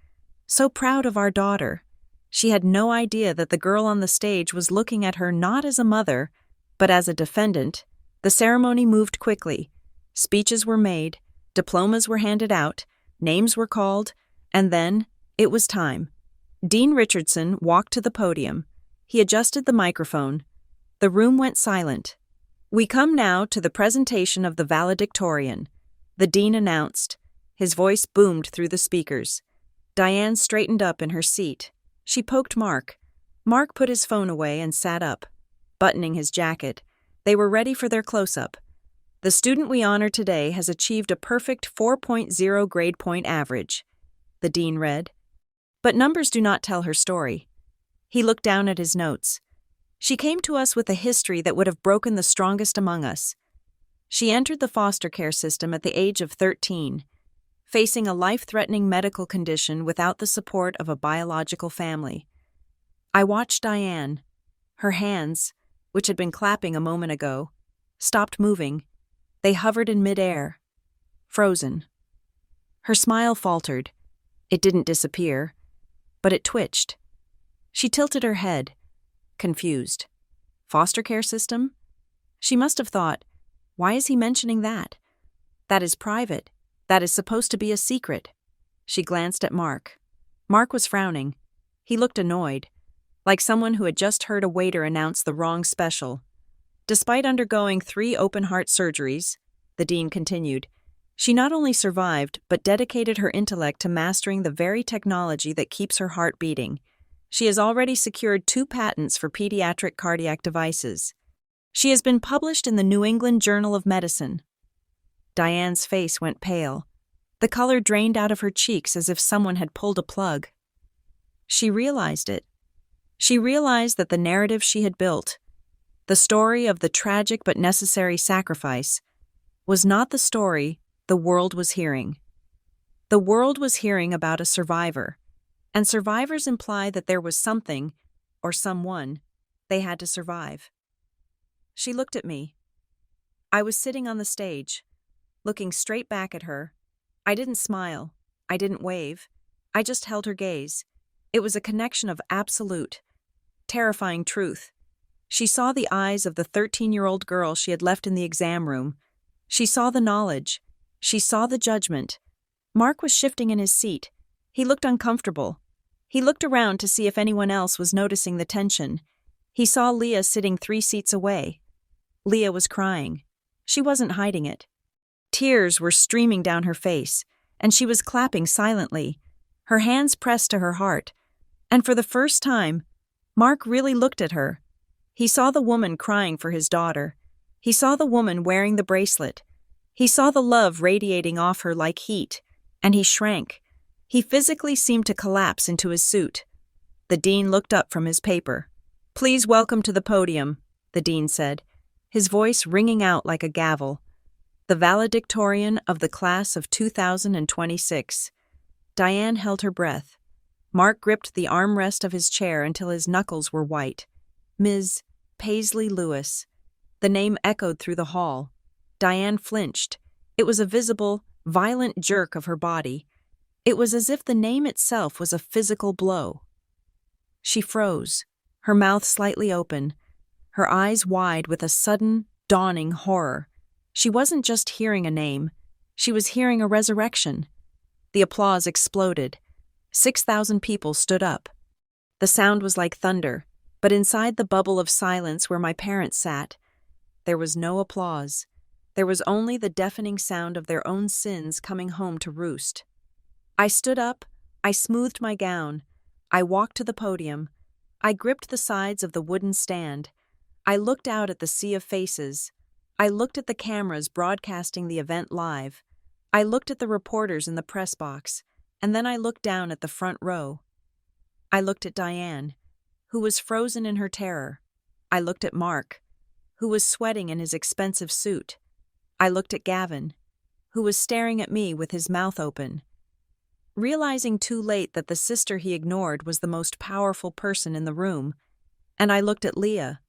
"So proud of our daughter." She had no idea that the girl on the stage was looking at her not as a mother, but as a defendant. The ceremony moved quickly. Speeches were made, diplomas were handed out, names were called, and then it was time. Dean Richardson walked to the podium. He adjusted the microphone. The room went silent. "We come now to the presentation of the valedictorian," the dean announced. His voice boomed through the speakers. Diane straightened up in her seat. She poked Mark. Mark put his phone away and sat up. buttoning his jacket. They were ready for their close-up. The student we honor today has achieved a perfect 4.0 grade point average, the dean read. But numbers do not tell her story. He looked down at his notes. She came to us with a history that would have broken the strongest among us. She entered the foster care system at the age of 13, facing a life-threatening medical condition without the support of a biological family. I watched Diane. Her hands, which had been clapping a moment ago, stopped moving. They hovered in midair, frozen. Her smile faltered. It didn't disappear, but it twitched. She tilted her head, confused. Foster care system? She must have thought, why is he mentioning that? That is private. That is supposed to be a secret. She glanced at Mark. Mark was frowning. He looked annoyed, like someone who had just heard a waiter announce the wrong special. Despite undergoing 3 open-heart surgeries, the dean continued, she not only survived, but dedicated her intellect to mastering the very technology that keeps her heart beating. She has already secured 2 patents for pediatric cardiac devices. She has been published in the New England Journal of Medicine. Diane's face went pale. The color drained out of her cheeks as if someone had pulled a plug. She realized it. She realized that the narrative she had built, the story of the tragic but necessary sacrifice, was not the story the world was hearing. The world was hearing about a survivor, and survivors imply that there was something, or someone, they had to survive. She looked at me. I was sitting on the stage, looking straight back at her. I didn't smile. I didn't wave. I just held her gaze. It was a connection of absolute, terrifying truth. She saw the eyes of the 13-year-old girl she had left in the exam room. She saw the knowledge. She saw the judgment. Mark was shifting in his seat. He looked uncomfortable. He looked around to see if anyone else was noticing the tension. He saw Leah sitting 3 seats away. Leah was crying. She wasn't hiding it. Tears were streaming down her face, and she was clapping silently, her hands pressed to her heart. And for the first time, Mark really looked at her. He saw the woman crying for his daughter. He saw the woman wearing the bracelet. He saw the love radiating off her like heat, and he shrank. He physically seemed to collapse into his suit. The dean looked up from his paper. "Please welcome to the podium," the dean said, his voice ringing out like a gavel. "The valedictorian of the class of 2026. Diane held her breath. Mark gripped the armrest of his chair until his knuckles were white. Ms. Paisley Lewis. The name echoed through the hall. Diane flinched. It was a visible, violent jerk of her body. It was as if the name itself was a physical blow. She froze, her mouth slightly open, her eyes wide with a sudden, dawning horror. She wasn't just hearing a name. She was hearing a resurrection. The applause exploded. 6,000 people stood up. The sound was like thunder, but inside the bubble of silence where my parents sat, there was no applause. There was only the deafening sound of their own sins coming home to roost. I stood up. I smoothed my gown. I walked to the podium. I gripped the sides of the wooden stand. I looked out at the sea of faces. I looked at the cameras broadcasting the event live. I looked at the reporters in the press box, and then I looked down at the front row. I looked at Diane, who was frozen in her terror. I looked at Mark, who was sweating in his expensive suit. I looked at Gavin, who was staring at me with his mouth open. Realizing too late that the sister he ignored was the most powerful person in the room, and I looked at Leah,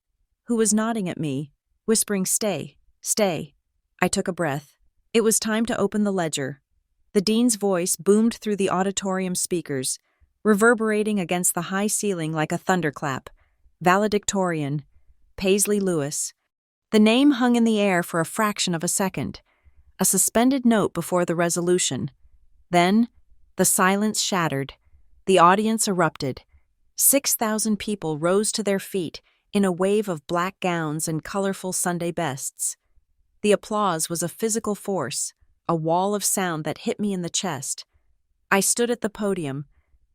who was nodding at me, whispering, "Stay, stay." I took a breath. It was time to open the ledger. The dean's voice boomed through the auditorium speakers, reverberating against the high ceiling like a thunderclap. Valedictorian, Paisley Lewis. The name hung in the air for a fraction of a second, a suspended note before the resolution. Then, the silence shattered. The audience erupted. 6,000 people rose to their feet in a wave of black gowns and colorful Sunday bests. The applause was a physical force, a wall of sound that hit me in the chest. I stood at the podium,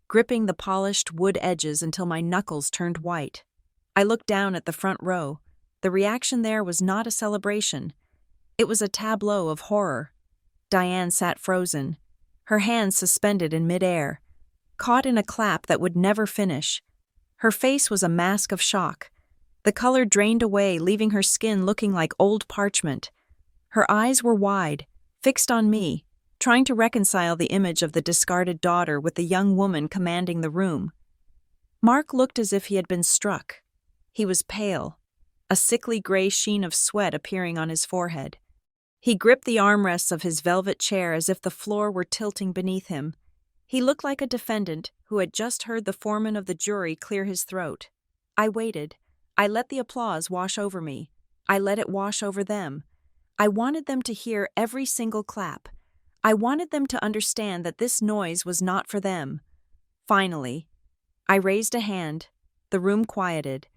gripping the polished wood edges until my knuckles turned white. I looked down at the front row. The reaction there was not a celebration. It was a tableau of horror. Diane sat frozen, her hands suspended in midair, caught in a clap that would never finish. Her face was a mask of shock. The color drained away, leaving her skin looking like old parchment. Her eyes were wide, fixed on me, trying to reconcile the image of the discarded daughter with the young woman commanding the room. Mark looked as if he had been struck. He was pale, a sickly gray sheen of sweat appearing on his forehead. He gripped the armrests of his velvet chair as if the floor were tilting beneath him. He looked like a defendant who had just heard the foreman of the jury clear his throat. I waited. I let the applause wash over me. I let it wash over them. I wanted them to hear every single clap. I wanted them to understand that this noise was not for them. Finally, I raised a hand. The room quieted,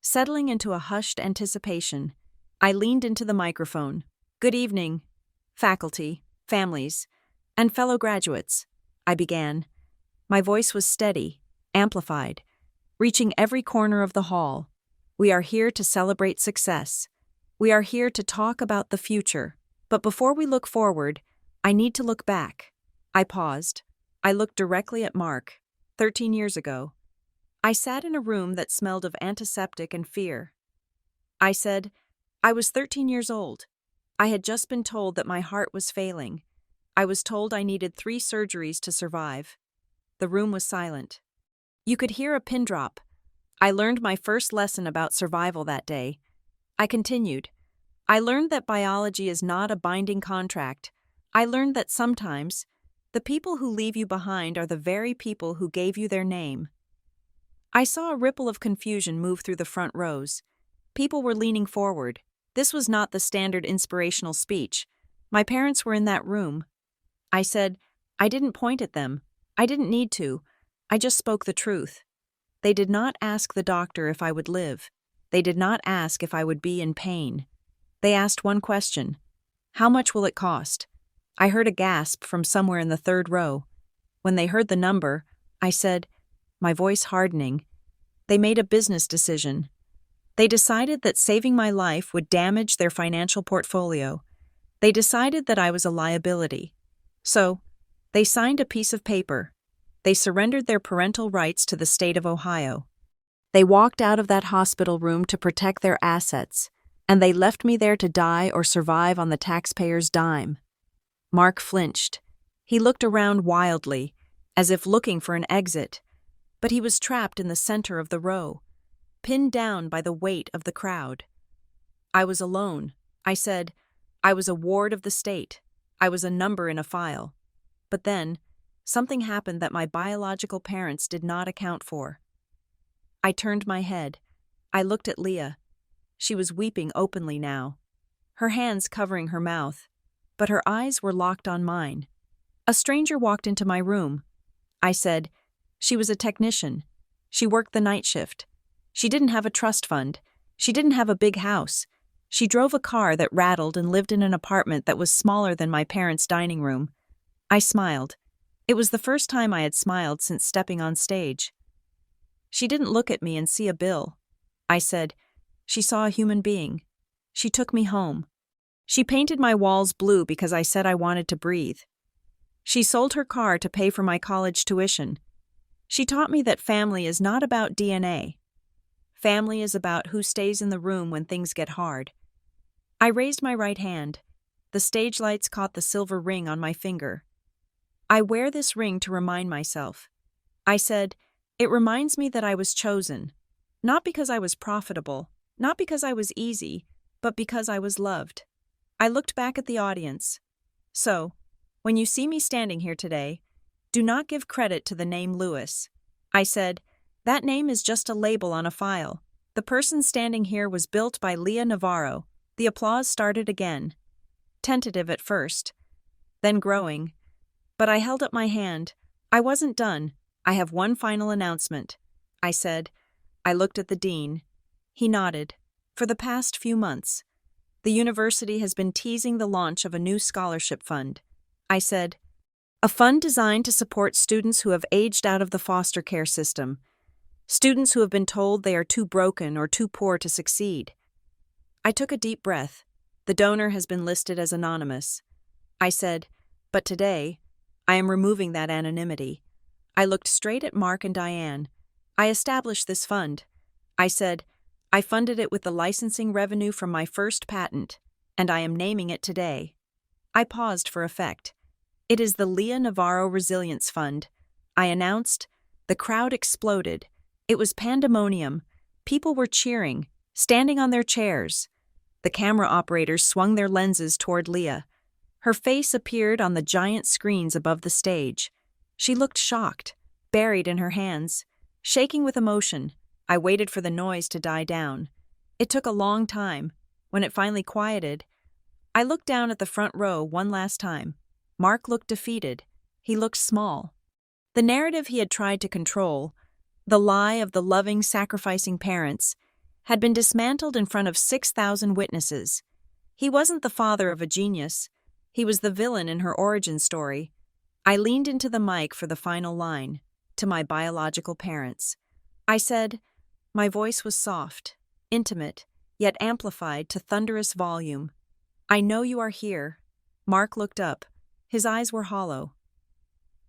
settling into a hushed anticipation. I leaned into the microphone. "Good evening, faculty, families, and fellow graduates," I began. My voice was steady, amplified, reaching every corner of the hall. "We are here to celebrate success. We are here to talk about the future. But before we look forward, I need to look back." I paused. I looked directly at Mark. 13 years ago. I sat in a room that smelled of antiseptic and fear. I said, I was 13 years old. I had just been told that my heart was failing. I was told I needed 3 surgeries to survive. The room was silent. You could hear a pin drop. I learned my first lesson about survival that day. I continued. I learned that biology is not a binding contract. I learned that sometimes, the people who leave you behind are the very people who gave you their name. I saw a ripple of confusion move through the front rows. People were leaning forward. This was not the standard inspirational speech. My parents were in that room. I said, I didn't point at them. I didn't need to. I just spoke the truth. They did not ask the doctor if I would live. They did not ask if I would be in pain. They asked one question. How much will it cost? I heard a gasp from somewhere in the 3rd row. When they heard the number, I said, my voice hardening, they made a business decision. They decided that saving my life would damage their financial portfolio. They decided that I was a liability. So, they signed a piece of paper. They surrendered their parental rights to the state of Ohio. They walked out of that hospital room to protect their assets, and they left me there to die or survive on the taxpayer's dime. Mark flinched. He looked around wildly, as if looking for an exit, but he was trapped in the center of the row, pinned down by the weight of the crowd. I was alone. I said, I was a ward of the state. I was a number in a file. But then, something happened that my biological parents did not account for. I turned my head. I looked at Leah. She was weeping openly now, her hands covering her mouth, but her eyes were locked on mine. A stranger walked into my room. I said, she was a technician. She worked the night shift. She didn't have a trust fund. She didn't have a big house. She drove a car that rattled and lived in an apartment that was smaller than my parents' dining room. I smiled. It was the first time I had smiled since stepping on stage. She didn't look at me and see a bill. I said, she saw a human being. She took me home. She painted my walls blue because I said I wanted to breathe. She sold her car to pay for my college tuition. She taught me that family is not about DNA. Family is about who stays in the room when things get hard. I raised my right hand. The stage lights caught the silver ring on my finger. I wear this ring to remind myself. I said, it reminds me that I was chosen, not because I was profitable, not because I was easy, but because I was loved. I looked back at the audience. So, when you see me standing here today, do not give credit to the name Lewis. I said, that name is just a label on a file. The person standing here was built by Leah Navarro. The applause started again. Tentative at first, then growing. But I held up my hand. I wasn't done. I have one final announcement. I said. I looked at the dean. He nodded. For the past few months, the university has been teasing the launch of a new scholarship fund. I said, a fund designed to support students who have aged out of the foster care system, students who have been told they are too broken or too poor to succeed. I took a deep breath. The donor has been listed as anonymous. I said, but today, I am removing that anonymity. I looked straight at Mark and Diane. I established this fund. I said, I funded it with the licensing revenue from my first patent, and I am naming it today. I paused for effect. It is the Leah Navarro Resilience Fund. I announced. The crowd exploded. It was pandemonium. People were cheering, standing on their chairs. The camera operators swung their lenses toward Leah. Her face appeared on the giant screens above the stage. She looked shocked, buried in her hands, shaking with emotion. I waited for the noise to die down. It took a long time. When it finally quieted, I looked down at the front row one last time. Mark looked defeated. He looked small. The narrative he had tried to control, the lie of the loving, sacrificing parents, had been dismantled in front of 6,000 witnesses. He wasn't the father of a genius. He was the villain in her origin story. I leaned into the mic for the final line, to my biological parents. I said, my voice was soft, intimate, yet amplified to thunderous volume. I know you are here. Mark looked up. His eyes were hollow.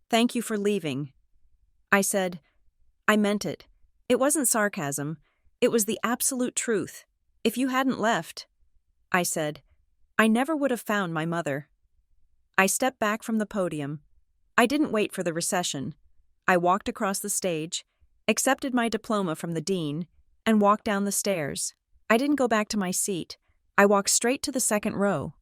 Thank you for leaving. I said, I meant it. It wasn't sarcasm. It was the absolute truth. If you hadn't left, I said, I never would have found my mother. I stepped back from the podium. I didn't wait for the recession. I walked across the stage, accepted my diploma from the dean, and walked down the stairs. I didn't go back to my seat. I walked straight to the second row.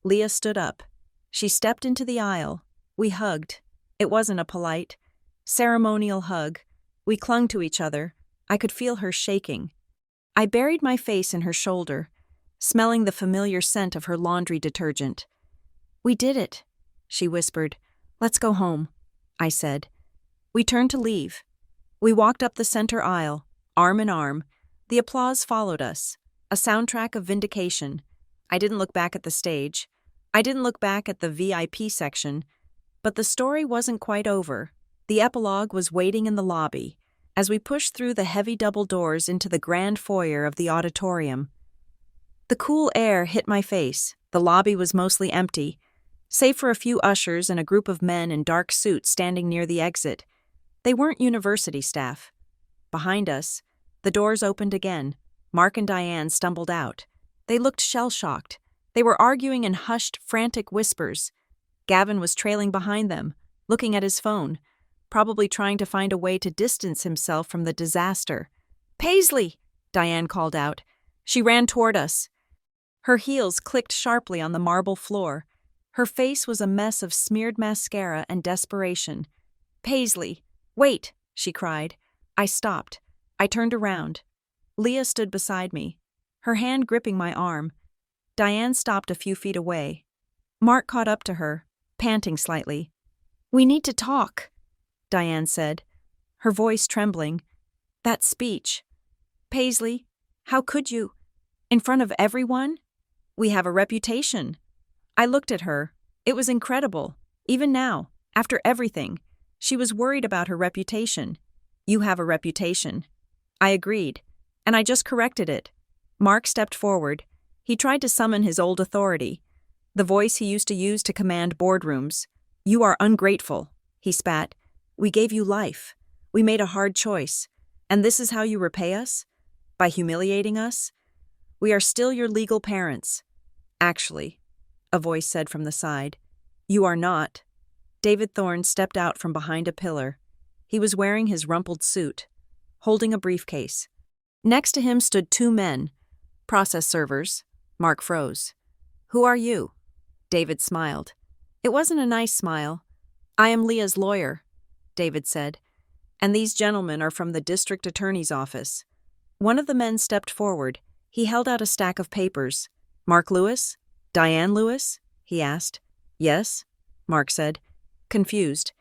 Leah stood up. She stepped into the aisle. We hugged. It wasn't a polite, ceremonial hug. We clung to each other. I could feel her shaking. I buried my face in her shoulder, smelling the familiar scent of her laundry detergent. We did it, she whispered. Let's go home, I said. We turned to leave. We walked up the center aisle, arm in arm. The applause followed us, a soundtrack of vindication. I didn't look back at the stage. I didn't look back at the VIP section. But the story wasn't quite over. The epilogue was waiting in the lobby, as we pushed through the heavy double doors into the grand foyer of the auditorium. The cool air hit my face. The lobby was mostly empty, save for a few ushers and a group of men in dark suits standing near the exit. They weren't university staff. Behind us, the doors opened again. Mark and Diane stumbled out. They looked shell-shocked. They were arguing in hushed, frantic whispers. Gavin was trailing behind them, looking at his phone, probably trying to find a way to distance himself from the disaster. Paisley! Diane called out. She ran toward us. Her heels clicked sharply on the marble floor. Her face was a mess of smeared mascara and desperation. Paisley! Wait! She cried. I stopped. I turned around. Leah stood beside me, her hand gripping my arm. Diane stopped a few feet away. Mark caught up to her, panting slightly. We need to talk, Diane said, her voice trembling. That speech. Paisley, how could you? In front of everyone? We have a reputation. I looked at her. It was incredible. Even now, after everything, she was worried about her reputation. You have a reputation. I agreed, and I just corrected it. Mark stepped forward. He tried to summon his old authority, the voice he used to use to command boardrooms. You are ungrateful, he spat. We gave you life. We made a hard choice. And this is how you repay us? By humiliating us? We are still your legal parents. Actually, a voice said from the side. You are not. David Thorne stepped out from behind a pillar. He was wearing his rumpled suit, holding a briefcase. Next to him stood two men, process servers. Mark froze. Who are you? David smiled. It wasn't a nice smile. I am Leah's lawyer, David said, and these gentlemen are from the district attorney's office. One of the men stepped forward. He held out a stack of papers. Mark Lewis? Diane Lewis? He asked. Yes, Mark said, confused.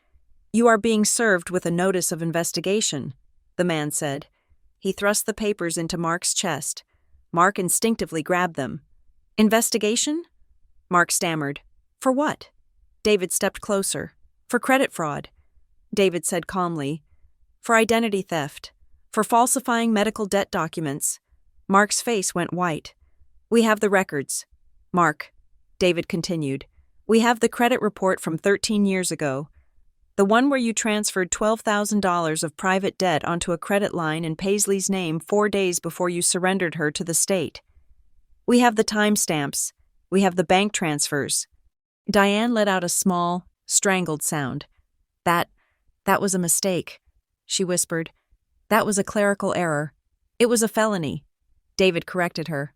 You are being served with a notice of investigation, the man said. He thrust the papers into Mark's chest. Mark instinctively grabbed them. Investigation? Mark stammered. For what? David stepped closer. For credit fraud, David said calmly. For identity theft. For falsifying medical debt documents. Mark's face went white. We have the records. Mark, David continued. We have the credit report from 13 years ago. The one where you transferred $12,000 of private debt onto a credit line in Paisley's name 4 days before you surrendered her to the state. We have the timestamps. We have the bank transfers. Diane let out a small, strangled sound. That was a mistake, she whispered. That was a clerical error. It was a felony. David corrected her.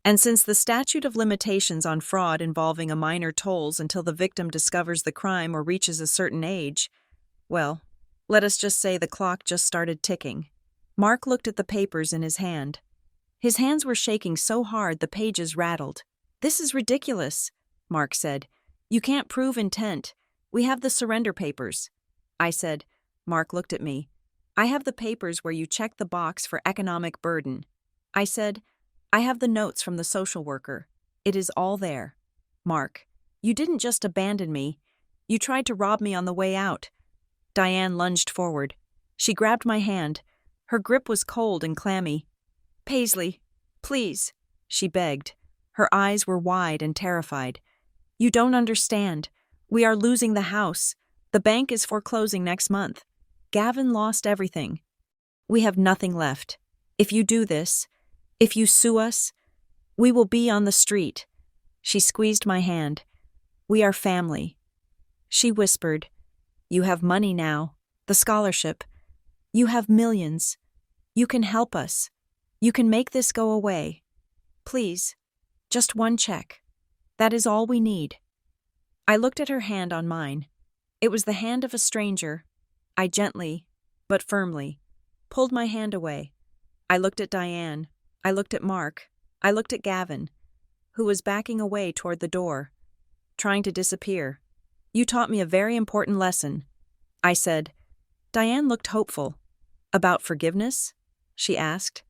And since the statute of limitations on fraud involving a minor tolls until the victim discovers the crime or reaches a certain age, well, let us just say the clock just started ticking. Mark looked at the papers in his hand. His hands were shaking so hard the pages rattled. This is ridiculous, Mark said. You can't prove intent. We have the surrender papers. I said. Mark looked at me. I have the papers where you check the box for economic burden. I said, I have the notes from the social worker. It is all there. Mark, you didn't just abandon me. You tried to rob me on the way out. Diane lunged forward. She grabbed my hand. Her grip was cold and clammy. Paisley, please, she begged. Her eyes were wide and terrified. You don't understand. We are losing the house. The bank is foreclosing next month. Gavin lost everything. We have nothing left. If you do this, if you sue us, we will be on the street. She squeezed my hand. We are family. She whispered, You have money now, the scholarship. You have millions. You can help us. You can make this go away. Please, just one check. That is all we need. I looked at her hand on mine. It was the hand of a stranger. I gently, but firmly, pulled my hand away. I looked at Diane. I looked at Mark. I looked at Gavin, who was backing away toward the door, trying to disappear. You taught me a very important lesson, I said. Diane looked hopeful. About forgiveness? She asked.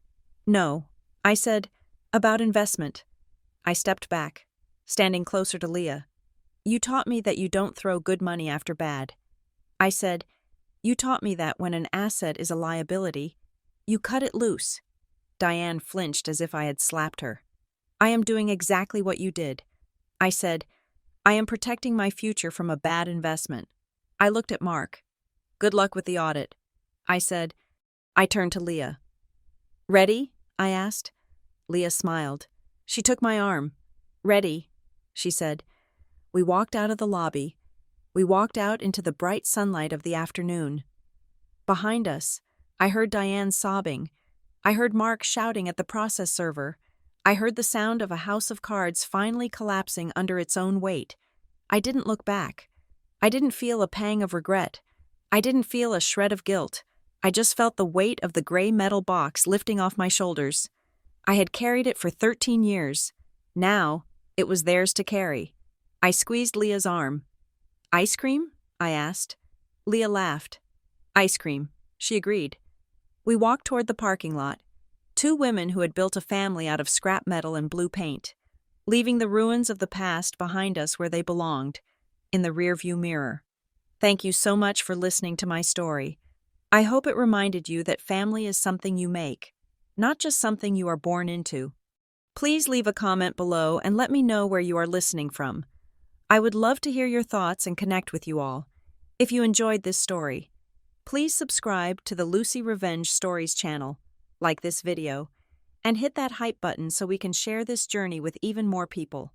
No, I said, about investment. I stepped back, standing closer to Leah. You taught me that you don't throw good money after bad. I said, You taught me that when an asset is a liability, you cut it loose. Diane flinched as if I had slapped her. I am doing exactly what you did. I said, I am protecting my future from a bad investment. I looked at Mark. Good luck with the audit. I said. I turned to Leah. Ready? I asked. Leah smiled. She took my arm. Ready, she said. We walked out of the lobby. We walked out into the bright sunlight of the afternoon. Behind us, I heard Diane sobbing. I heard Mark shouting at the process server. I heard the sound of a house of cards finally collapsing under its own weight. I didn't look back. I didn't feel a pang of regret. I didn't feel a shred of guilt. I just felt the weight of the gray metal box lifting off my shoulders. I had carried it for 13 years. Now, it was theirs to carry. I squeezed Leah's arm. Ice cream? I asked. Leah laughed. Ice cream, she agreed. We walked toward the parking lot. 2 women who had built a family out of scrap metal and blue paint, leaving the ruins of the past behind us where they belonged, in the rearview mirror. Thank you so much for listening to my story. I hope it reminded you that family is something you make, not just something you are born into. Please leave a comment below and let me know where you are listening from. I would love to hear your thoughts and connect with you all. If you enjoyed this story, please subscribe to the Lucy Revenge Stories channel, like this video, and hit that hype button so we can share this journey with even more people.